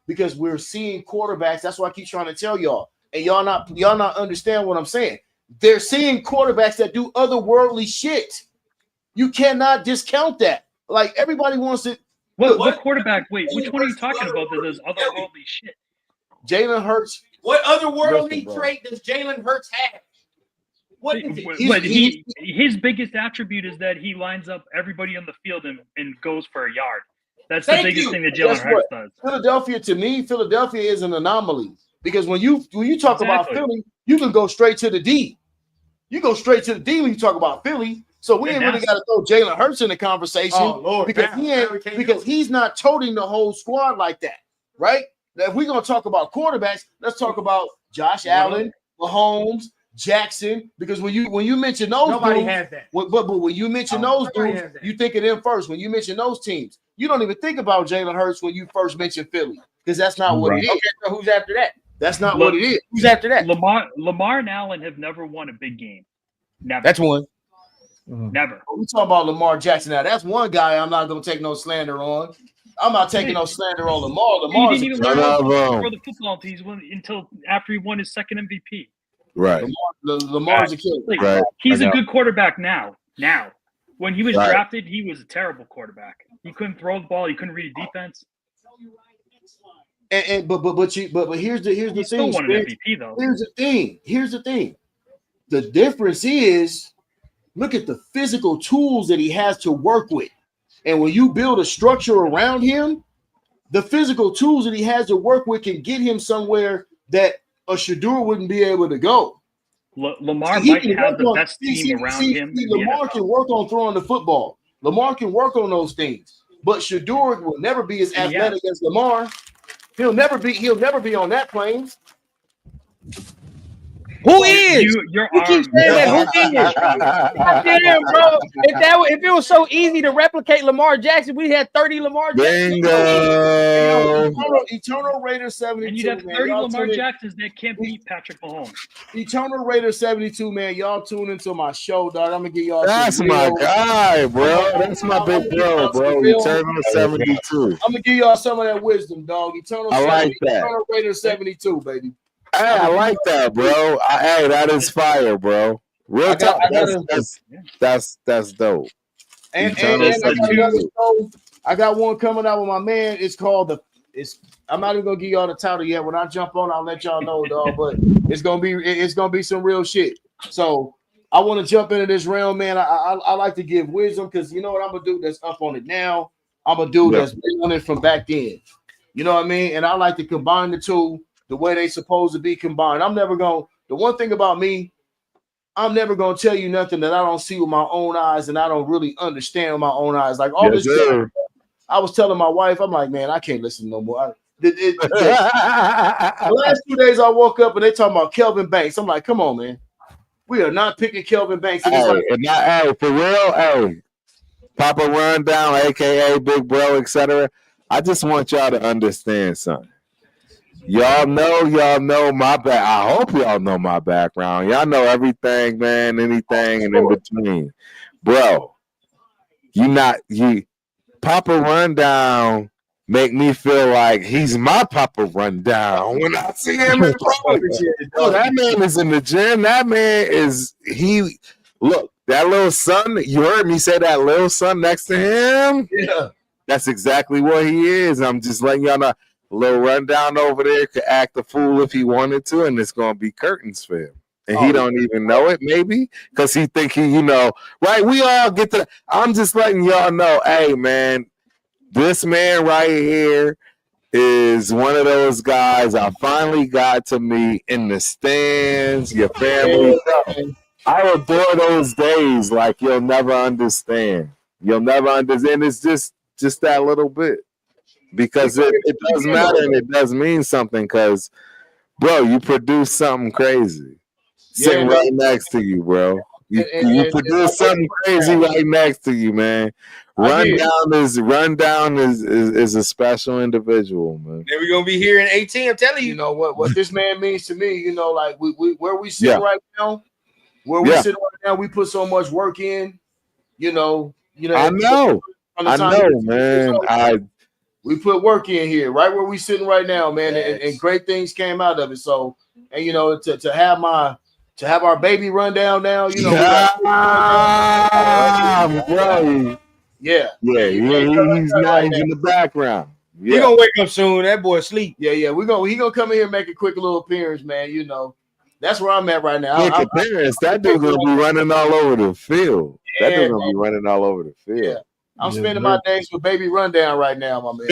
Because we're seeing quarterbacks. That's why I keep trying to tell y'all, and y'all not understand what I'm saying. They're seeing quarterbacks that do otherworldly shit. You cannot discount that. Like everybody wants to. What quarterback? Wait, which one are you talking about that does otherworldly shit? Jalen Hurts. What otherworldly trait does Jalen Hurts have? What is it? His biggest attribute is that he lines up everybody on the field and goes for a yard. That's the biggest thing that Jalen Hurts does. Philadelphia is an anomaly because when you talk about Philly, you can go straight to the D. You go straight to the D when you talk about Philly. So we ain't really got to throw Jalen Hurts in the conversation because he's not toting the whole squad like that, right? Now, if we're gonna talk about quarterbacks, let's talk about Josh Allen, Mahomes, Jackson. Because when you mention those, nobody has that. But when you mention those dudes, you think of them first. When you mention those teams, you don't even think about Jalen Hurts when you first mention Philly because that's not what it is. Okay, so who's after that? That's not what it is. Who's after that? Lamar and Allen have never won a big game. Never. That's one. Never. We talking about Lamar Jackson now. That's one guy I'm not gonna take no slander on. I'm not taking no slander on Lamar. He didn't even learn for the football teams until after he won his second MVP. Right. Lamar's a killer. Right. He's a good quarterback now. When he was drafted, he was a terrible quarterback. He couldn't throw the ball. He couldn't read a defense. But here's the thing. Still won an MVP though. Here's the thing. The difference is, look at the physical tools that he has to work with. And when you build a structure around him, the physical tools that he has to work with can get him somewhere that a Shedeur wouldn't be able to go. Lamar might have the best team around him. Lamar can work on throwing the football. Lamar can work on those things. But Shedeur will never be as athletic as Lamar. He'll never be on that plane. Who is? Your you keep saying that. Who is? Damn, bro. If it was so easy to replicate Lamar Jackson, we had 30 Lamar Jackson. Bingo. Eternal Raider 72. And you'd have 30 Lamar Jacksons that can't beat Patrick Mahomes. Eternal Raider 72, man. Y'all tune into my show, dog. I'm gonna get y'all. That's my guy, bro. That's my big bro. Eternal 72. I'm gonna give y'all some of that wisdom, dog. Eternal Raider 72, baby. Hey, I like that, bro. Hey, that is fire, bro. Real talk. That's dope. And I got one coming out with my man. It's called I'm not even gonna give y'all the title yet. When I jump on, I'll let y'all know, dog. But it's gonna be some real shit. So I want to jump into this realm, man. I like to give wisdom because you know what I'm gonna do that's up on it now. I'm gonna do that's been on it from back then. You know what I mean? And I like to combine the two the way they supposed to be combined. The one thing about me, I'm never gonna tell you nothing that I don't see with my own eyes and I don't really understand with my own eyes. Like all this stuff, I was telling my wife, I'm like, man, I can't listen no more. The last 2 days I woke up and they talking about Kelvin Banks. I'm like, come on, man. We are not picking Kelvin Banks. Hey, for real, hey. Papa Rundown, aka Big Bro, etc. I just want y'all to understand something. Y'all know my back. I hope y'all know my background. Y'all know everything, man, anything and in between. Bro, Papa Rundown make me feel like he's my Papa Rundown when I see him in front. That man is in the gym. That man is look, that little son, you heard me say that little son next to him? Yeah. That's exactly what he is. I'm just letting y'all know. A little rundown over there could act a fool if he wanted to, and it's gonna be curtains for him. And he don't even know it, maybe, because he think right? We all get to. I'm just letting y'all know, hey man, this man right here is one of those guys I finally got to meet in the stands. Your family, I adore those days like you'll never understand. You'll never understand. It's just that little bit. Because it does matter and it does mean something because, bro, you produce something crazy sitting right next to you, bro. You produce something crazy right next to you, man. Rundown is a special individual, man. Then we're gonna be here in 18. I'm telling you. You know what this man means to me. You know, like we where we sit right now, we sit right now, we put so much work in. You know. I know. I know, man. We put work in here, right where we sitting right now, man, and great things came out of it. So, and you know, to have our baby run down now, you know, bro. Yeah, he's not. He's in the background. He gonna wake up soon. That boy asleep. Yeah. He gonna come in here and make a quick little appearance, man. You know, that's where I'm at right now. That dude's gonna be running all over the field. That dude's gonna be running all over the field. Yeah. I'm spending my days with Baby Rundown right now, my man.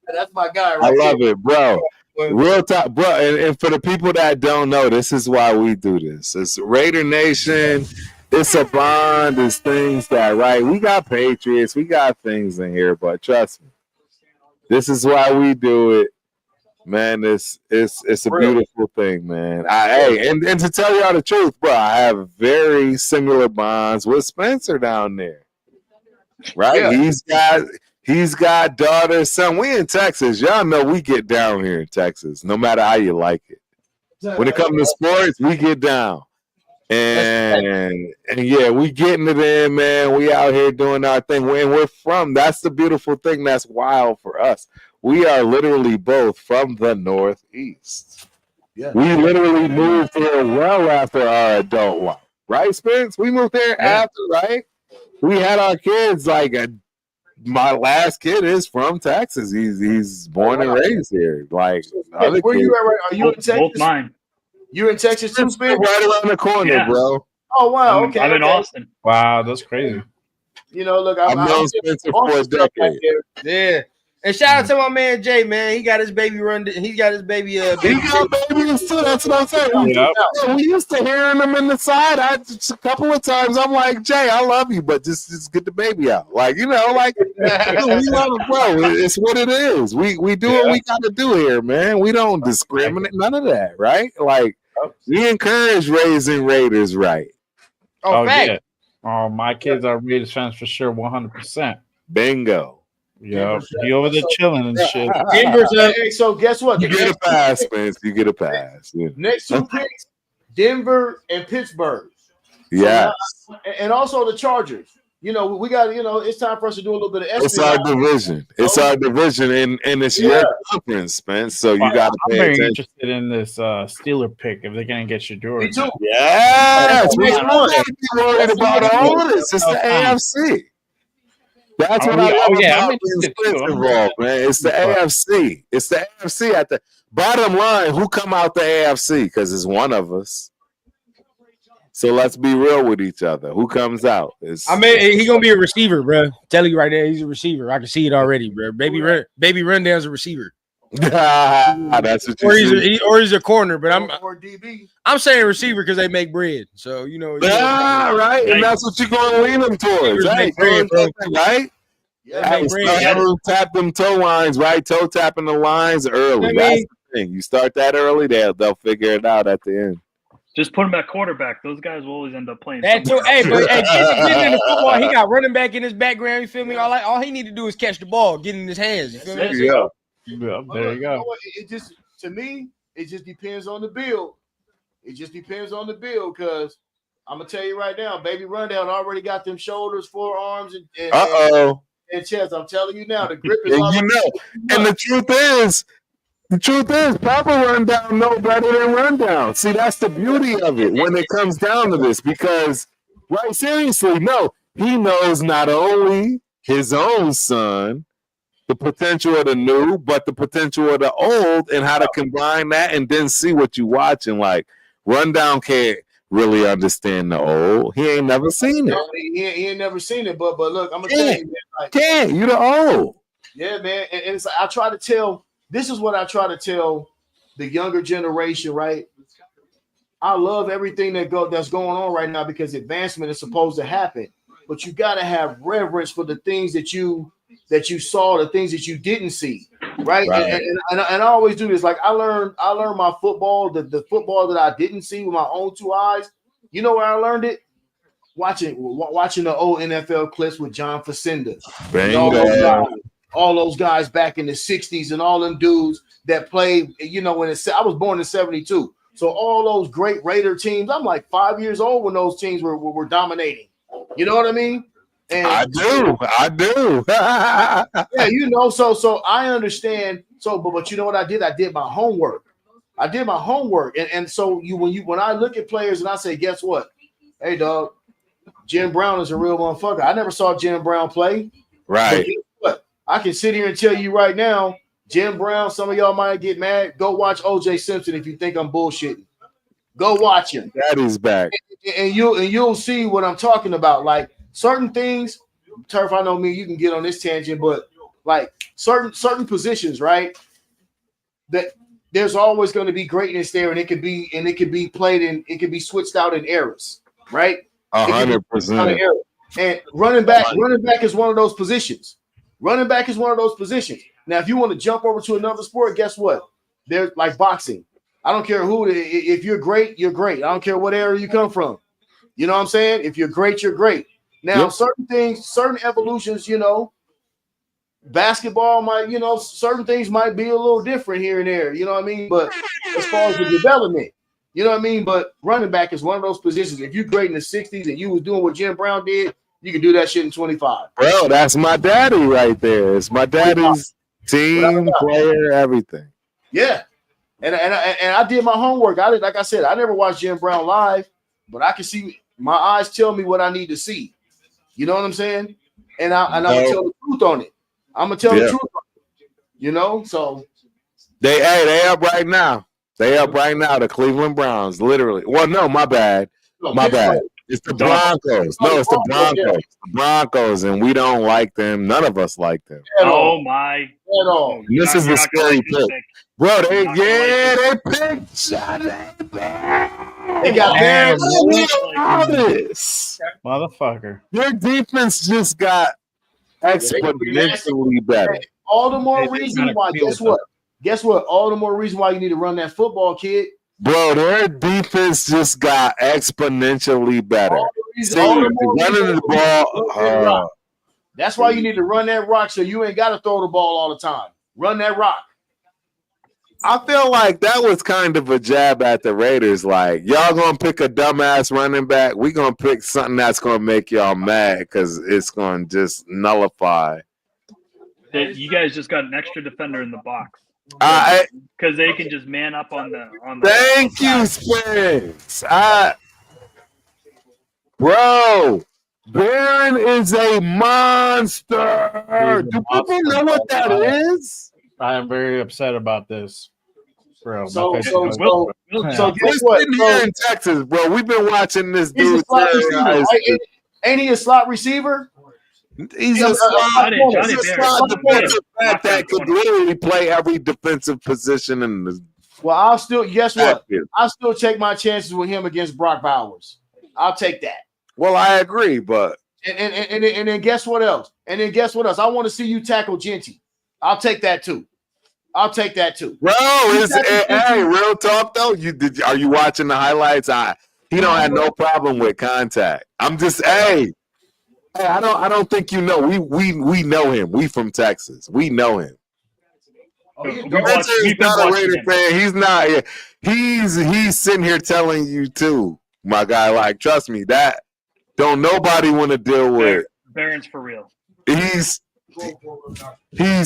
That's my guy, right? I love it, bro. Real talk, bro. And for the people that don't know, this is why we do this. It's Raider Nation. It's a bond. It's things that, right? We got Patriots. We got things in here, but trust me, this is why we do it, man. It's a beautiful thing, man. And to tell y'all the truth, bro, I have very similar bonds with Spencer down there. Right, yeah. He's got daughters, son. We in Texas, y'all know we get down here in Texas, no matter how you like it. When it comes to sports, we get down, and yeah, we getting it in, man. We out here doing our thing. When we're from, that's the beautiful thing. That's wild for us. We are literally both from the Northeast. Yeah, we literally moved here well after our adult life, right, Spence? We moved there after, right? We had our kids my last kid is from Texas. He's born and raised here. Like, where you at? Right? Are you in Texas? Both mine. You in Texas too, Spence? Right around the corner, bro. Oh wow, okay. I'm in Austin. Wow, that's crazy. You know, look, I've known Spencer for a decade. Yeah. And shout out to my man Jay, man. He got his baby run. He got his baby. He got babies too. That's what I'm saying. We used to hearing them in the side. A couple of times I'm like, Jay, I love you, but just get the baby out. Like, you know, like we love it, bro. It's what it is. We do what we got to do here, man. We don't discriminate, none of that, right? Like, we encourage raising Raiders, right? Oh, fact. Yeah. Oh, my kids are Raiders fans for sure, 100%. Bingo. Yeah, be over there chilling and shit. Hey, so guess what? You get a pass, Spence. You get a pass. Yeah. Next two picks, Denver and Pittsburgh. Yes. And also the Chargers. You know, we got, you know, it's time for us to do a little bit of espionage. It's our division. It's our division, and it's your conference, Spence. So you got to pay attention. I'm very interested in this Steeler pick if they're going to get your Jordan. Me too. Yes. We don't got to be worried about all of this. It's the AFC. That's what I love about being involved, man. It's the AFC. It's the AFC at the bottom line. Who come out the AFC? Because it's one of us. So let's be real with each other. Who comes out? He's gonna be a receiver, bro. Tell you right there, he's a receiver. I can see it already, bro. Baby Rundown's a receiver. That's what you or he's a corner, but or DB. I'm saying receiver because they make bread. So you know, right, and that's what you're gonna lean them towards, right? Right? Yeah, tap them toe lines, right? Toe tapping the lines early. That's the thing. You start that early, they'll figure it out at the end. Just put him at quarterback. Those guys will always end up playing. But in the football, he got running back in his background. You feel me? All he need to do is catch the ball, get in his hands. You feel me? Yeah, there you go. It just, to me, it just depends on the build. It just depends on the build, because I'm gonna tell you right now, Baby Rundown already got them shoulders, forearms, and chest. I'm telling you now, the grip is. And the truth is, Papa Rundown know better than Rundown. See, that's the beauty of it when it comes down to this, because, right, seriously, no, he knows not only his own son, the potential of the new, but the potential of the old, and how to combine that and then see what you watching. Like, Rundown can't really understand the old. He ain't never seen it. He ain't never seen it, but look, I'm gonna tell you, man, you the old. Yeah, man. And it's like, I try to tell. This is what I try to tell the younger generation, right? I love everything that's going on right now, because advancement is supposed to happen, but you got to have reverence for the things that you saw, the things that you didn't see, right? And I always do this. Like, I learned my football, the football that I didn't see with my own two eyes. You know where I learned it? Watching the old NFL clips with John Facenda. All those guys back in the 60s, and all them dudes that played, you know, I was born in 72. So all those great Raider teams, I'm like 5 years old when those teams were dominating. You know what I mean? And I do. Yeah, you know, so I understand. So, but you know what I did? I did my homework. And so when I look at players and I say, guess what? Hey, dog, Jim Brown is a real motherfucker. I never saw Jim Brown play. Right. But guess what? I can sit here and tell you right now, Jim Brown, some of y'all might get mad. Go watch O.J. Simpson if you think I'm bullshitting. Go watch him. Daddy's back. And you'll see what I'm talking about. Like certain things, Turf, I know me, you can get on this tangent, but like certain positions, right? That there's always going to be greatness there, and it could be played in, it could be switched out in eras, right? 100%. And running back is one of those positions. Running back is one of those positions. Now, if you want to jump over to another sport, guess what? There's like boxing. I don't care who. If you're great, you're great. I don't care what area you come from. You know what I'm saying? If you're great, you're great. Now, certain things, certain evolutions, you know, basketball might, you know, certain things might be a little different here and there. You know what I mean? But as far as the development, you know what I mean? But running back is one of those positions. If you're great in the 60s and you was doing what Jim Brown did, you can do that shit in 25. Bro, that's my daddy right there. It's my daddy's team, player, everything. Yeah. And I did my homework. Like I said, I never watched Jim Brown live, but I can see my eyes tell me what I need to see. You know what I'm saying? And I'm gonna tell the truth on it. I'm gonna tell the truth on it. You know, so they up right now. They up right now. The Cleveland Browns, literally. Well, no, my bad. My bad. It's the Broncos. No, it's the Broncos. The Broncos, and we don't like them. None of us like them. Oh my! At all. This is a scary pick, bro. They picked Johnny. They got Bears. Motherfucker. Their defense just got exponentially better. All the more reason why. Guess what? All the more reason why you need to run that football, kid. Bro, their defense just got exponentially better. Running the ball. That's why you need to run that rock so you ain't got to throw the ball all the time. Run that rock. I feel like that was kind of a jab at the Raiders. Like, y'all going to pick a dumbass running back. We going to pick something that's going to make y'all mad because it's going to just nullify. You guys just got an extra defender in the box. Because they can just man up on the. Thank you, Spence. Bro, Barron is a monster. Do people know what that is? I am very upset about this. Bro, so guess what? Here in Texas, bro, we've been watching this dude. Ain't he a slot receiver? He's a slot defensive back that could literally play every defensive position in the. Well, I'll still guess what? I'll still take my chances with him against Brock Bowers. I'll take that. Well, I agree, but and then guess what else? I want to see you tackle Genty. I'll take that too. Bro, hey, real talk though. Are you watching the highlights? He don't have no problem with contact. I'm just Hey, I don't think you know. We know him. We from Texas. We know him. He's not a Raider fan. He's not. He's sitting here telling you too, my guy. Like, trust me, that don't nobody want to deal with. Barron's for real. He's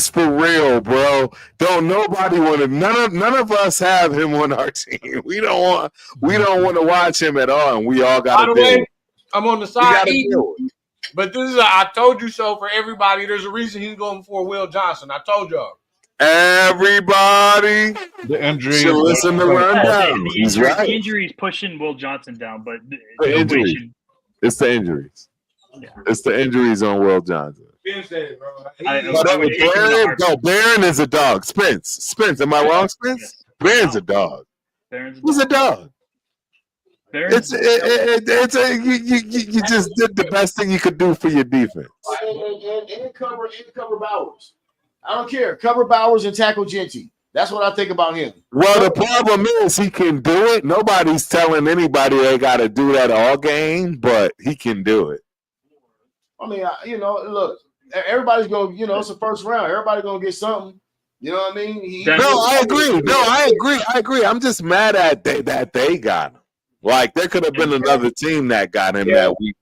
for real, bro. Don't nobody want to. None of us have him on our team. We don't want to watch him at all, and we all got to deal. I'm on the side eating. But this is I told you so for everybody. There's a reason he's going for Will Johnson. I told y'all. Everybody, the injury. Should listen to rundown. He's right. The injuries pushing Will Johnson down, but it's the injuries. Yeah. It's the injuries on Will Johnson. Barron is a dog. Spence. Am I wrong, Spence? Yes. Barron's a dog. He's a dog. You just did the best thing you could do for your defense. And cover Bowers. I don't care. Cover Bowers and tackle Genty. That's what I think about him. Well, the problem is he can do it. Nobody's telling anybody they got to do that all game, but he can do it. I mean, look, everybody's going to, it's the first round. Everybody's going to get something. You know what I mean? I agree. I'm just mad at that they got him. Like, there could have been another team that got him that week,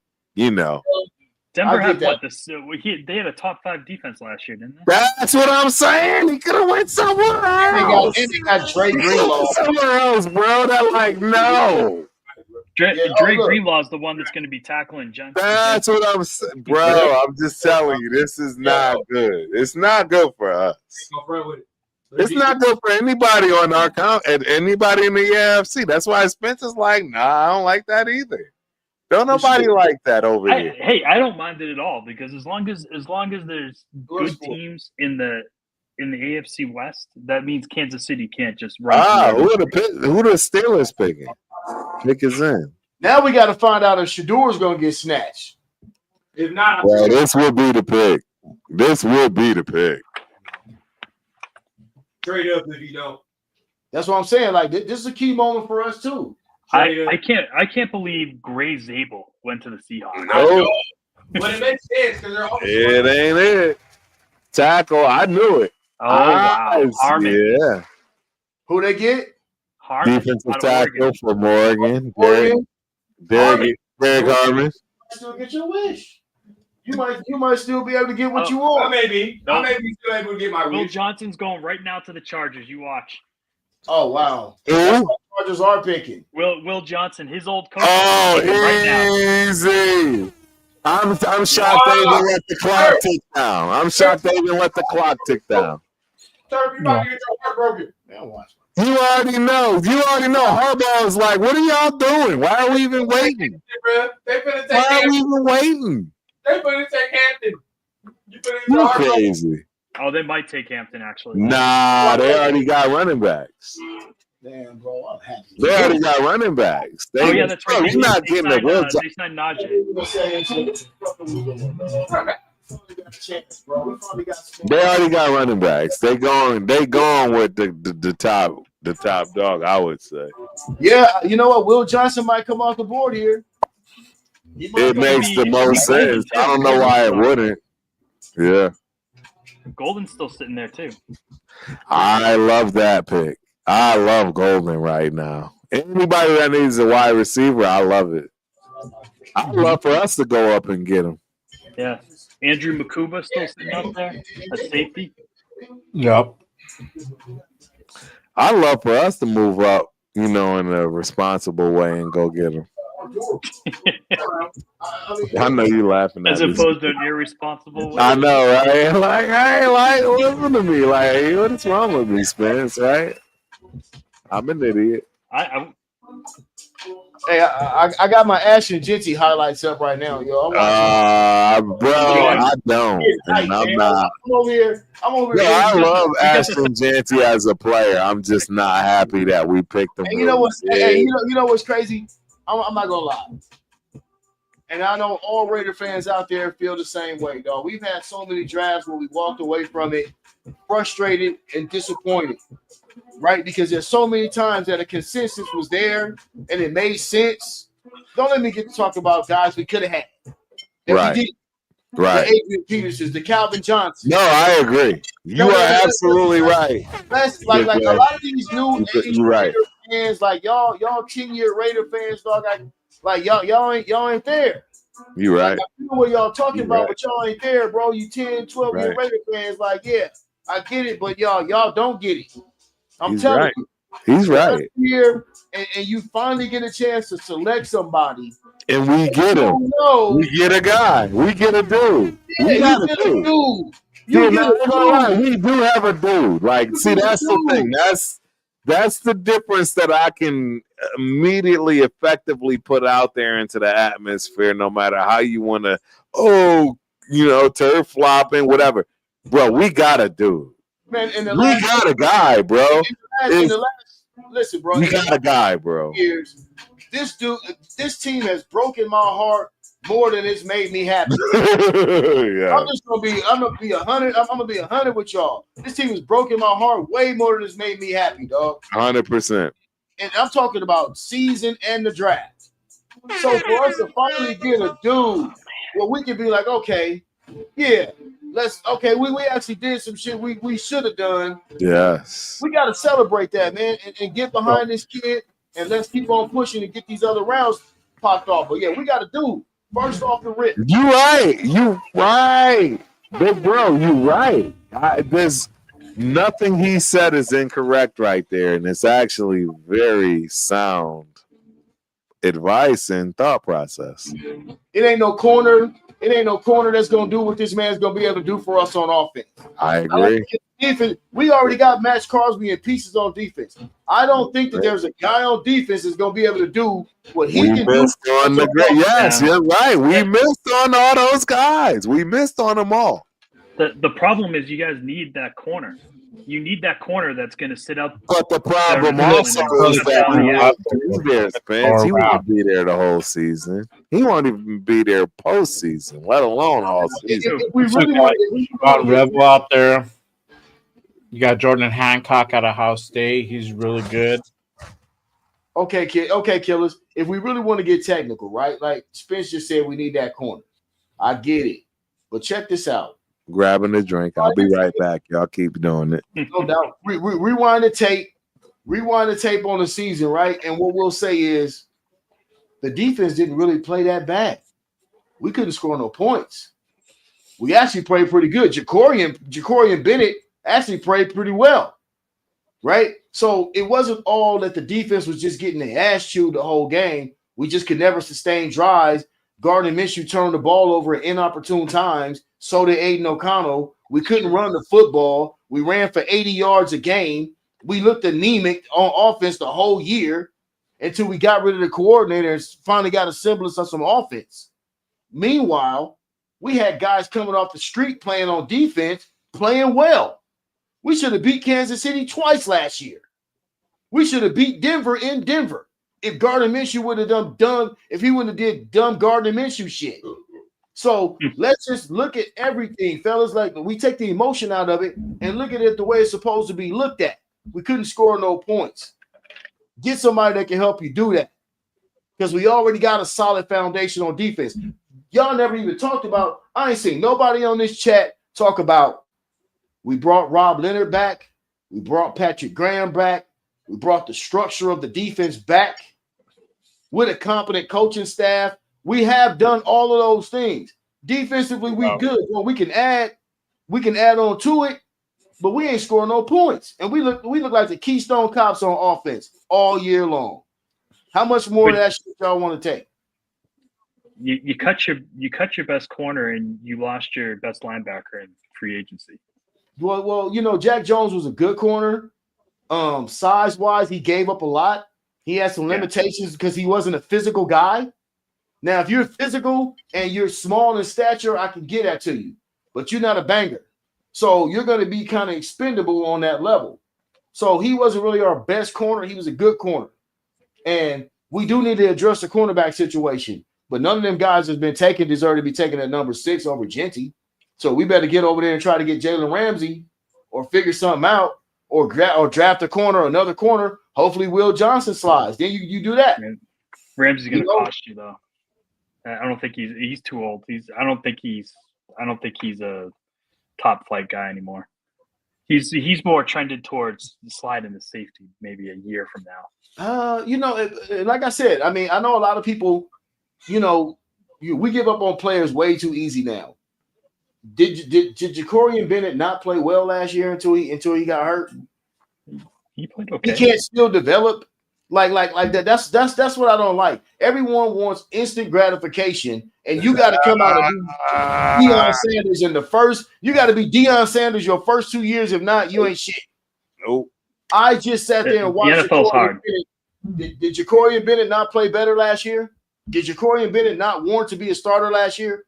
Denver had what? They had a top 5 defense last year, didn't they? That's what I'm saying. He could have went somewhere else. They got Dre Greenlaw somewhere else, bro. They're like, no. Dre Greenlaw is the one that's going to be tackling Johnson. That's what I'm saying, bro. I'm just telling you, this is not good. It's not good for us. It's not good for anybody on our count and anybody in the AFC. That's why Spencer's like, nah, I don't like that either. Don't nobody like that over here. Hey, I don't mind it at all because as long as there's good teams in the AFC West, that means Kansas City can't just run. Who the Steelers picking? Pick is in. Now we got to find out if Shadour's going to get snatched. If not, well, this would be the pick. This would be the pick. Trade up if you don't. That's what I'm saying. Like this is a key moment for us too. I can't believe Gray Zabel went to the Seahawks. No. But it makes sense because they're all it ain't it. Tackle, I knew it. Oh wow. Harmon. Yeah. Who they get? Harmon. Defensive tackle from Oregon. Derek Harmon. Still get your wish. You might still be able to get what you want. I may be still able to get my Will wish. Johnson's going right now to the Chargers. You watch. Oh wow. Chargers are picking. Will Johnson, his old coach. Oh, easy. I'm shocked they even let the clock tick down. I'm shocked they even let the clock tick down. Sir, you about to get your heart broken. You already know. Harbaugh is like, what are y'all doing? Why are we even waiting? Why are we even waiting? They finna take Hampton. You crazy. Oh, they might take Hampton, actually. Nah, they already got running backs. Damn, bro, I'm happy. They already got running backs. That's right. You're not getting the Will Johnson. They signed Najee. They already got running backs. They going with the top dog, I would say. Yeah, you know what? Will Johnson might come off the board here. It makes the most sense. I don't know why it wouldn't. Yeah. Golden's still sitting there too. I love that pick. I love Golden right now. Anybody that needs a wide receiver, I love it. I'd love for us to go up and get him. Yeah. Andrew Makuba still sitting up there at safety. Yep. I'd love for us to move up, in a responsible way and go get him. I know you laughing at as opposed to an irresponsible way. I know, right? Like, hey, listen to me. Like, what is wrong with me, Spence? Right? I'm an idiot. Hey, I got my Ashton Jeanty highlights up right now, yo. Bro, I don't. And I'm not. I'm over here. I love Ashton Jeanty as a player. I'm just not happy that we picked him. And you know what? Hey, you know what's crazy? I'm not gonna lie. And I know all Raider fans out there feel the same way, dog. We've had so many drafts where we walked away from it frustrated and disappointed, right? Because there's so many times that a consensus was there and it made sense. Don't let me get to talk about guys we could have had. Right. The Adrian Petersons, the Calvin Johnson. No, I agree. You are absolutely right. That's like a lot of these new Raider fans, like y'all 10-year Raider fans, dog. Like y'all ain't there. You right. Like, I know what y'all talking about, but y'all ain't there, bro. You 10, 12-year Raider fans, like, yeah, I get it, but y'all don't get it. I'm telling you. He's right. Here, and you finally get a chance to select somebody. And we get him. We get a guy. We get a dude. We got a dude. We do have a dude. Like, see, that's the thing. That's the difference that I can immediately effectively put out there into the atmosphere, no matter how you want to, turf flopping, whatever. Bro, we got a dude. Man, we got a guy, bro. Listen, bro. We got a guy, bro. This team has broken my heart more than it's made me happy. Yeah. I'm gonna be 100. I'm gonna be 100 with y'all. This team has broken my heart way more than it's made me happy, dog. 100%. And I'm talking about season and the draft. So for us to finally get a dude where we can be like, okay, yeah, we actually did some shit we should have done. Yes. We gotta celebrate that, man, and get behind this kid and let's keep on pushing and get these other rounds popped off. But yeah, we got a dude. First off the rip. You right. Big bro, you right. There's nothing he said is incorrect right there, and it's actually very sound advice and thought process. It ain't no corner. It ain't no corner that's gonna do what this man's gonna be able to do for us on offense. I agree. Defense, we already got Max Crosby in pieces on defense. I don't think that there's a guy on defense that's gonna be able to do what he can do. Yes, you're right. We missed on all those guys. We missed on them all. The problem is you guys need that corner. You need that corner that's going to sit up. But the problem also is that he won't be there, Spence. He won't be there the whole season. He won't even be there postseason, let alone all season. We really got Rebel out there. You got Jordan Hancock out of Ohio State. He's really good. Okay, killers. If we really want to get technical, right? Like Spence just said, we need that corner. I get it. But check this out. Grabbing a drink. I'll be right back. Y'all keep doing it. No doubt. Rewind the tape on the season, right? And what we'll say is the defense didn't really play that bad. We couldn't score no points. We actually played pretty good. Jacorian Bennett actually played pretty well, right? So it wasn't all that the defense was just getting the ass chewed the whole game. We just could never sustain drives. Gardner Minshew turned the ball over at inopportune times. So did Aiden O'Connell. We couldn't run the football. We ran for 80 yards a game. We looked anemic on offense the whole year until we got rid of the coordinator and finally got a semblance of some offense. Meanwhile, we had guys coming off the street playing on defense, playing well. We should have beat Kansas City twice last year. We should have beat Denver in Denver. If Gardner Minshew would have if he wouldn't have did dumb Gardner Minshew shit. So let's just look at everything, fellas. Like we take the emotion out of it and look at it the way it's supposed to be looked at. We couldn't score no points. Get somebody that can help you do that. Because we already got a solid foundation on defense. Y'all never even talked about, I ain't seen nobody on this chat talk about we brought Rob Leonard back. We brought Patrick Graham back. We brought the structure of the defense back with a competent coaching staff. We have done all of those things. Defensively, we good. Well, we can add on to it, but we ain't scoring no points. And we look like the Keystone Cops on offense all year long. How much more of that shit y'all want to take? You cut your best corner and you lost your best linebacker in free agency. Well, Jack Jones was a good corner. Size-wise, he gave up a lot. He had some limitations because he wasn't a physical guy. Now, if you're physical and you're small in stature, I can get that to you. But you're not a banger. So you're going to be kind of expendable on that level. So he wasn't really our best corner. He was a good corner. And we do need to address the cornerback situation. But none of them guys that's been taken deserve to be taken at number 6 over Genty. So we better get over there and try to get Jalen Ramsey or figure something out. Or draft a corner, another corner. Hopefully, Will Johnson slides. Then you do that. Ramsey's going to cost you though. I don't think he's too old. I don't think he's a top flight guy anymore. He's more trended towards sliding to safety maybe a year from now. Like I said, I mean, I know a lot of people. We give up on players way too easy now. Did Jacorian Bennett not play well last year until he got hurt? He played okay. He can't still develop like that. That's what I don't like. Everyone wants instant gratification, and you got to come out and be Deion Sanders in the first. You got to be Deion Sanders your first 2 years. If not, you ain't shit. Nope. I just sat there and watched. The NFL's hard. Did Jacorian Bennett not play better last year? Did Jacorian Bennett not warrant to be a starter last year?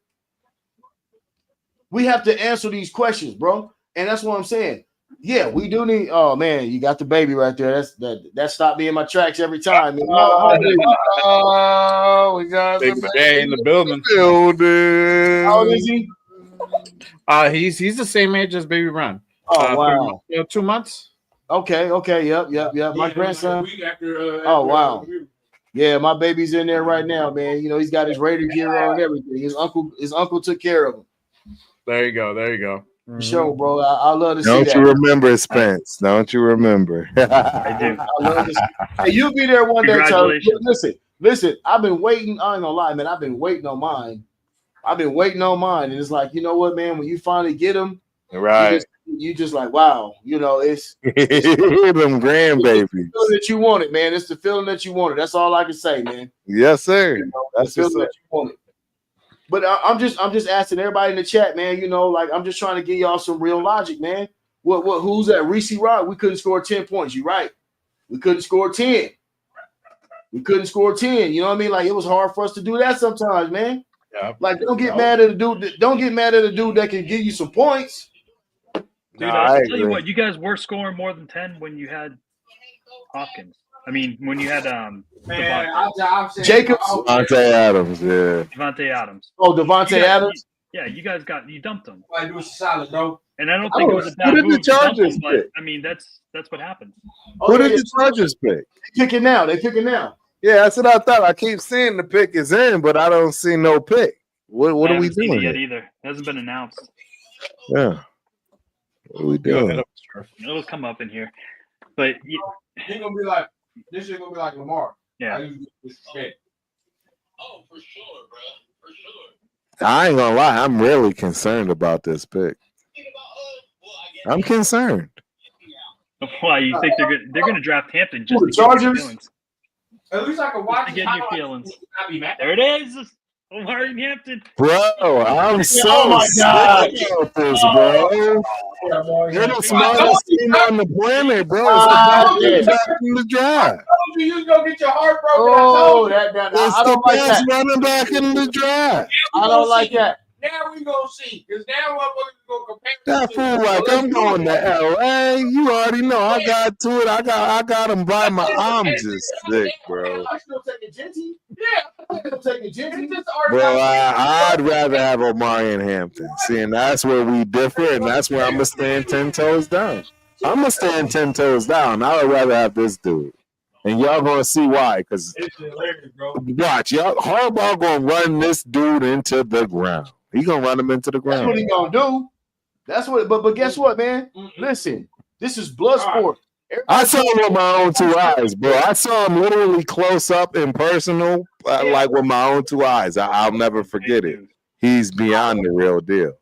We have to answer these questions, bro. And that's what I'm saying. Yeah, we do need. Oh man, you got the baby right there. That stopped me in my tracks every time. We got Big J in the building. How old is he? He's the same age as Baby Run. Oh wow, 2 months. Okay, yep. My grandson. Oh wow. Yeah, my baby's in there right now, man. He's got his Raider gear on and everything. His uncle took care of him. There you go. Mm-hmm. Sure, bro. I love to see that. Don't you remember, Spence? Don't you remember? I do. I love to see. Hey, you'll be there one day, Charlie. Listen, Listen, I've been waiting. I ain't gonna lie, man. I've been waiting on mine. And it's like, you know what, man? When you finally get them, right? You just like, wow. You know, it's them grandbabies. It's the feeling that you wanted, man. It's the feeling that you wanted. That's all I can say, man. Yes, sir. You know, that's the feeling that you wanted. But I'm just asking everybody in the chat, man. You know, like I'm just trying to give y'all some real logic, man. Who's that? Reese Rock? We couldn't score 10 points. You right? We couldn't score 10. You know what I mean? Like it was hard for us to do that sometimes, man. Yeah. Like don't get mad at the dude. Don't get mad at a dude that can give you some points. Dude, I'll tell you what, you guys were scoring more than 10 when you had Hopkins. I mean, when you had Jacobs, Davante Adams, yeah. Davante Adams. Oh, Davante Adams. Yeah, you guys dumped him. Why do a solid, bro? And I don't think it was a bad move. But I mean, that's what happened. Who did the Chargers pick? They pick it now. Yeah, that's what I thought. I keep seeing the pick is in, but I don't see no pick. What are we doing yet either? It hasn't been announced. Yeah. What are we doing? It'll come up in here. But this gonna be like Lamar. Yeah. Oh, for sure, bro. For sure. I ain't gonna lie, I'm really concerned about this pick. I'm concerned. Why you think they're gonna draft Hampton just to Chargers? At least I can watch to get your feelings. Not be mad. There it is. Omari Hampton. Bro, I'm so sick about this, bro. You're the smartest team on the planet, bro. It's the best in the draft. You was gonna get your heart broken. Oh, it's the best running back in the draft. I don't like that. Now we gonna see, because now motherfuckers gonna compare. That fool like I'm going to LA. You already know I got to it. I got him by my arms just thick, bro. I still taking Genty. Yeah, I'm taking Genty. Bro, I'd rather have Omari and Hampton. See, and that's where we differ, and that's where I'm gonna stand 10 toes down. I'm gonna stand 10 toes down. I would rather have this dude. And y'all gonna see why, because watch, y'all Harbaugh gonna run this dude into the ground. He gonna run him into the ground. That's what he gonna do. That's what. But guess what, man? Listen, this is blood sport. I saw him with my own two eyes, bro. I saw him literally close up and personal, like with my own two eyes. I'll never forget it. He's beyond the real deal.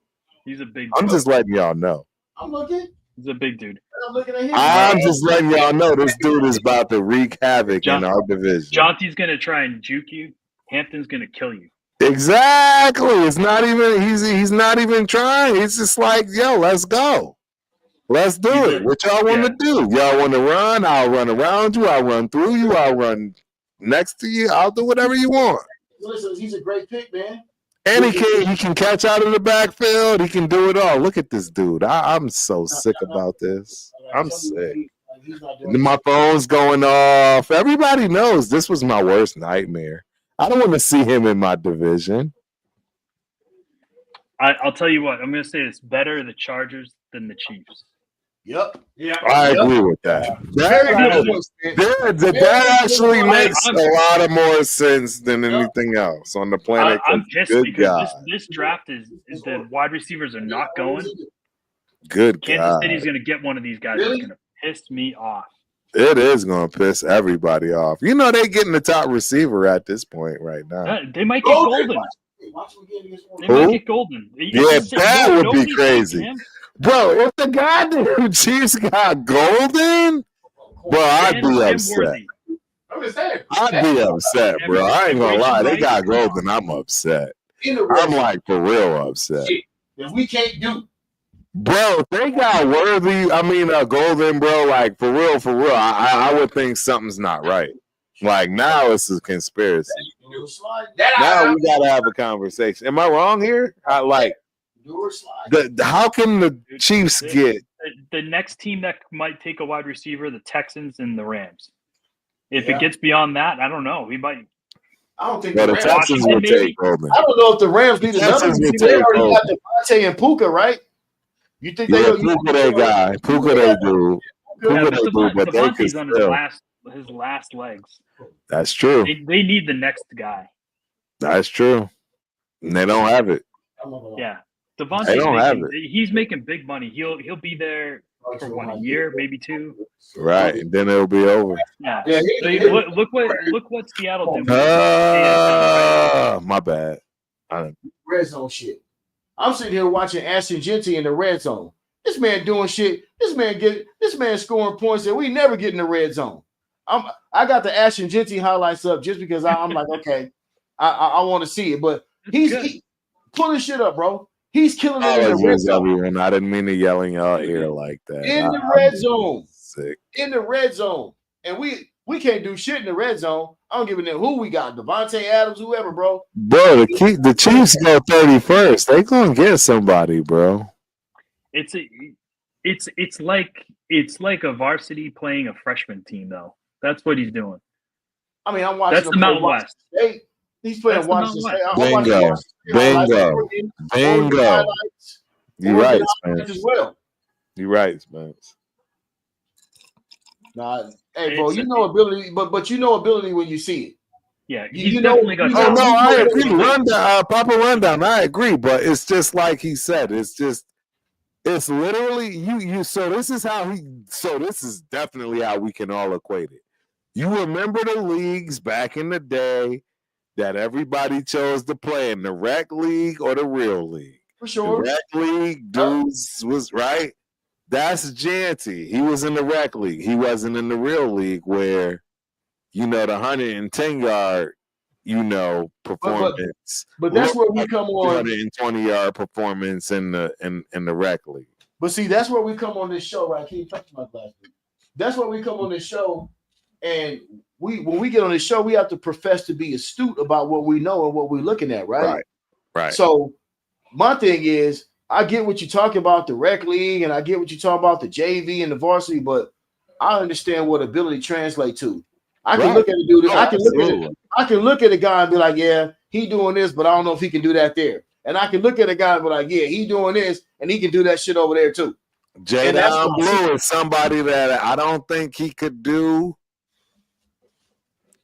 He's a big. I'm just letting y'all know. I'm looking. He's a big dude. I'm looking at him. I'm just letting y'all know this dude is about to wreak havoc in our division. Jonty's gonna try and juke you. Hampton's gonna kill you. Exactly. It's not even. He's not even trying. It's just like, yo, let's go. Let's do it. What y'all want to do? Y'all want to run? I'll run around you. I'll run through you. I'll run next to you. I'll do whatever you want. Listen, he's a great pick, man. And he can catch out of the backfield. He can do it all. Look at this dude. I'm so sick about this. I'm sick. My phone's going off. Everybody knows this was my worst nightmare. I don't want to see him in my division. I'll tell you what. I'm going to say it's better the Chargers than the Chiefs. Yep. Yeah. I agree with that. That actually makes a lot of more sense than anything else on the planet. I'm pissed because this draft is the wide receivers are not going. Good Kansas God. City's going to get one of these guys. It's going to piss me off. It is going to piss everybody off. You know, they're getting the top receiver at this point right now. They might get Golden. They might get Golden. Yeah, that would be crazy. Bro, if the goddamn Chiefs got Golden, bro, I'd be upset. I'd be upset, bro. I ain't going to lie. They got Golden. I'm upset. I'm like for real upset. If we can't do, bro, they got Golden, bro. Like for real. I would think something's not right. Like now it's a conspiracy. Now we gotta have a conversation. Am I wrong here? How can the Chiefs get the next team that might take a wide receiver? The Texans and the Rams. If it gets beyond that, I don't know. We might. I don't think the Texans will take Golden. I don't know if the Rams need another. They already got Devontae and Puka, right? You think they? Puka, they guy. Puka, they do. Puka, they do. But they can still. His last legs. That's true. They need the next guy. That's true. And they don't have it. Yeah. Devontae, he's making big money. He'll be there for 1 year, maybe 2. Right, and then it'll be over. Yeah. So look what Seattle did. My bad. Red zone shit. I'm sitting here watching Ashton Jeanty in the red zone. This man doing shit. This man scoring points that we never get in the red zone. I got the Ashton Jeanty highlights up just because I'm like, okay, I want to see it. But he's pulling shit up, bro. He's killing it in the red zone. Everyone. I didn't mean to yell in your ear like that. In the red zone. Sick. In the red zone. And we can't do shit in the red zone. I don't give a damn who we got. Devontae Adams, whoever, bro. Bro, the Chiefs go 31st. They gonna get somebody, bro. It's like a varsity playing a freshman team, though. That's what he's doing. I mean, I'm watching. That's the Mountain West. He's playing Washington State. Bingo. You're right, Spence. As well. You're right, Spence. Nah, hey, bro, you know ability, but you know ability when you see it. Yeah, you definitely got. Oh no, I agree. Papa Rundown. I agree, but it's just like he said. It's literally you. So this is definitely how we can all equate it. You remember the leagues back in the day that everybody chose to play in the rec league or the real league. For sure. The rec league dudes was right. That's Jeanty. He was in the rec league. He wasn't in the real league where, the 110-yard, performance. But that's where we come on. 120-yard performance in the rec league. But see, that's where we come on this show, right? Keep touching my glasses. That's where we come on this show, and when we get on this show, we have to profess to be astute about what we know and what we're looking at, right? Right. So my thing is, I get what you're talking about, the rec league, and I get what you're talking about, the JV and the varsity, but I understand what ability translates to. I can look at a dude. I can look at a guy and be like, yeah, he doing this, but I don't know if he can do that there. And I can look at a guy and be like, yeah, he doing this, and he can do that shit over there too. Jadon Blue is somebody that I don't think he could do.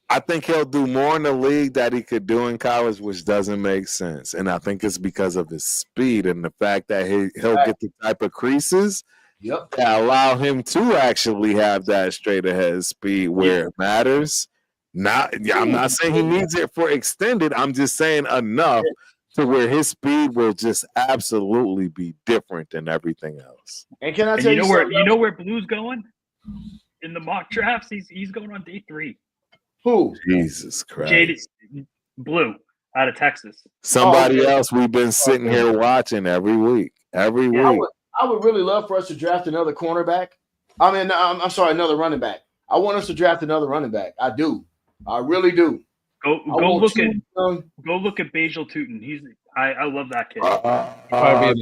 I think he'll do more in the league that he could do in college, which doesn't make sense. And I think it's because of his speed and the fact that he'll get the type of creases that allow him to actually have that straight ahead speed where it matters. I'm not saying he needs it for extended. I'm just saying enough to where his speed will just absolutely be different than everything else. And can I tell you something? You know where Blue's going? In the mock drafts, he's going on day 3. Who? Jesus Christ. Jadon Blue out of Texas. Somebody else we've been sitting here watching every week. I would really love for us to draft another cornerback. I'm sorry, another running back. I want us to draft another running back. I do. I really do. Go look at Basil Tootin. I love that kid.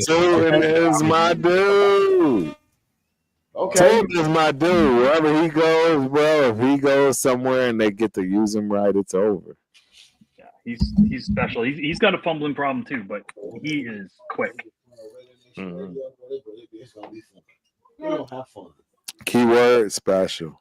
Tootin is my dude. Okay, Tootin is my dude. Wherever he goes, bro, if he goes somewhere and they get to use him right, it's over. Yeah, he's special. He's got a fumbling problem too, but he is quick. Mm-hmm. It's gonna be fun. We're gonna have fun. Keyword special.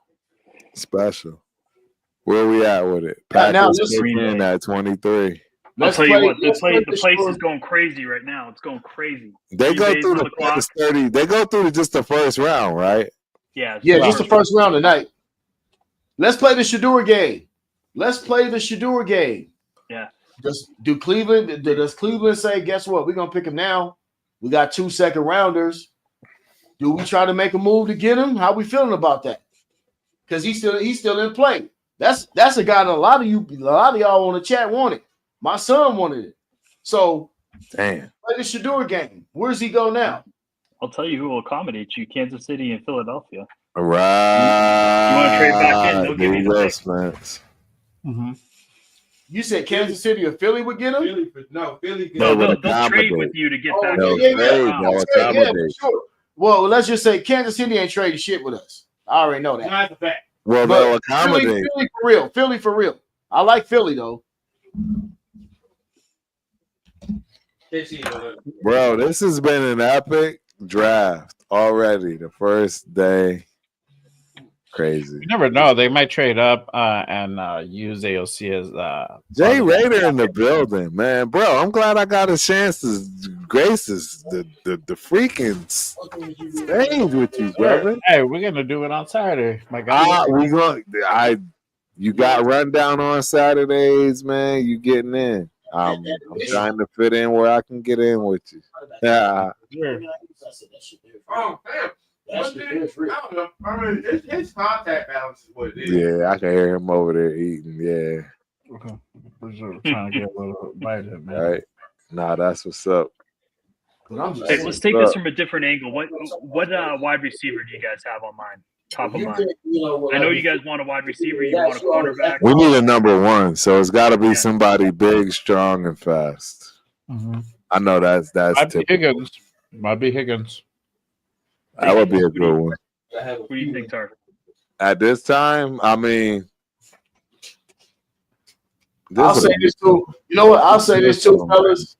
Where we at with it? Now, in at 23. I'll tell you what, the place is going crazy right now. It's going crazy. They go through the first 30. They go through just the first round, right? Yeah. Just the first round tonight. Let's play the Shedeur game. Yeah. Does Cleveland say, guess what? We're gonna pick him now. We got 2 second rounders. Do we try to make a move to get him? How we feeling about that? Because he's still in play. That's a guy that a lot of y'all on the chat wanted. My son wanted it. So damn. Play the Shedeur game. Where's he go now? I'll tell you who will accommodate you: Kansas City and Philadelphia. Right. You want to trade back in? They'll give you the Spence. Mm-hmm. You said Kansas City or Philly would get him? Philly. They'll trade with you to get back. Sure. Well, let's just say Kansas City ain't trading shit with us. I already know that. That's the fact. Well, they'll accommodate. Philly for real. I like Philly though. Bro, this has been an epic draft already. The first day. Crazy. You never know. They might trade up and use AOC as Jay Raider in the building, man. Bro, I'm glad I got a chance to graces, the freaking stage with you, brother. Hey, we're gonna do it on Saturday, my guy. You got rundown on Saturdays, man. You getting in? I'm trying to fit in where I can get in with you. Yeah. Oh, damn. I don't know. I mean, his contact balance is what it is. Yeah, I can hear him over there eating. Yeah. Okay. We're trying to get a little bite in, man. All right. Nah, that's what's up. Hey, let's take this from a different angle. What wide receiver do you guys have on mind? Top of mind. I know you guys want a wide receiver. You want a quarterback. We need a number one, so it's got to be somebody big, strong, and fast. Mm-hmm. I know that's Higgins. Might be Higgins. That would be a good one. Who do you think, Tar? At this time, I mean, I'll say this too. You know what? I'll say this too, fellas.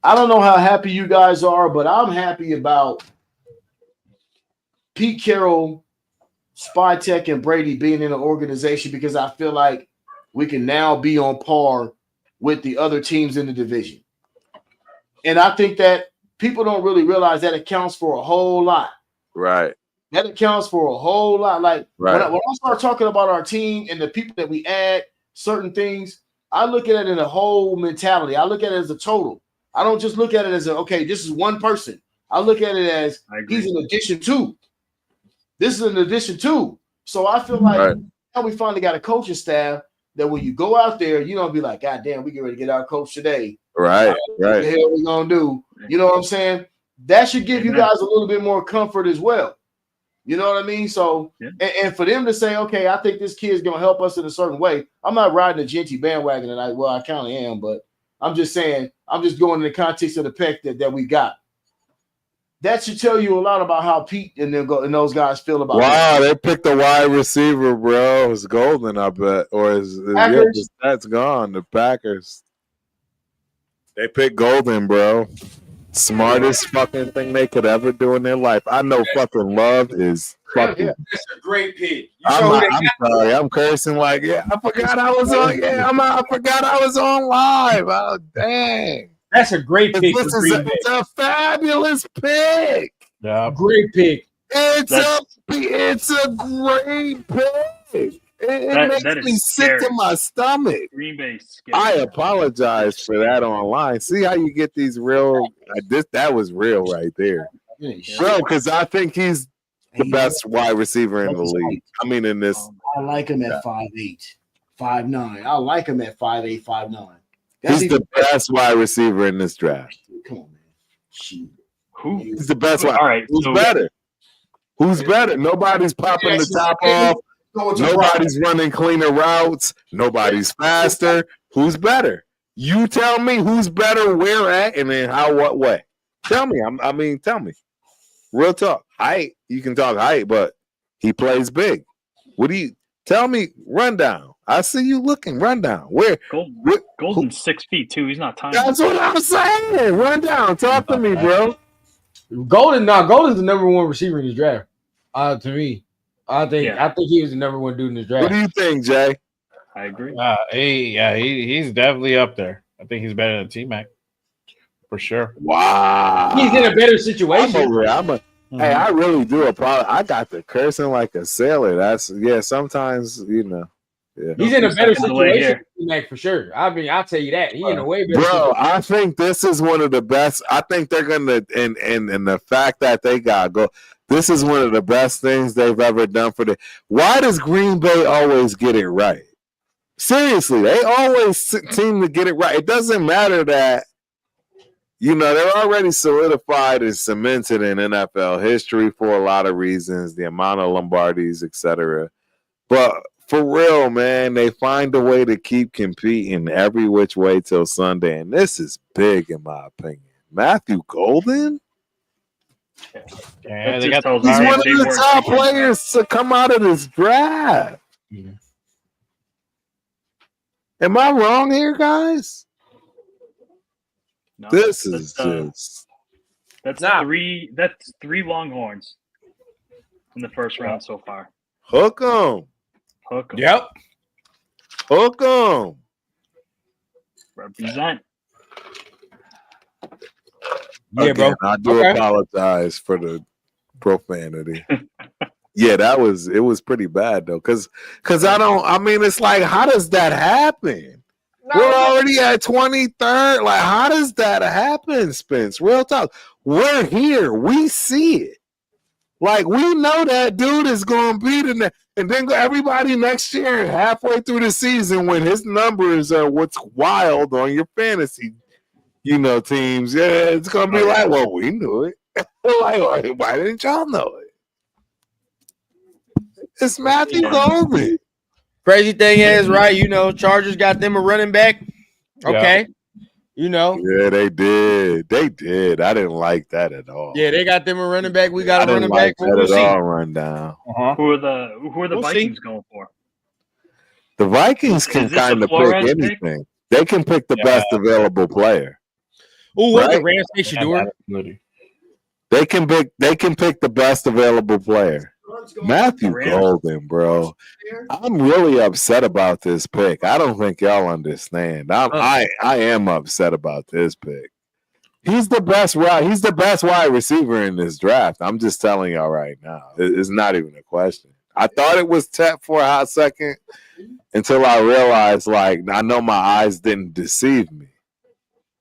I don't know how happy you guys are, but I'm happy about Pete Carroll, Spytek, and Brady being in the organization because I feel like we can now be on par with the other teams in the division. And I think that people don't really realize that accounts for a whole lot. Right. That accounts for a whole lot. Like right. when I start talking about our team and the people that we add, certain things, I look at it in a whole mentality. I look at it as a total. I don't just look at it as okay, this is one person. I look at it as he's an addition to. This is an addition to. So I feel like now we finally got a coaching staff that when you go out there, you don't be like, God damn, we get ready to get our coach today. Right. What the hell we gonna do? You know what I'm saying? That should give you guys a little bit more comfort as well. You know what I mean? So, and for them to say, okay, I think this kid's gonna help us in a certain way. I'm not riding a Genty bandwagon tonight. Well, I kind of am, but I'm just saying, I'm just going in the context of the pack that we got. That should tell you a lot about how Pete and those guys feel about. Wow, they picked a wide receiver, bro. It's Golden, I bet, or that's gone. The Packers. They picked Golden, bro. Smartest fucking thing they could ever do in their life. I know fucking Love is fucking. That's a great pick. I'm sorry. I'm cursing like, I forgot I was on. I forgot I was on live. Oh, dang. That's a great pick. It's a fabulous pick. Yeah, great pick. It's a great pick. It makes me sick to my stomach. Green Bay. I apologize for that online. See how you get these real. That was real right there, bro. Because I think he's the best wide receiver in the league. I mean, in this, I like him at 5'8", 5'9". I like him at 5'8", 5'9". He's the best wide receiver in this draft. Come on, man. Shoot. Who? He's the best wide. All right. Who's better? Who's better? Nobody's popping the top off. Nobody's running cleaner routes. Nobody's faster. Who's better? You tell me who's better, where at, and then how, what way. Tell me. Tell me. Real talk. Height. You can talk height, but he plays big. What do you tell me? Rundown. I see you looking. Rundown. Where? Golden's 6 feet too. He's not tiny. That's what I'm saying. Rundown. Talk to me, bro. Golden's the number one receiver in this draft. To me. I think he was the number one dude in this draft. What do you think, Jay? I agree. He's definitely up there. I think he's better than T-Mac. For sure. Wow. He's in a better situation. Hey, I really do apologize. I got the cursing like a sailor. Sometimes, Yeah. He's in a better situation than T-Mac for sure. I mean, I'll tell you that. He's in a way better situation. I think this is one of the best. I think they're gonna and the fact that they got go. This is one of the best things they've ever done for the. Why does Green Bay always get it right? Seriously, they always seem to get it right. It doesn't matter that, they're already solidified and cemented in NFL history for a lot of reasons, the amount of Lombardis, etc. But for real, man, they find a way to keep competing every which way till Sunday. And this is big, in my opinion. Matthew Golden? Yeah, he's one of the top players to come out of this draft. Yeah. Am I wrong here, guys? No, this is just that's three Longhorns in the first round so far. Hook 'em. Yep. Hook 'em. Represent. Yeah, Again, bro. I do apologize for the profanity. Yeah, it was pretty bad though. Cause I mean, it's like, how does that happen? No, we're already at 23rd. Like, how does that happen, Spence? Real talk. We're here. We see it. Like, we know that dude is going to beat it. And then everybody next year, halfway through the season, when his numbers are what's wild on your fantasy, teams, yeah, it's going to be like, well, we knew it. Like, why didn't y'all know it? It's Matthew Golden. Crazy thing is, right? Chargers got them a running back. Okay. Yeah. Yeah, they did. They did. I didn't like that at all. Yeah, they got them a running back. We got a running back. We'll see. Rundown. Who are the Vikings going for? The Vikings can kind of pick anything. They can pick the best available player. Oh, what the Rams take Shedeur? They can pick the best available player. Matthew Golden, bro. I'm really upset about this pick. I don't think y'all understand. I am upset about this pick. He's the best wide receiver in this draft. I'm just telling y'all right now. It's not even a question. I thought it was Tech for a hot second until I realized, like, I know my eyes didn't deceive me.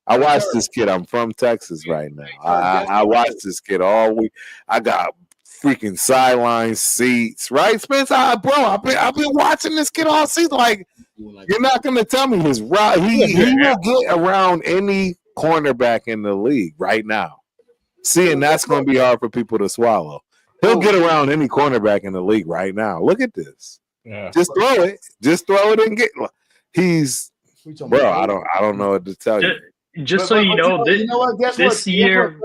I watched this kid. I'm from Texas right now. I watched this kid all week. I got freaking sideline seats, right, Spence? I've been watching this kid all season. Like, you're not gonna tell me his route. He will get around any cornerback in the league right now. And that's gonna be hard for people to swallow. He'll get around any cornerback in the league right now. Look at this. Yeah. Just throw it. Just throw it and get. He's bro. I don't know what to tell you. Just so you know, this year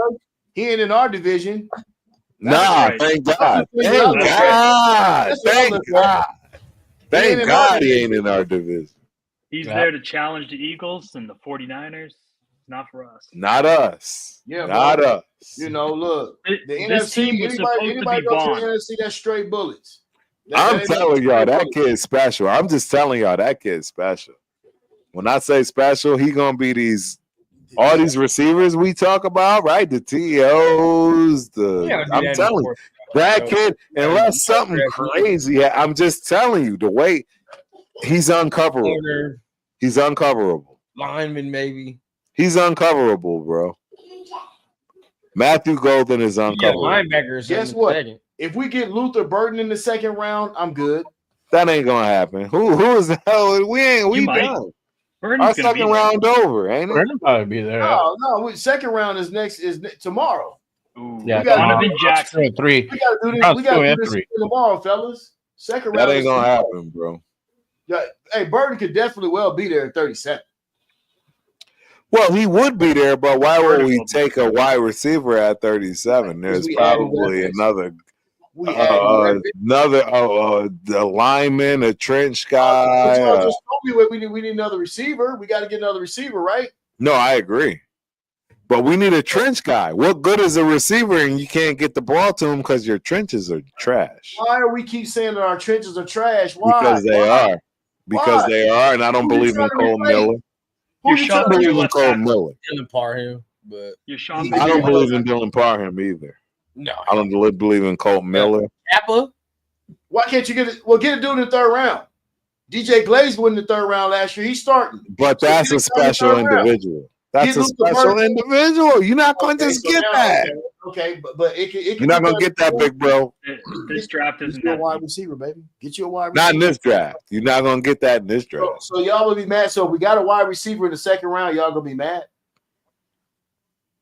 he ain't in our division. Nah, thank God. Thank God. Thank God. Thank God he ain't in our division. He's there to challenge the Eagles and the 49ers. Not for us. Not us. Yeah, not us. Look, the NFC, anybody go to the NFC, that's straight bullets. I'm telling y'all, that kid's special. I'm just telling y'all, that kid's special. When I say special, he going to be all these receivers we talk about, right? The TOs, I'm telling you, that kid, unless something crazy, I'm just telling you, the way he's uncoverable. He's uncoverable. Lineman, maybe. He's uncoverable, bro. Matthew Golden is uncoverable. Yeah, linebackers. Guess what? Second. If we get Luther Burden in the second round, I'm good. That ain't gonna happen. Who is the hell? We done. Our second round over, ain't it? Burden probably be there. No. Second round is tomorrow. Ooh, yeah, Donovan Jackson 3. We gotta do this. We gotta do this tomorrow, fellas. Second round. That ain't gonna happen, bro. Yeah, hey, Burden could definitely well be there at 37. Well, he would be there, but why would we take a wide receiver at 37? There's probably another lineman, a trench guy. Just told me we need another receiver. We got to get another receiver, right? No, I agree. But we need a trench guy. What good is a receiver and you can't get the ball to him because your trenches are trash? Why are we keep saying that our trenches are trash? Why? Because they are. Because they are, and I don't believe in Cole Miller. I don't believe in Cole Miller. Dylan Parham, but I don't believe in Dylan Parham either. No, I don't believe in Cole Miller. Kappa. Why can't you get it? Well, get a dude in the third round. DJ Glaze won in the third round last year. He's starting. But that's a special individual. That's a special individual. You're not going to just get that. Okay, but it can you're not going to get that, big bro. This draft isn't a wide receiver, baby. Get you a wide receiver. Not in this draft. You're not going to get that in this draft. So y'all will be mad. So if we got a wide receiver in the second round, y'all going to be mad?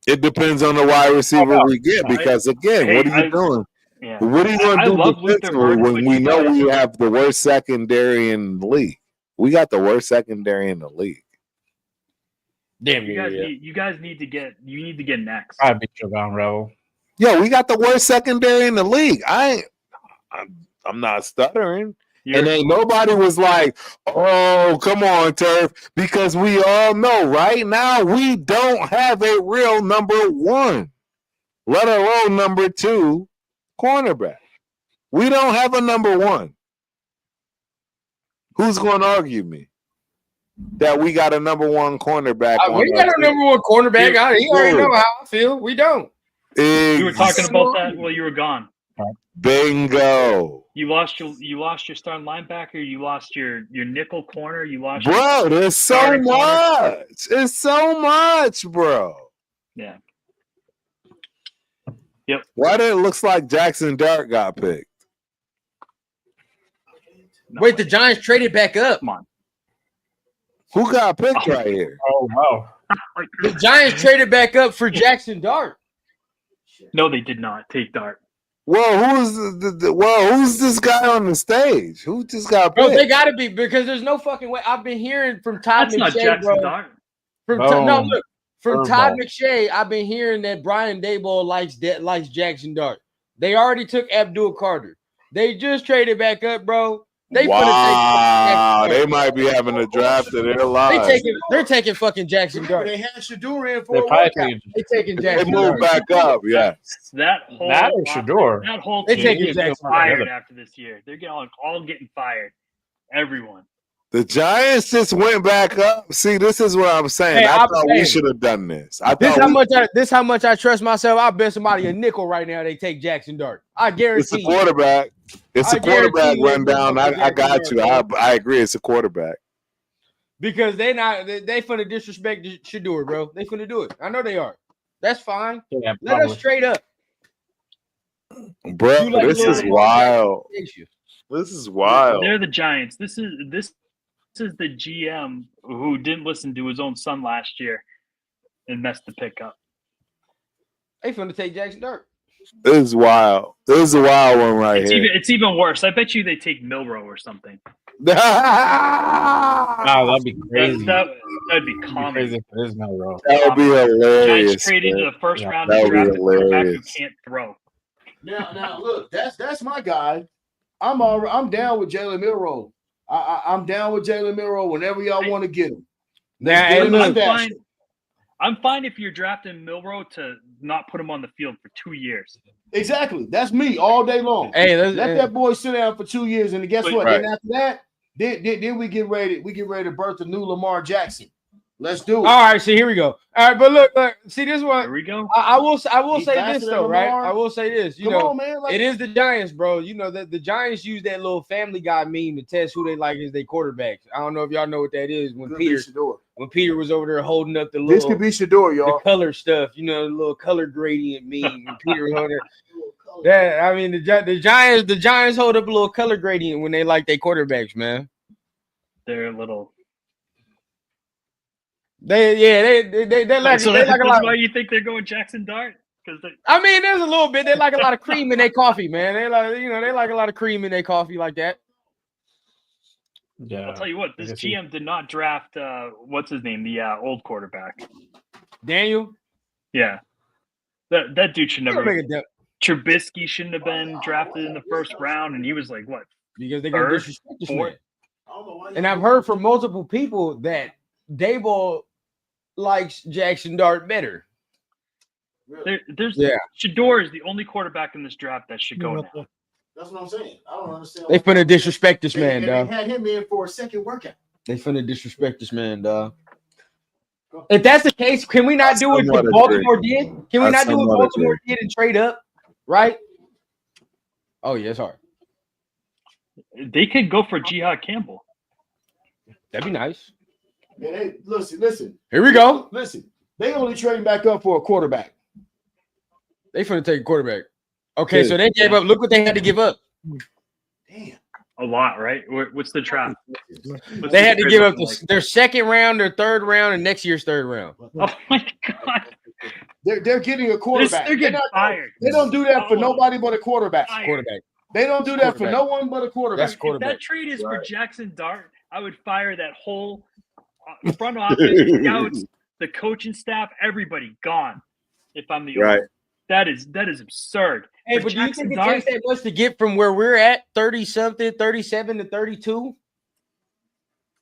It depends on the wide receiver we get because, again, what are you doing? Yeah. What are you going to do defensively when we know we have the worst secondary in the league? We got the worst secondary in the league. Damn, you guys need to get next. I'd be Javon Rebel. Yo, we got the worst secondary in the league. I'm not stuttering. And ain't nobody was like, oh, come on, Turf, because we all know right now we don't have a real number one, let alone number two cornerback. We don't have a number one. Who's going to argue me? that we got a number one cornerback. We got a number one cornerback. He already know how I feel. We don't. We were talking about that while you were gone. Bingo. You lost your starting linebacker. You lost your nickel corner. You lost. Bro, there's so much. It's so much, bro. Yeah. Yep. Why did it look like Jackson Dart got picked? Wait, the Giants traded back up. Come on. Who got picked right here? Oh wow. The Giants traded back up for Jackson Dart. No, they did not take Dart. Well, who's this guy on the stage? Who just got picked? Bro, they got to be because there's no fucking way. I've been hearing from Todd That's McShay, not Jackson Dart. From Todd McShay, I've been hearing that Brian Daboll likes Jackson Dart. They already took Abdul Carter. They just traded back up, bro. They might be having a draft of their lives. They're taking fucking Jackson Dart. They had Shedeur in for a workout. They taking Jackson They moved Dart. back up, yes. That whole They team taking is Jackson fired Dart. after this year. They're all getting fired. Everyone. The Giants just went back up. See, this is what I'm saying. Hey, I thought we should have done this. This how much I trust myself. I bet somebody a nickel right now. They take Jackson Dart. I guarantee. It's a quarterback. It's a quarterback rundown. I got you. I agree. It's a quarterback. Because they finna disrespect Shedeur, bro. They finna do it. I know they are. That's fine. Yeah, let us trade up, bro. This is wild. This is wild. They're the Giants. This is the GM who didn't listen to his own son last year and messed the pick up. They finna take Jackson Dart. This is wild. This is a wild one right here. It's even worse. I bet you they take Milrow or something. Oh, that'd be crazy. That'd be common. That would be hilarious. Giants traded to the first round and drafted a quarterback who can't throw. Now look, that's my guy. I'm down with Jalen Milrow. I'm down with Jalen Milrow whenever y'all want to get him. I'm fine if you're drafting Milrow to not put him on the field for 2 years. Exactly. That's me all day long. Hey, let that boy sit down for 2 years, and guess what? Right. Then after that, then we get ready. We get ready to birth a new Lamar Jackson. Let's do it. All right, see, here we go. All right, but look, see this one. Here we go. I will say this though, right? I will say this. Come on, man. It is the Giants, bro. You know that the Giants use that little Family Guy meme to test who they like as their quarterbacks. I don't know if y'all know what that is. When Peter was over there holding up the little, this could be Shedeur, y'all. The color stuff, the little color gradient meme. When Peter was over there. I mean, the Giants hold up a little color gradient when they like their quarterbacks, man. They're a little. They like so they like a lot. Why you think they're going Jackson Dart? Because I mean, there's a little bit. They like a lot of cream in their coffee, man. They like they like a lot of cream in their coffee like that. Yeah, I'll tell you what. This GM did not draft what's his name, the old quarterback, Daniel. Yeah, that dude should never. Trubisky shouldn't have been drafted in the first round, and he was like what? Because they're gonna disrespect this man. And I've heard from multiple people that Daboll likes Jackson Dart better. Shedeur is the only quarterback in this draft that should go now. That's what I'm saying. I don't understand. They finna disrespect this man, dog. They had him in for a second workout. They finna disrespect this man, dog. If that's the case, can we not do what Baltimore did? Can we not do what Baltimore did and trade up? Right? Oh yeah, it's hard. They could go for Jihad Campbell. That'd be nice. Hey, listen. Here we go. Listen, they only trading back up for a quarterback. They finna take a quarterback. Okay, so they gave up. Look what they had to give up. Damn. A lot, right? What's the draft? They had to give up their second round, their third round, and next year's third round. Oh my god. They're getting a quarterback. They're getting fired. They don't do that for nobody but a quarterback. Quarterback. They don't do that for no one but a quarterback. If that trade is for Jackson Dart, I would fire that whole front office, scouts, the coaching staff, everybody gone. If I'm the owner. That is absurd. Hey, but do you think it takes that much to get from where we're at, 30-something, 37 to 32?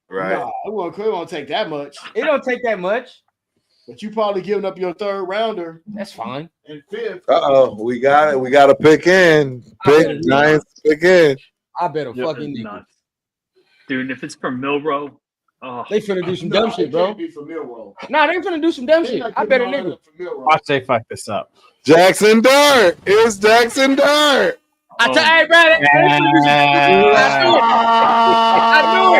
Right. No, it won't take that much. It don't take that much. But you probably giving up your third rounder. That's fine. And fifth. We got it. We got to pick in. Giants pick in. I bet a fucking nuts. Dude, if it's for Milrow, They finna do some dumb shit, bro. Nah, they finna do some dumb shit. I bet a nigga. Watch they fuck this up. Jackson Dart. It's Jackson Dart. I tell hey, bro. I knew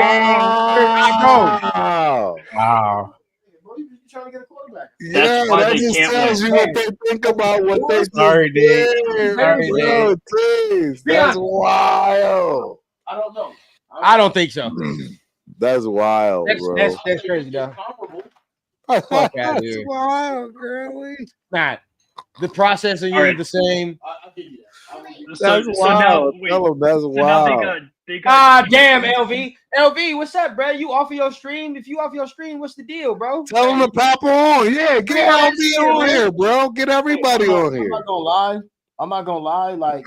it. Wow. Yeah, that just tells you what they think about what they Sorry, did. Sorry, bro, that's wild. I don't know. I don't think so. That's wild, bro. That's crazy, though. That's wild, girlie. Nah, the process of you the same. That's wild. Tell them that's wild. Ah, damn, LV. LV, what's up, bro? You off of your stream? If you off your stream, what's the deal, bro? Tell them to pop on. Yeah, get LV on here, bro. Get everybody on here. I'm not gonna lie. Like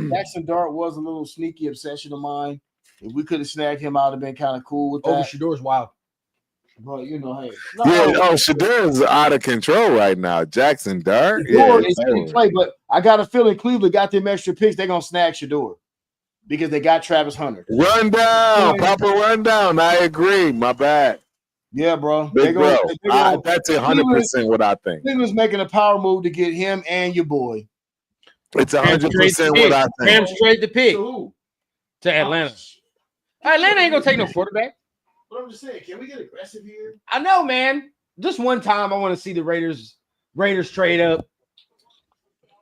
Jackson Dart was a little sneaky obsession of mine. If we could have snagged him, I'd have been kind of cool with that. Shador's wild. But hey, Shador is out of control right now. Jackson Dart, play, but I got a feeling Cleveland got them extra picks. They're gonna snag Shador because they got Travis Hunter. Run down, Papa, run down. I agree. My bad. Yeah, bro. That's 100% what I think. Cleveland's making a power move to get him and your boy. It's 100% what I think. Rams trade the pick to Atlanta. Atlanta ain't gonna take no quarterback. But I'm just saying, can we get aggressive here? I know, man. Just one time, I want to see the Raiders trade up.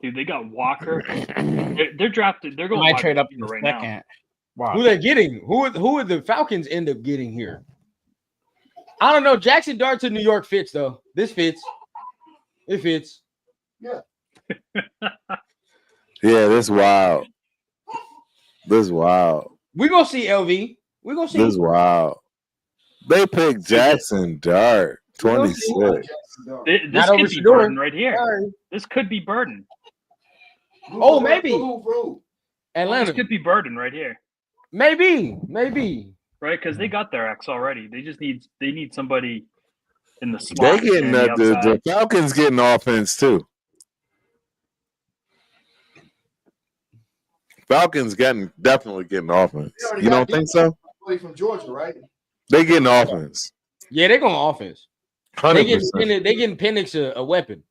Dude, they got Walker. They're drafted. They're going to trade up in the second. now. Wow. Who they getting? Who are the Falcons end up getting here? I don't know. Jackson Dart to New York fits though. This fits. It fits. Yeah. Yeah, this wild. This wild. We gonna see LV. We gonna see. This wild. They picked Jackson Dart, 26. This could be Burden right here. This could be Burden. Oh, maybe. Atlanta. This could be Burden right here. Maybe. Right, because they got their X already. They need somebody in the slot. They getting the Falcons getting offense too. Falcons definitely getting offense. You don't think so? From Georgia, right? They getting offense. Yeah, they're going offense. 100%. They getting Penix a weapon.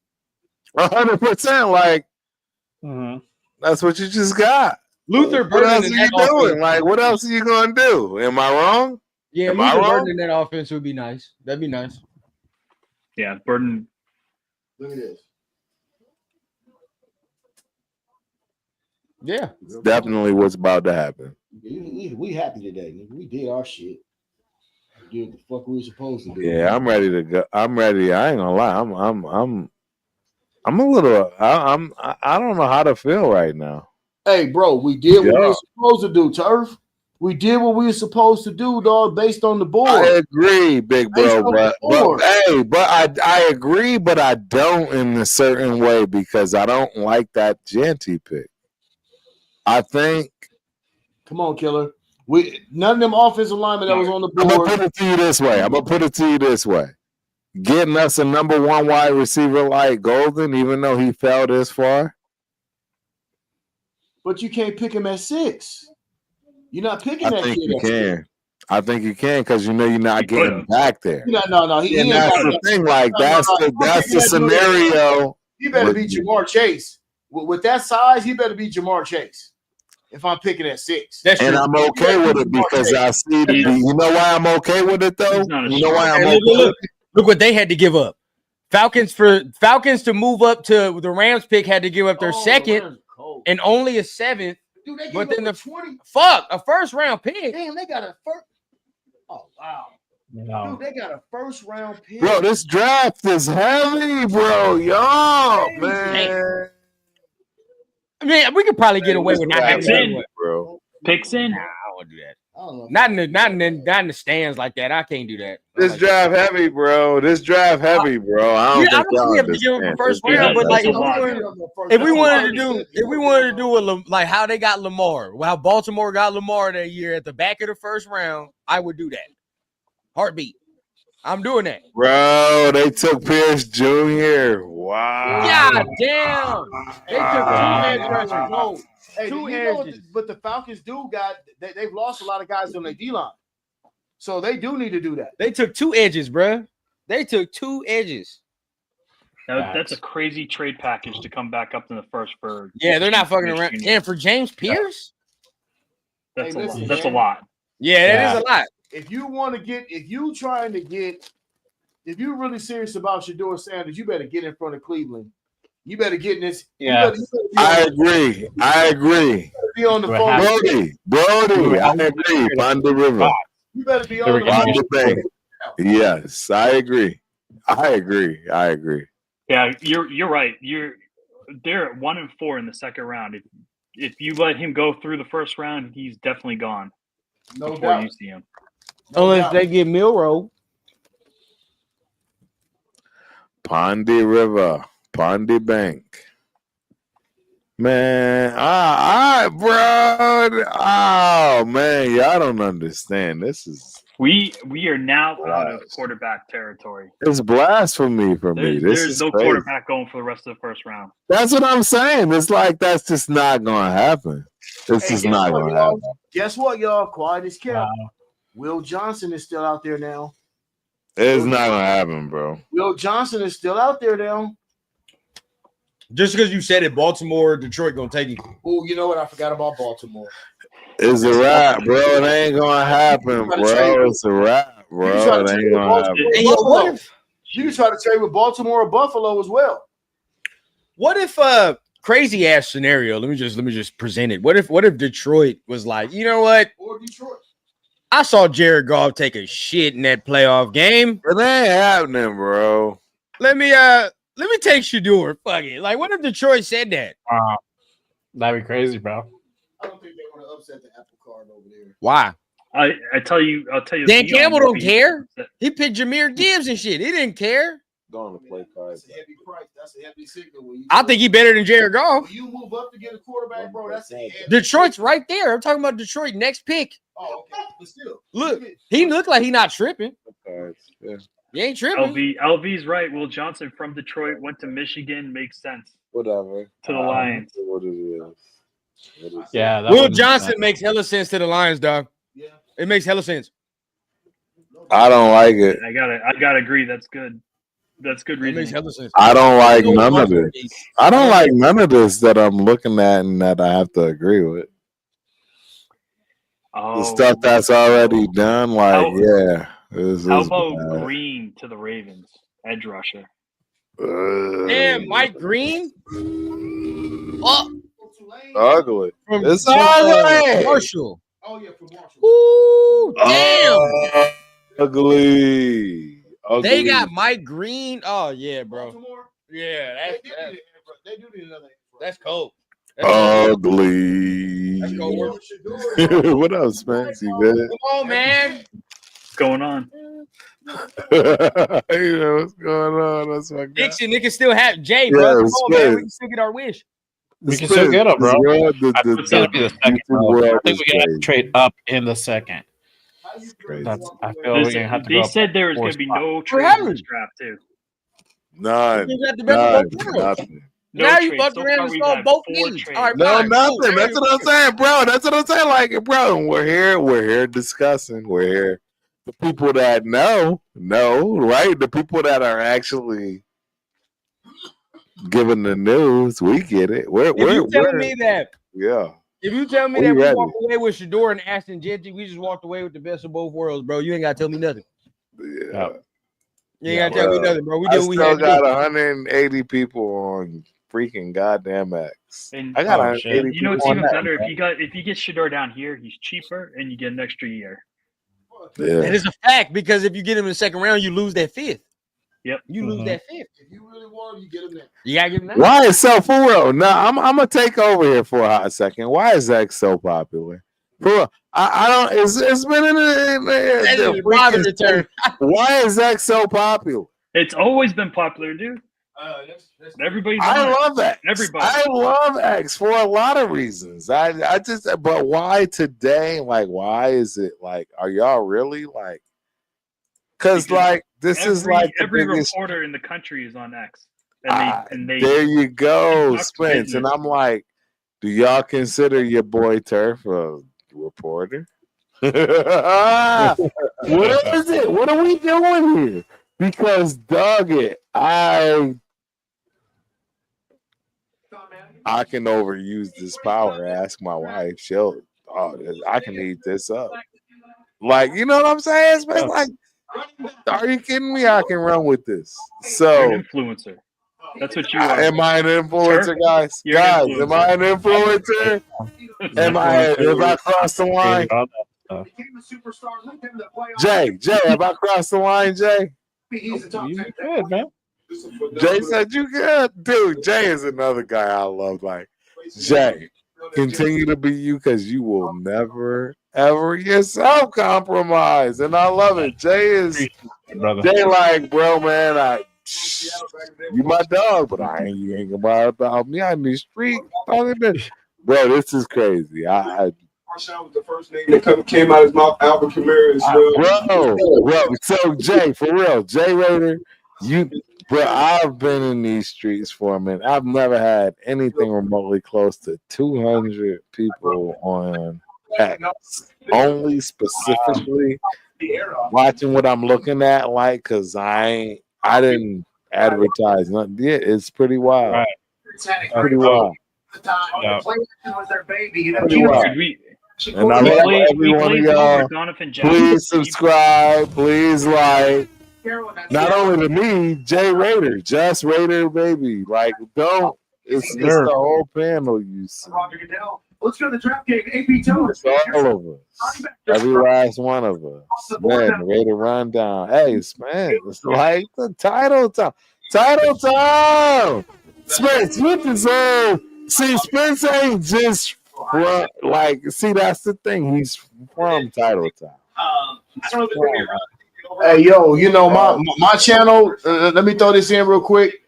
100%. Like that's what you just got. Luther What else are you doing? Offense. Like, what else are you gonna do? Am I wrong? Yeah, Luther Burden in that offense would be nice. That'd be nice. Yeah, Burden. Look at this. Yeah, it's definitely what's about to happen. We happy today, nigga. We did our shit. We did what the fuck we were supposed to do. Yeah, I'm ready to go. I'm ready. I ain't gonna lie. I'm a little. I don't know how to feel right now. Hey, bro, we did what we were supposed to do, Turf. We did what we were supposed to do, dog, based on the board. I agree, big bro, but I agree, but I don't in a certain way because I don't like that Janty pick. I think. Come on, Killer. None of them offensive linemen that was on the board. I'm gonna put it to you this way. Getting us a number one wide receiver like Golden, even though he fell this far. But you can't pick him at 6. You're not picking that kid. I think you can. I think you can because you know you're not getting back there. No. That's the thing. Like that's the scenario. He better be Jamar Chase. With that size, he better be Jamar Chase. If I'm picking at 6, and I'm okay with it because I see the. You know why I'm okay with it though? You know why I'm okay. Look what they had to give up. Falcons to move up to the Rams pick had to give up their second and only a 7th. Dude, they but then the 20. A first round pick. Damn, they got a first. Oh wow. No. Dude, they got a first round pick. Bro, this draft is heavy, bro. Yo, man. I mean, we could probably get away with not having in, bro. Picks in. Nah, I won't do that. Not in the stands like that. I can't do that. This draft heavy, bro. This draft heavy, bro. I don't think y'all have to give him first round, but like if we wanted to do like how they got Lamar, how Baltimore got Lamar that year at the back of the first round, I would do that. Heartbeat. I'm doing that. Bro, they took Pierce Jr. Wow. God damn. They took 2 edge rushers. Hey, 2 edges. But the Falcons they've lost a lot of guys on their D-line. So they do need to do that. They took 2 edges, bro. They took 2 edges. That's a crazy trade package to come back up in the first for. Yeah, they're not fucking around. And for James Pierce, that's a lot. Yeah, that is a lot. If you want to get, if you really serious about Shedeur Sanders, you better get in front of Cleveland. You better get in this. Yeah, I agree. Be on the phone, Brody. I agree. Pondy River. You better be on the bank. Yes, I agree. Yeah, you're right. They're at 1-4 in the second round. If you let him go through the first round, he's definitely gone. No before doubt. You see him. Unless they get Milroe. Pondy River, Pondy Bank. Man, bro. Oh man, y'all don't understand. This is we are now out of quarterback territory. It's blasphemy for me. There's no crazy quarterback going for the rest of the first round. That's what I'm saying. It's like that's just not gonna happen. This is not gonna happen. Guess what, y'all? Quiet as kept. Will Johnson is still out there now. It's not gonna happen, bro. Will Johnson is still out there now. Just because you said it, Baltimore, Detroit gonna take him. Oh, you know what? I forgot about Baltimore. It's a wrap, bro. It ain't gonna happen, bro. It's a wrap, bro. It ain't gonna happen. Hey, yo, what if you try to trade with Baltimore or Buffalo as well? What if crazy ass scenario? Let me just present it. What if Detroit was like, you know what? Or Detroit. I saw Jared Goff take a shit in that playoff game. It ain't happening, bro. Let me take Shedeur. Fuck it. Like, what if Detroit said that? That'd be crazy, bro. I don't think they want to upset the apple cart over there. Why? I'll tell you. Dan Campbell don't care. He picked Jahmyr Gibbs and shit. He didn't care. Going to play card. That's a heavy price. That's a heavy signal. I think he better than Jared Goff. When you move up to get a quarterback, bro, that's a heavy Detroit's right there. I'm talking about Detroit next pick. Oh, okay. But still, look, he looked like he not tripping. Yeah. He ain't tripping. LV's right. Will Johnson from Detroit went to Michigan. Makes sense. Whatever. To the Lions. What it is. Yeah. Will Johnson makes hella sense to the Lions, dog. Yeah. It makes hella sense. I don't like it. I gotta agree. That's good. That's good reason. It makes hella sense. I don't like none of this. I don't like none of this that I'm looking at and that I have to agree with. The stuff that's already done, like, How about Green to the Ravens, edge rusher? Damn, Mike Green. Ugly. It's ugly. Marshall. Oh yeah, from Marshall. Ooh, damn. Ugly. They got Mike Green. Oh yeah, bro. Baltimore? Yeah, they do need another. That's cold. Ugly. That's cold. What else, Fancy, man? Come on, man. What's going on? You know what's going on? That's my guy. Dixon, they can still have Jay, bro. Come on, man. We can still get our wish. We can still get him, bro. It's gonna be the second. I think we're gonna have to trade up in the second. I feel we're gonna have to. They said there was gonna be no trade in this draft too. None. Nothing. Now you fucked around and saw both needs. All right, no, nothing. That's what I'm saying, bro. That's what I'm saying. Like, bro, we're here discussing. We're here. The people that know, right? The people that are actually giving the news, we get it. If you tell me that we walk away with Shedeur and Ashton Jeanty, we just walked away with the best of both worlds, bro. You ain't gotta tell me nothing. Yeah. You ain't gotta tell me nothing, bro. We do. We still got 180 people on freaking goddamn X. And I got 180. You know what's even better? If you get Shedeur down here, he's cheaper and you get an extra year. Yeah. That is a fact, because if you get him in the second round, you lose that fifth. Yep. You lose that fifth. If you really want him, you get him there. You gotta get him there. Why is so for real? Now I'm gonna take over here for a hot second. Why is X so popular? For real, I don't. It's been in the Why is X so popular? It's always been popular, dude. Everybody's. I love X. Everybody. I love X for a lot of reasons. I just. But why today? Like, why is it like? Are y'all really like? Because like this is like every reporter in the country is on X, and they there you go, Spence, and I'm like, do y'all consider your boy Turf a reporter? What is it? What are we doing here? Because dog it, I can overuse this power. Ask my wife, I can eat this up. Like, you know what I'm saying? It's like, are you kidding me? I can run with this. So, you're an influencer. That's what you are. Am I an influencer, guys? Guys, am I an influencer? Have I crossed the line? Jay, have I crossed the line, Jay? You good, man. Jay said you good. Dude, Jay is another guy I love. Like, Jay, continue to be you because you will never, ever yourself compromise. And I love it. Jay like, bro, man, you my dog, but you ain't about me on the street. Bro, this is crazy. Marshawn was the first name that came out of his mouth. Alvin Kamara as well. Bro. So Jay, for real, Jay Raider, I've been in these streets for a minute. I've never had anything remotely close to 200 people on X. Only specifically watching what I'm looking at, like, because I didn't advertise nothing. Yeah, it's pretty wild. Right. Pretty wild. Yeah. And I love every one of y'all. Please subscribe. Please like. Not only to me, Jay Raider, just Raider, baby. Like, don't. It's the whole panel you see. Let's go to the draft game. AP Toad. It's all of us. Every last one of us. Man, Raider rundown. Hey, man, it's like the title time. Title time. Spence, what is see, Spence ain't just from, like, see, that's the thing. He's from Title Time. Hey, yo, you know, my channel, let me throw this in real quick.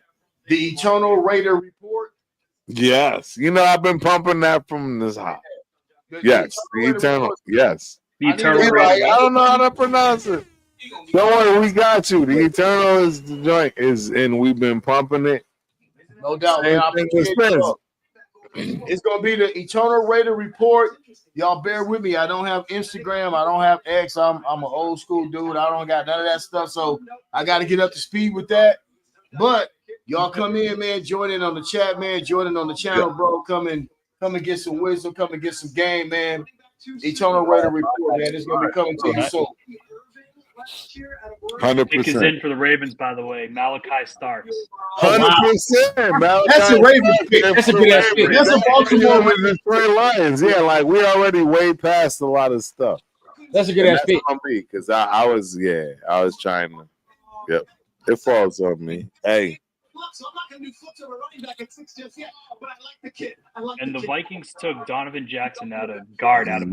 The Eternal Raider Report. Yes. You know, I've been pumping that from this hot. Yes. The Eternal. Yes. The Eternal Raider. I don't know how to pronounce it. Don't worry, we got you. The Eternal is the joint, and we've been pumping it. No doubt, man. It's going to be the Eternal Raider Report. Y'all bear with me. I don't have Instagram. I don't have X. I'm an old school dude. I don't got none of that stuff. So I got to get up to speed with that. But y'all come in, man. Join in on the chat, man. Join in on the channel, bro. Come and get some wisdom. Come and get some game, man. Eternal Raider Report, man. It's going to be coming to you soon. 100%. Pick is in for the Ravens, by the way. Malachi Starks. 100%. That's a Ravens pick. That's a good ass pick. That's a Baltimore with the Detroit Lions. Yeah, like we already way past a lot of stuff. That's a good ass pick. On me because I was trying to. Yep, it falls on me. Hey. So I'm not going to do flips of a running back at 6 just yet, but I like the kid. And the Vikings took Donovan Jackson out of guard out of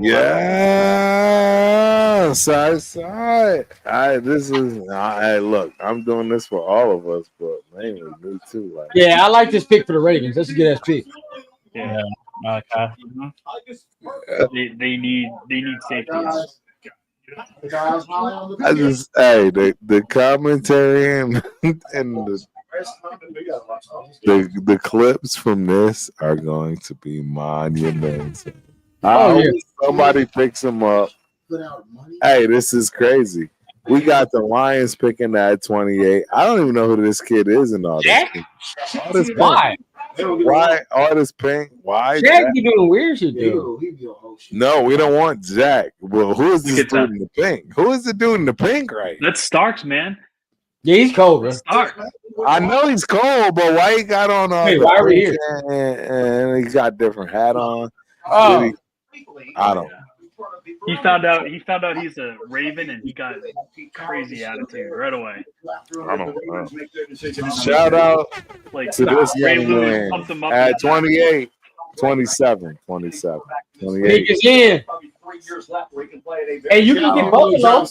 look, I'm doing this for all of us, but mainly me too. Like, yeah, I like this pick for the Ravens. That's a good ass pick. Yeah. Okay. They need safeties. I just the commentary and the clips from this are going to be monumental. Somebody picks them up. Hey, this is crazy. We got the Lions picking at 28. I don't even know who this kid is in all this. Why? Why all this pink? Why Jack be doing weird shit, dude. No, we don't want Jack. Well, who is this dude in the pink? Who is the dude in the pink right? That's Starks, man. Yeah, he's cold, bro. Starks. I know he's cold, but why he got on all why are we here? And he got different hat on. Oh. I don't know. He found out he's a Raven and he got crazy attitude right away. I don't know. Shout out to this young man at 28, 27. Pick is in. Hey, you can get Buffalo.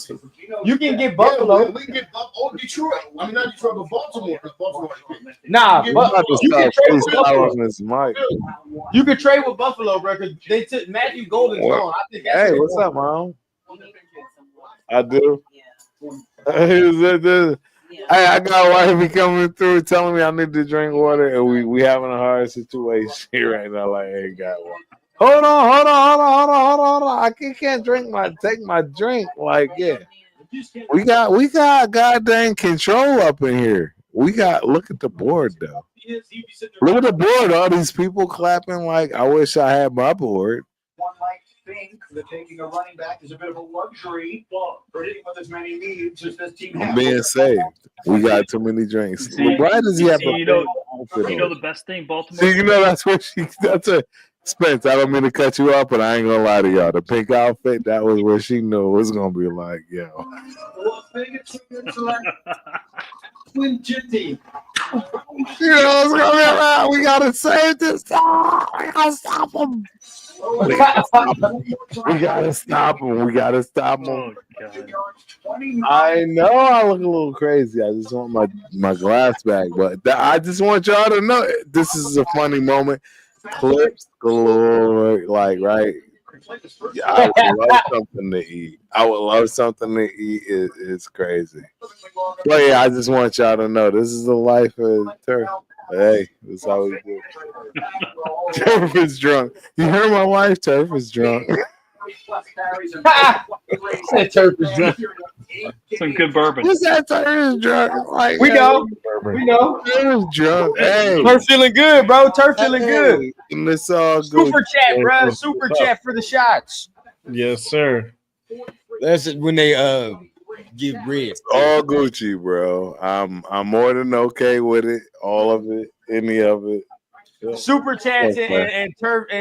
You can get Buffalo. We can get Detroit. I mean, not Detroit, but Baltimore. Nah, but you can trade with Buffalo. You can trade with Buffalo, bro, because they took Matthew Golden's on. I think that's hey, what's up, Mom? I do. Hey, I got wifey coming through telling me I need to drink water, and we having a hard situation right now. Like, hey, got one. Hold on. I can't take my drink. Like, yeah. We got goddamn control up in here. Look at the board though. Look at the board. All these people clapping like I wish I had my board. One might think that taking a running back is a bit of a luxury, for hitting with as many needs as this team has. I'm being saved. We got too many drinks. Why does he have the best thing, Baltimore? See, that's a Spence. I don't mean to cut you off, but I ain't gonna lie to y'all. The pink outfit, that was where she knew it was gonna be like, yo. Twin Jitty. You know what's gonna be around. We gotta save this time. We gotta stop him. We gotta stop him. Oh, I know I look a little crazy. I just want my glass back, but I just want y'all to know this is a funny moment. Clips galore, like, right? Yeah, I would love something to eat. It's crazy. But yeah, I just want y'all to know this is the life of Turf. Hey, that's how we do. Turf is drunk. You heard my wife? Turf is drunk. Turf is drunk. Some good bourbon. What's that? Turf is drunk. Like, We know. Turf is drunk. Hey, Turf feeling good, bro. Turf feeling good. And it's all good. Super chat, bro. Super chat for the shots. Yes, sir. That's it when they give red. All Gucci, bro. I'm more than okay with it. All of it, any of it. Super chats and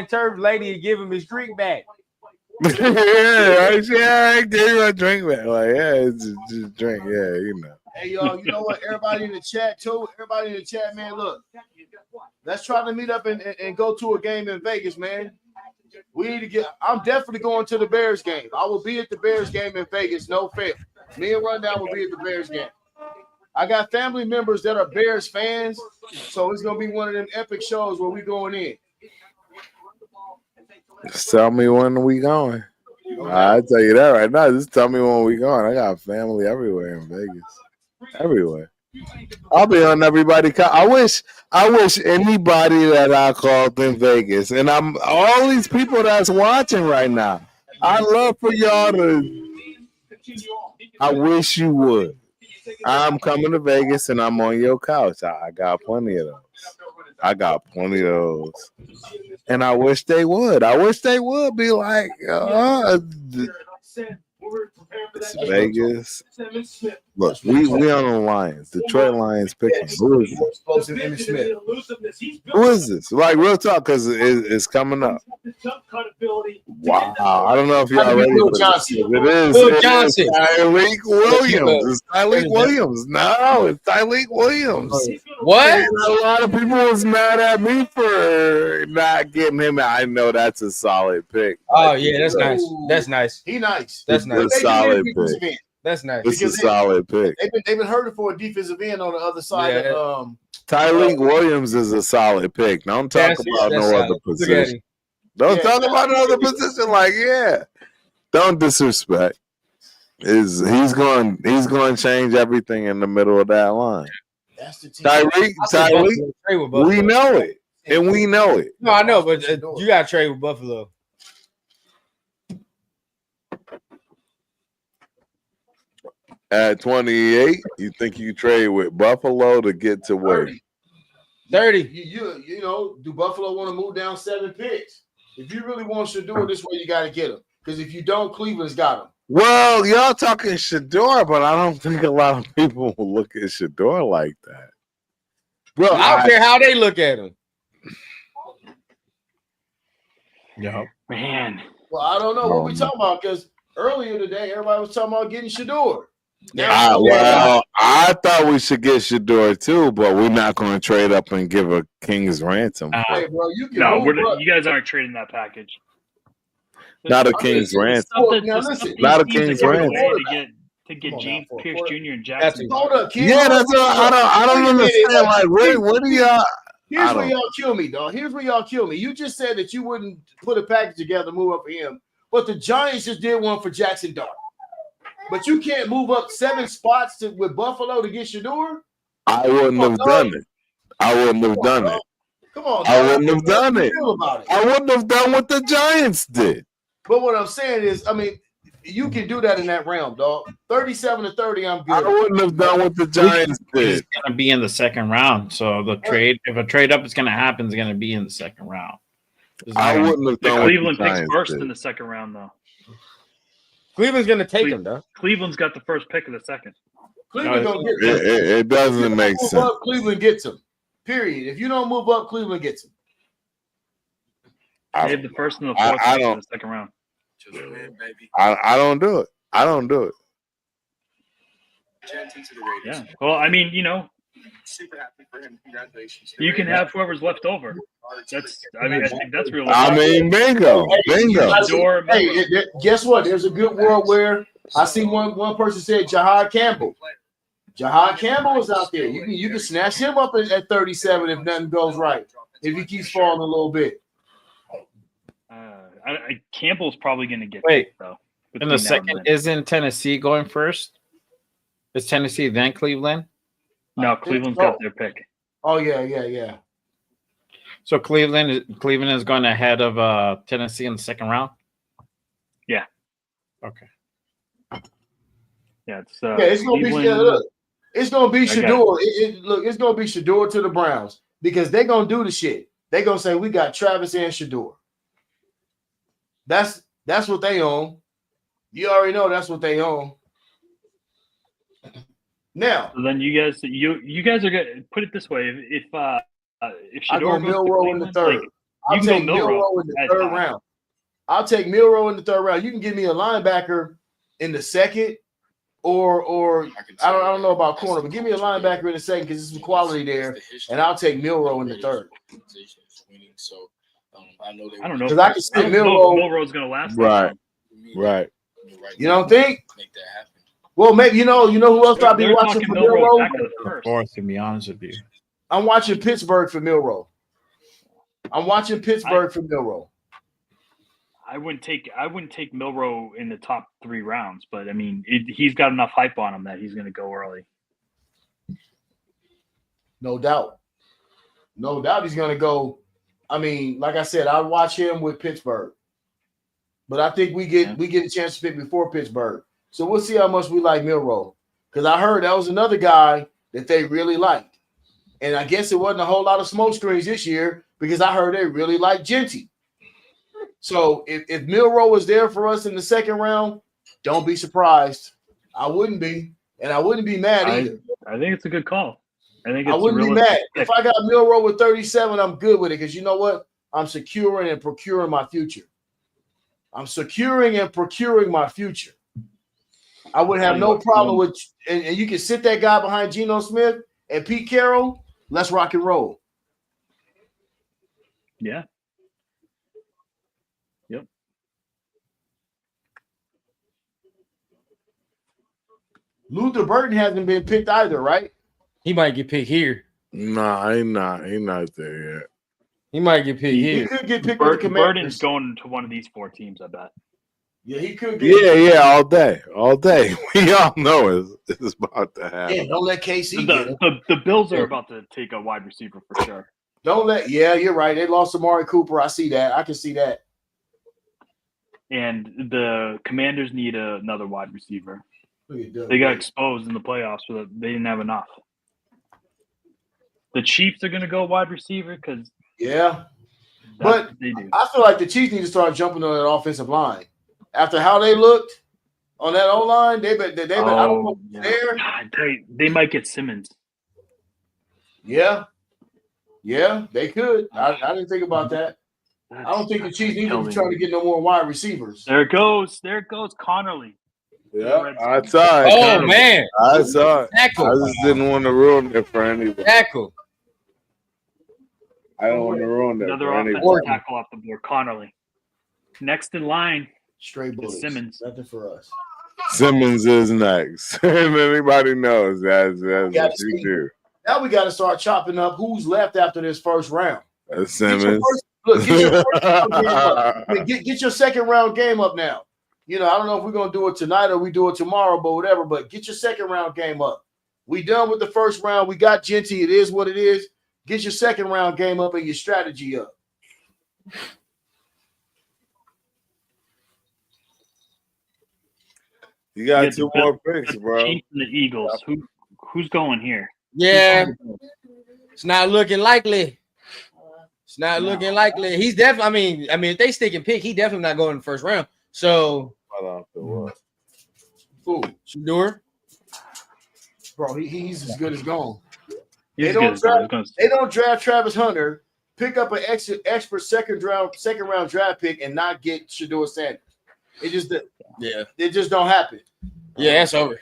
Turf lady give him his drink back. I gave my drink back. Like, yeah, it's just drink. Yeah, you know. Hey, y'all, you know what? Everybody in the chat, too. Everybody in the chat, man, look. Let's try to meet up and go to a game in Vegas, man. We need to get – I'm definitely going to the Bears game. I will be at the Bears game in Vegas, no fail. Me and Rundown will be at the Bears game. I got family members that are Bears fans, so it's going to be one of them epic shows where we going in. Just tell me when we going. I'll tell you that right now. Just tell me when we going. I got family everywhere in Vegas. Everywhere. I'll be on everybody. I wish anybody that I called in Vegas, and I'm all these people that's watching right now. I'd love for y'all to. I wish you would. I'm coming to Vegas and I'm on your couch. I got plenty of those. And I wish they would. I wish they would be like, it's Vegas. Look, we on the Lions. Detroit Lions picking. Who is this? Who is this? Like, real talk, because it's coming up. Wow. I don't know if y'all ready for this. It is. Will Johnson. Tyleek Williams. It's Tyleek Williams. No, it's Tyleek Williams. What? A lot of people was mad at me for not getting him. I know that's a solid pick. Oh, yeah, that's nice. That's nice. He nice. That's nice. It's a solid pick. That's nice. It's a solid pick. They've been hurting for a defensive end on the other side. Yeah, Tyleek Williams is a solid pick. Don't talk about no other position. Don't talk about no other position. Like, yeah, don't disrespect. He's going to change everything in the middle of that line. Tyleek, we know it, and we know it. No, I know, but you got to trade with Buffalo. At 28, you think you trade with Buffalo to get to where? 30. You know, do Buffalo want to move down 7 picks? If you really want Shedeur this way, you got to get him. Because if you don't, Cleveland's got him. Well, y'all talking Shedeur, but I don't think a lot of people will look at Shedeur like that. Bro, I don't care how they look at him. Yeah, man. Well, I don't know what we talking about because earlier today, everybody was talking about getting Shedeur. I thought we should get Shedeur too, but we're not going to trade up and give a king's ransom. Hey, bro, you guys aren't trading that package. Not a king's ransom. Not a king's ransom. To get James Pierce Jr. and Jackson. Hold up, kid. Yeah, that's what I don't understand. Like, what do y'all? Here's where y'all kill me, dog. Here's where y'all kill me. You just said that you wouldn't put a package together, move up for him, but the Giants just did one for Jackson Dart. But you can't move up 7 spots with Buffalo to get Shedeur? I wouldn't have done it. Come on, I wouldn't have done it. About it. I wouldn't have done what the Giants did. But what I'm saying is, I mean, you can do that in that realm, dog. 37-30, I'm good. I wouldn't have done what the Giants did. It's going to be in the second round. So the trade, if a trade up is going to happen, it's going to be in the second round. I wouldn't have done Cleveland what the picks first did. in the second round, though. Cleveland's gonna take him, though. Cleveland's got the first pick of the second. Cleveland gonna get him. It doesn't make sense. Up, Cleveland gets him. Period. If you don't move up, Cleveland gets him. They have the first and the fourth pick in the second round. I don't do it. I don't do it. Yeah. Well, I mean, super happy for him. Congratulations. You can have whoever's left over. I think that's real. I mean, bingo. Hey, guess what? There's a good world where I see one person said Jahad Campbell. Jahad Campbell is out there. You can snatch him up at 37 if nothing goes right. If he keeps falling a little bit. Campbell's probably going to get wait. Though. In the second, isn't Tennessee going first? Is Tennessee then Cleveland? No, Cleveland's got their pick. Oh yeah. So Cleveland is going ahead of Tennessee in the second round. Yeah. Okay. Yeah, it's gonna be it's gonna be Shedeur. It's gonna be Shedeur to the Browns because they're gonna do the shit. They're gonna say we got Travis and Shedeur. That's what they own. You already know that's what they own. Now, so then you guys are gonna put it this way: if I go Milroe in the third, like, I'll take Milroe in the third round. I'll take Milroe in the third round. You can give me a linebacker in the second, or I don't know about corner, but give me a linebacker in the second because there's some quality there, and I'll take Milroe in the third. I don't know because I can see Milroe's going to last. Right. You don't think? Make that happen. Well, maybe you know who else I'll be watching for Milroe. Fourth, to be honest with you, I'm watching Pittsburgh for Milroe. I'm watching Pittsburgh for Milroe. I wouldn't take Milroe in the top 3 rounds, but I mean he's got enough hype on him that he's going to go early. No doubt he's going to go. I mean, like I said, I watch him with Pittsburgh, but I think we get a chance to pick before Pittsburgh. So we'll see how much we like Milroe because I heard that was another guy that they really liked, and I guess it wasn't a whole lot of smoke screens this year because I heard they really liked Genty. So if Milroe was there for us in the second round, don't be surprised. I wouldn't be, and I wouldn't be mad either. I think it's a good call. I wouldn't be mad. If I got Milroe with 37, I'm good with it because you know what? I'm securing and procuring my future. I'm securing and procuring my future. I would have no problem with, and you can sit that guy behind Geno Smith and Pete Carroll. Let's rock and roll. Yeah. Yep. Luther Burton hasn't been picked either, right? He might get picked here. Nah, he's not there yet. He might get picked here. He could get picked with the Commanders. Burton's going to one of these 4 teams, I bet. Yeah, he could get all day. We all know it's about to happen. Yeah, don't let KC the Bills are about to take a wide receiver for sure. You're right. They lost Amari Cooper. I see that. I can see that. And the Commanders need another wide receiver. They got exposed in the playoffs so they didn't have enough. The Chiefs are going to go wide receiver because but I feel like the Chiefs need to start jumping on that offensive line. After how they looked on that O-line, I don't know there. They might get Simmons. Yeah, they could. I didn't think about that. I don't think the Chiefs need to be trying to get no more wide receivers. There goes Connerly. Yeah, I saw it. Oh, man. I saw it. Tackle. I just didn't want to ruin it for anybody. Tackle. I don't want to ruin it Another for offensive anybody. tackle off the board, Connerly. Next in line, straight bullets. Simmons. Nothing for us. Simmons is next. And anybody knows that's what you do. Now we got to start chopping up who's left after this first round. Simmons. Get your second round game up now. I don't know if we're going to do it tonight or we do it tomorrow, but whatever. But get your second round game up. We done with the first round. We got Genty. It is what it is. Get your second round game up and your strategy up. You got 2 more picks, bro. Chiefs and the Eagles. Who's going here? Yeah, it's not looking likely. It's not looking likely. He's definitely. I mean, if they stick and pick, he definitely not going in the first round. So, who? Shedeur? Bro, he's as good as gone. They don't draft Travis Hunter, pick up an expert second round draft pick, and not get Shedeur Sanders. It just don't happen. Yeah, that's over.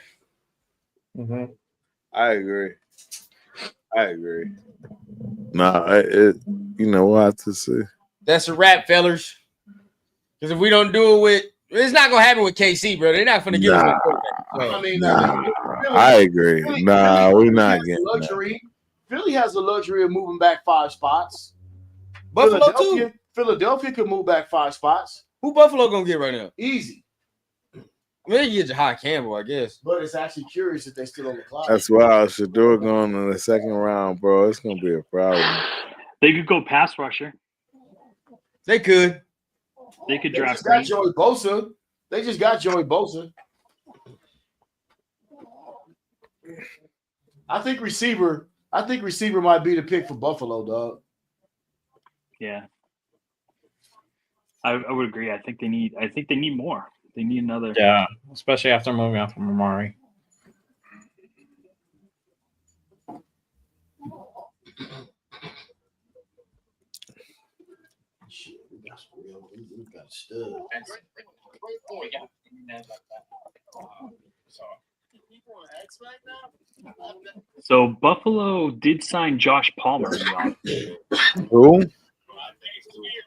Mm-hmm. I agree. Nah, we'll have to see. That's a wrap, fellas. Because if we don't do it with, it's not gonna happen with KC, bro. They're not gonna get us with quarterback. So. I agree. We're not getting luxury. Philly has the luxury of moving back 5 spots. Buffalo too. Philadelphia could move back 5 spots. Who Buffalo gonna get right now? Easy. I mean, they get Jahai Campbell, I guess. But it's actually curious if they still on the clock. That's why Shedeur going in the second round, bro. It's gonna be a problem. They could go pass rusher. They could. They could They draft. just got Joey Bosa. They just got Joey Bosa. I think receiver might be the pick for Buffalo, dog. Yeah. I would agree. I think they need more. They need another. Yeah, especially after moving on from Amari. We got a stud. So Buffalo did sign Josh Palmer. Who?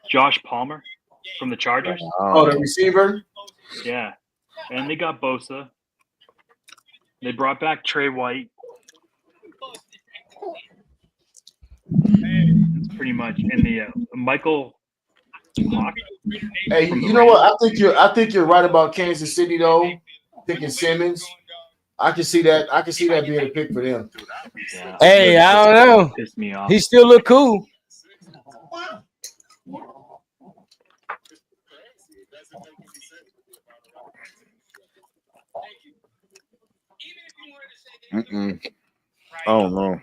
Josh Palmer from the Chargers. Oh, the receiver? Yeah. And they got Bosa. They brought back Trey White. That's pretty much in the Michael Hawk. Hey, you know what? I think you're right about Kansas City though. Picking Simmons. I can see that being a pick for them. Yeah. Hey, I don't know. Pissed me off. He still look cool. I don't know.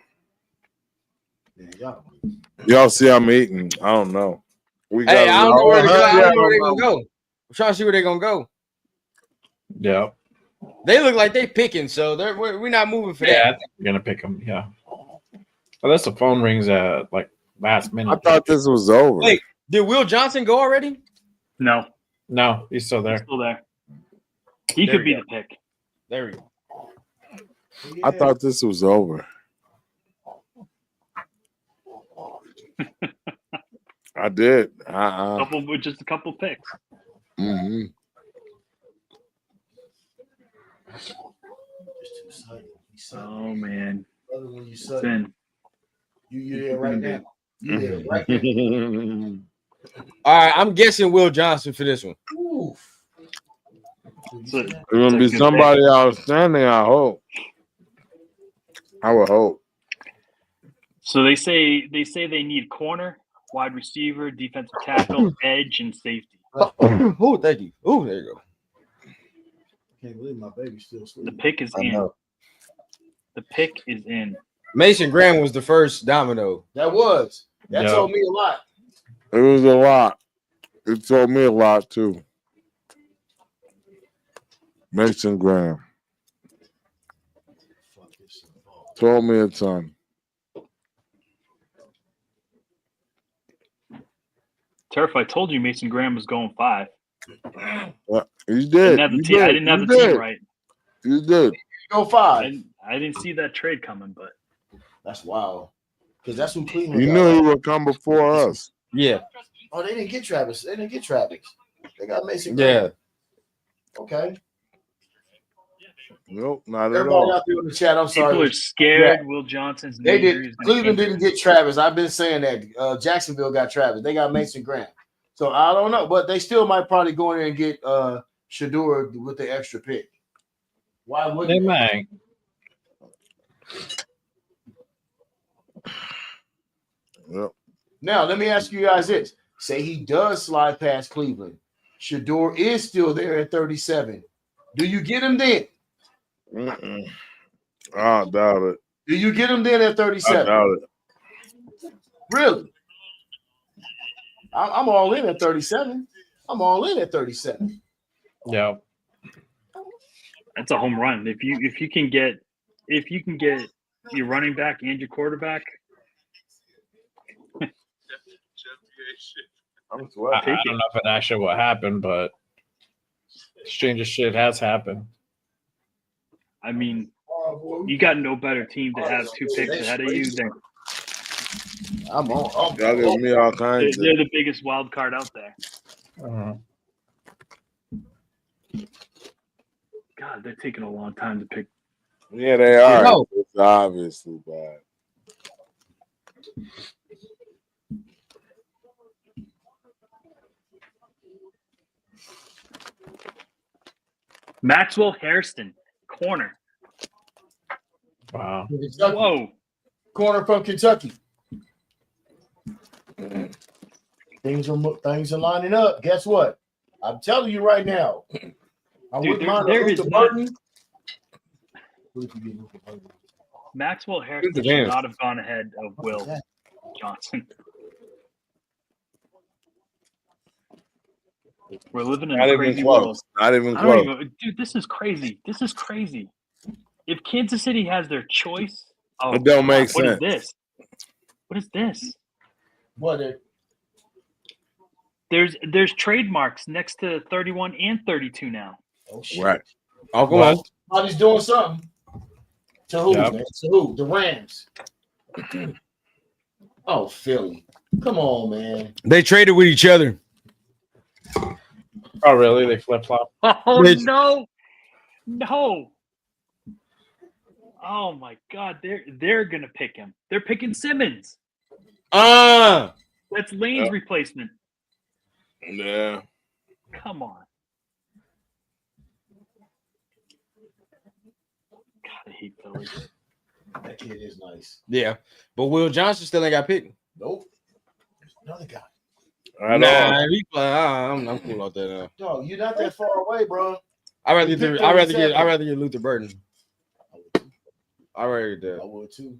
Y'all see I'm eating. I don't know. I don't know where they're gonna go. I'm trying to see where they're gonna go. Yeah. They look like they picking, so we're not moving for that. Yeah, I think we're gonna pick them. Yeah. Unless the phone rings at like last minute. I thought this was over. Wait, did Will Johnson go already? No, he's still there. He's still there. He could be the pick. There we go. I thought this was over. I did. Just a couple picks. Mm-hmm. Oh man, You're there right now. You're there right now. All right, I'm guessing Will Johnson for this one. It's gonna be somebody outstanding. I hope. I would hope. So they say they need corner, wide receiver, defensive tackle, edge, and safety. Oh, thank you. Oh, there you go. Can't believe my baby's still sleeping. The pick is in. The pick is in. Mason Graham was the first domino. That told me a lot. It was a lot. It told me a lot too. Mason Graham told me a ton. Turf, I told you Mason Graham was going 5. You did. I didn't have the team right. You did. Go 5. I didn't see that trade coming, but that's wild. Because that's when Cleveland. You knew he would come before us. Yeah. Oh, they didn't get Travis. They got Mason Graham. Yeah. Okay. Nope, not Everybody at all. out there in the chat, I'm sorry. People are scared. Will Johnson's. They did. Cleveland didn't get Travis. I've been saying that. Jacksonville got Travis. They got Mason Graham. So I don't know, but they still might probably go in there and get Shedeur with the extra pick. Why wouldn't they? Might. Now, let me ask you guys this. Say he does slide past Cleveland. Shedeur is still there at 37. Do you get him then? I doubt it. Do you get him then at 37? I doubt it. Really? I'm all in at 37. I'm all in at 37. Yeah. That's a home run. If you can get your running back and your quarterback. I don't know if it actually will happen, but stranger shit has happened. I mean, you got no better team to have 2 picks ahead of you than. I'm on. Y'all give me all kinds. They're the biggest wild card out there. God, they're taking a long time to pick. Yeah, they are. No. It's obviously bad. Maxwell Hairston, corner. Wow. Whoa. Corner from Kentucky. Things are lining up. Guess what? I'm telling you right now. I wouldn't mind Luther Burden. Maxwell Hairston should not have gone ahead of Will Johnson. We're living in a crazy world. Not even close. Dude, this is crazy. This is crazy. If Kansas City has their choice, it don't make sense. What is this? What is this? What? There's trademarks next to 31 and 32 now. Oh shit! Right. Oh, come on. Somebody's doing something. To who? Yep. Man? To who? The Rams. Oh, Philly. Come on, man. They traded with each other. Oh, really? They flip-flop? Oh, no. Oh, my God. They're going to pick him. They're picking Simmons. That's Lane's replacement. Yeah. Come on. God, I hate Philly. That kid is nice. Yeah. But Will Johnson still ain't got picked. Nope. There's another guy. I'm cool out there now. Dog, you're not that far away, bro. I'd rather get Luther Burden. I would too.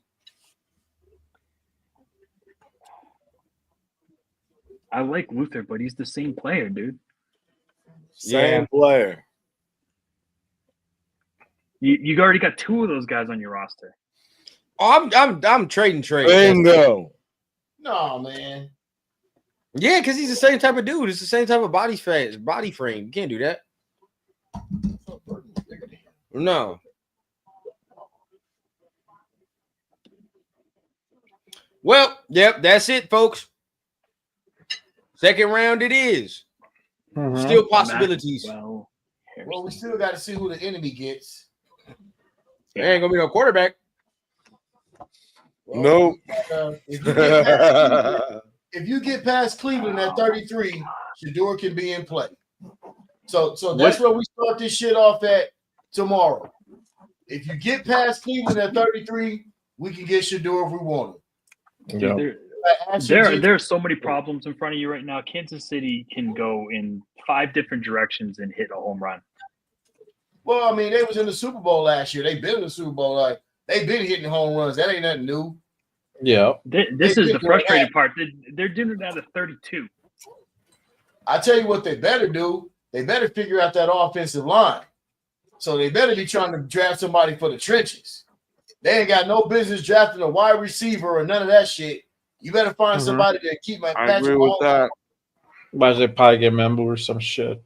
I like Luther, but he's the same player, dude. Same player. You already got 2 of those guys on your roster. Oh, I'm trading. Bingo. No, man. Yeah, because he's the same type of dude. It's the same type of body frame. You can't do that. No. Well, yep, that's it, folks. Second round it is. Still possibilities. Well, we still got to see who the enemy gets. There ain't gonna be no quarterback. Well, nope. If you get past Cleveland at 33, Shedeur can be in play. So that's where we start this shit off at tomorrow. If you get past Cleveland at 33, we can get Shedeur if we want him. Yeah. There are so many problems in front of you right now. Kansas City can go in 5 different directions and hit a home run. Well, I mean, they was in the Super Bowl last year. They've been in the Super Bowl. Like, they've been hitting home runs. That ain't nothing new. Yeah. This is the frustrating part. They're doing it out of 32. I tell you what they better do. They better figure out that offensive line. So they better be trying to draft somebody for the trenches. They ain't got no business drafting a wide receiver or none of that shit. You better find somebody to keep my I agree with that. Why they probably get Membu or some shit?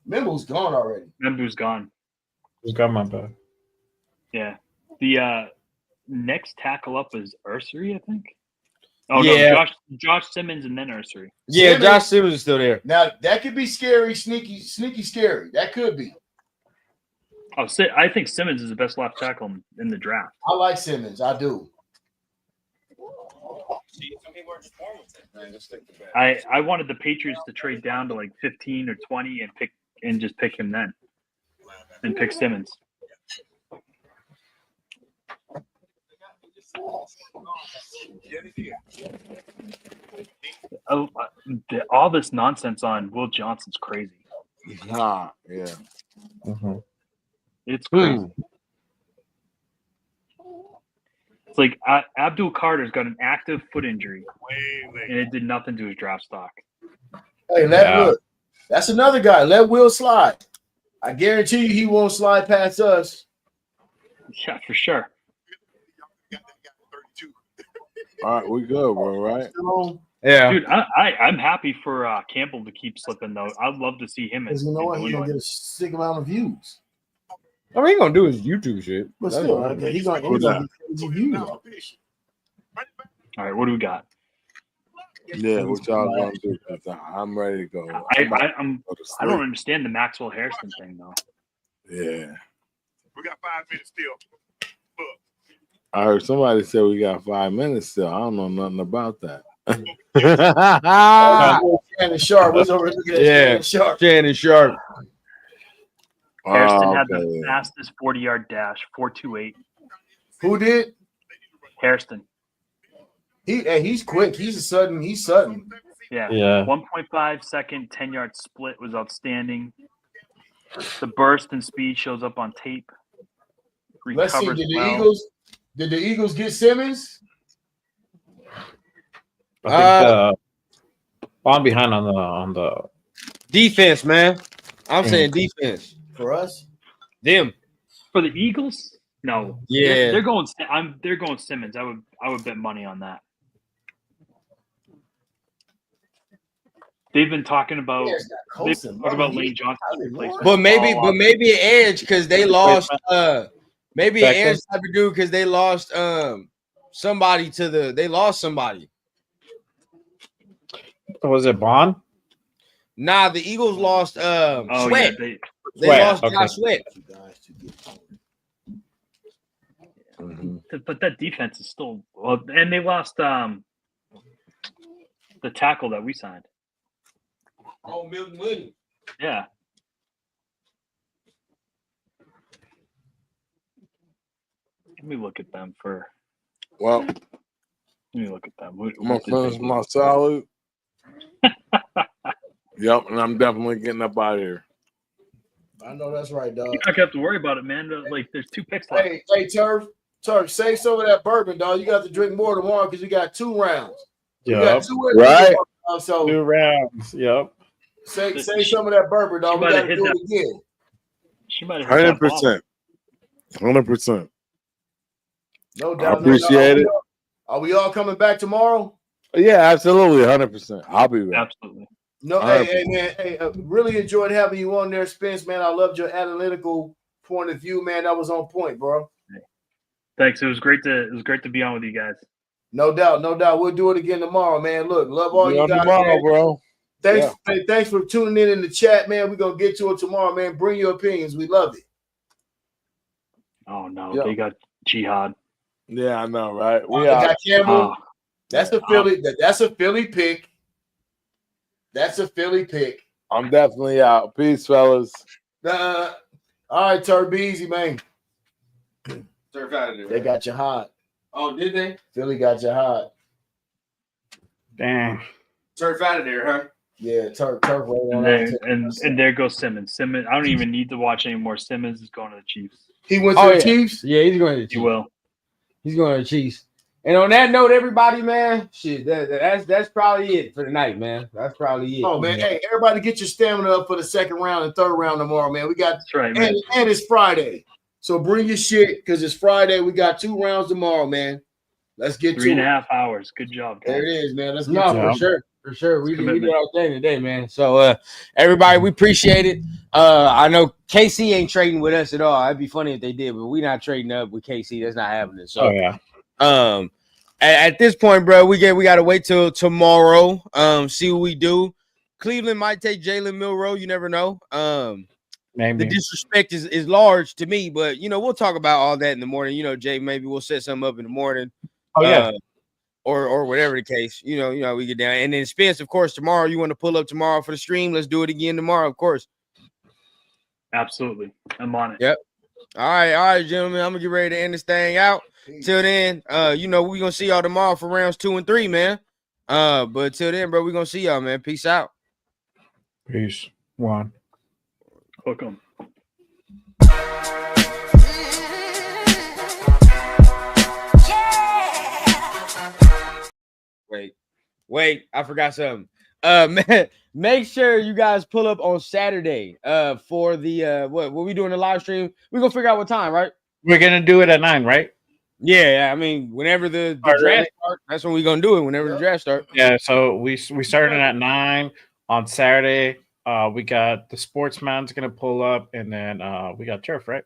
Membu's gone already. Membu's gone. He's got my back. Yeah. The next tackle up is Ursery, I think. Oh no, Josh Simmons and then Ursery. Yeah, Josh Simmons is still there. Now that could be scary, sneaky scary. That could be. Oh, I think Simmons is the best left tackle in the draft. I like Simmons. I do. I wanted the Patriots to trade down to like 15 or 20 and just pick him then, and pick Simmons. all this nonsense on Will Johnson's crazy. Yeah. Mm-hmm. It's crazy. It's like Abdul Carter's got an active foot injury, and it did nothing to his draft stock. Hey, look. That's another guy. Let Will slide. I guarantee you he won't slide past us. Yeah, for sure. All right, we good, bro, right? Yeah. Dude, I'm happy for Campbell to keep slipping, though. I'd love to see him. Because you know what? He's going to get a sick amount of views. I mean, he's going to do his YouTube shit. But still, he's going to get crazy views. All right, what do we got? Yeah, what y'all going to do? I'm ready to go. I don't understand the Maxwell Harrison thing, though. Yeah. We got 5 minutes still. Look. I heard somebody say we got 5 minutes still. I don't know nothing about that. Shannon Sharp was over looking at Shannon Sharp. Harrison had the fastest 40-yard dash, 4.28. Who did? Harrison. He's quick. He's sudden. Yeah. 1.5 second 10-yard split was outstanding. The burst and speed shows up on tape. Let's see. Did the Eagles get Simmons? I think I'm behind on the defense, man. I'm saying defense for us. Them for the Eagles? No. Yeah, they're going. They're going Simmons. I would bet money on that. They've been talking about Lane Johnson. But maybe an edge because they lost. Maybe an edge type of dude because they lost somebody to the. They lost somebody. Was it Bond? Nah, the Eagles lost Sweat. Yeah, they lost Josh Sweat. But that defense is still and they lost the tackle that we signed. Oh, Milton Williams. Yeah. Let me look at them for. Well, let me look at them. I'm gonna finish my salad. Yep, and I'm definitely getting up out of here. I know that's right, dog. You don't have to worry about it, man. Like, there's 2 picks left. Hey, Turf, save some of that bourbon, dog. You got to drink more tomorrow because you got 2 rounds. Yeah, right. So 2 rounds. Yep. Say some of that bourbon, dog. We got to do it again. She might have 100%. 100%. No doubt. I appreciate it. Are we all coming back tomorrow? Yeah, absolutely, 100%. I'll be back. Absolutely. No, hey, man. Really enjoyed having you on there, Spence, man. I loved your analytical point of view, man. That was on point, bro. Thanks. It was great to be on with you guys. No doubt. We'll do it again tomorrow, man. Look, love all you guys tomorrow, man. Bro. Thanks for tuning in the chat, man. We're gonna get to it tomorrow, man. Bring your opinions. We love it. Oh no, they got Jihad. Yeah, I know, right? We got Campbell. That's a Philly. That's a Philly pick. That's a Philly pick. I'm definitely out. Peace, fellas. All right, Turb, easy, man. Turf out of there. They got you hot. Oh, did they? Philly got you hot. Dang. Turf out of there, huh? Yeah, Turf. And there goes Simmons. Simmons. I don't even need to watch anymore. Simmons is going to the Chiefs. He went to the Chiefs? Yeah, he's going to the Chiefs. He will. He's going to the Chiefs. And on that note, everybody, man, shit, that's probably it for the night, man. That's probably it. Oh, man. Hey, everybody get your stamina up for the second round and third round tomorrow, man. We got that's right, man. And it's Friday. So bring your shit because it's Friday. We got 2 rounds tomorrow, man. Let's get 3.5 hours. Good job, guys. There it is, man. Let's get to it. For sure. We did our thing today, man. So everybody, we appreciate it. I know KC ain't trading with us at all. It'd be funny if they did, but we're not trading up with KC. That's not happening. So at this point, bro, we gotta wait till tomorrow. See what we do. Cleveland might take Jalen Milroe. You never know. Maybe. The disrespect is large to me, but we'll talk about all that in the morning. Jay, maybe we'll set something up in the morning. Oh yeah. Or whatever the case, we get down. And then Spence, of course, tomorrow, you want to pull up tomorrow for the stream. Let's do it again tomorrow, of course. Absolutely. I'm on it. Yep. All right, gentlemen. I'm gonna get ready to end this thing out. Till then, we're gonna see y'all tomorrow for rounds 2 and 3, man. But till then, bro, we're gonna see y'all, man. Peace out. Peace. One. Hook 'em. Wait, I forgot something. Man, make sure you guys pull up on Saturday for the what we doing the live stream. We're gonna figure out what time, right? We're gonna do it at 9, right? Yeah, I mean, whenever the draft starts, that's when we're gonna do it. Whenever the draft starts. Yeah, so we started at 9 on Saturday. We got the Sportsman's gonna pull up, and then we got Turf, right?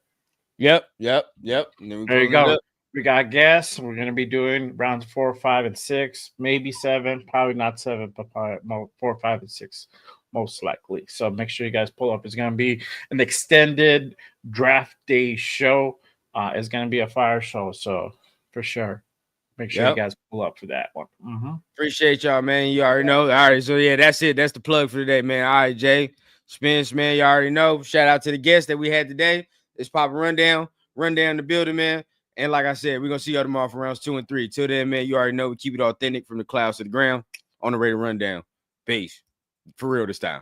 Yep. And then there you go. We got guests. We're gonna be doing rounds 4, 5, and 6, maybe 7, probably not 7, but probably 4, 5, and 6, most likely. So make sure you guys pull up. It's gonna be an extended draft day show. It's gonna be a fire show, so for sure, make sure you guys pull up for that one. Appreciate y'all, man. You already know. All right, so yeah, that's it. That's the plug for today, man. All right, Jay Spence, man. You already know. Shout out to the guests that we had today. It's Papa Rundown the building, man. And like I said, we're gonna see y'all tomorrow for rounds 2 and 3. Till then, man, you already know we keep it authentic from the clouds to the ground on the Raider Rundown. Peace. For real this time.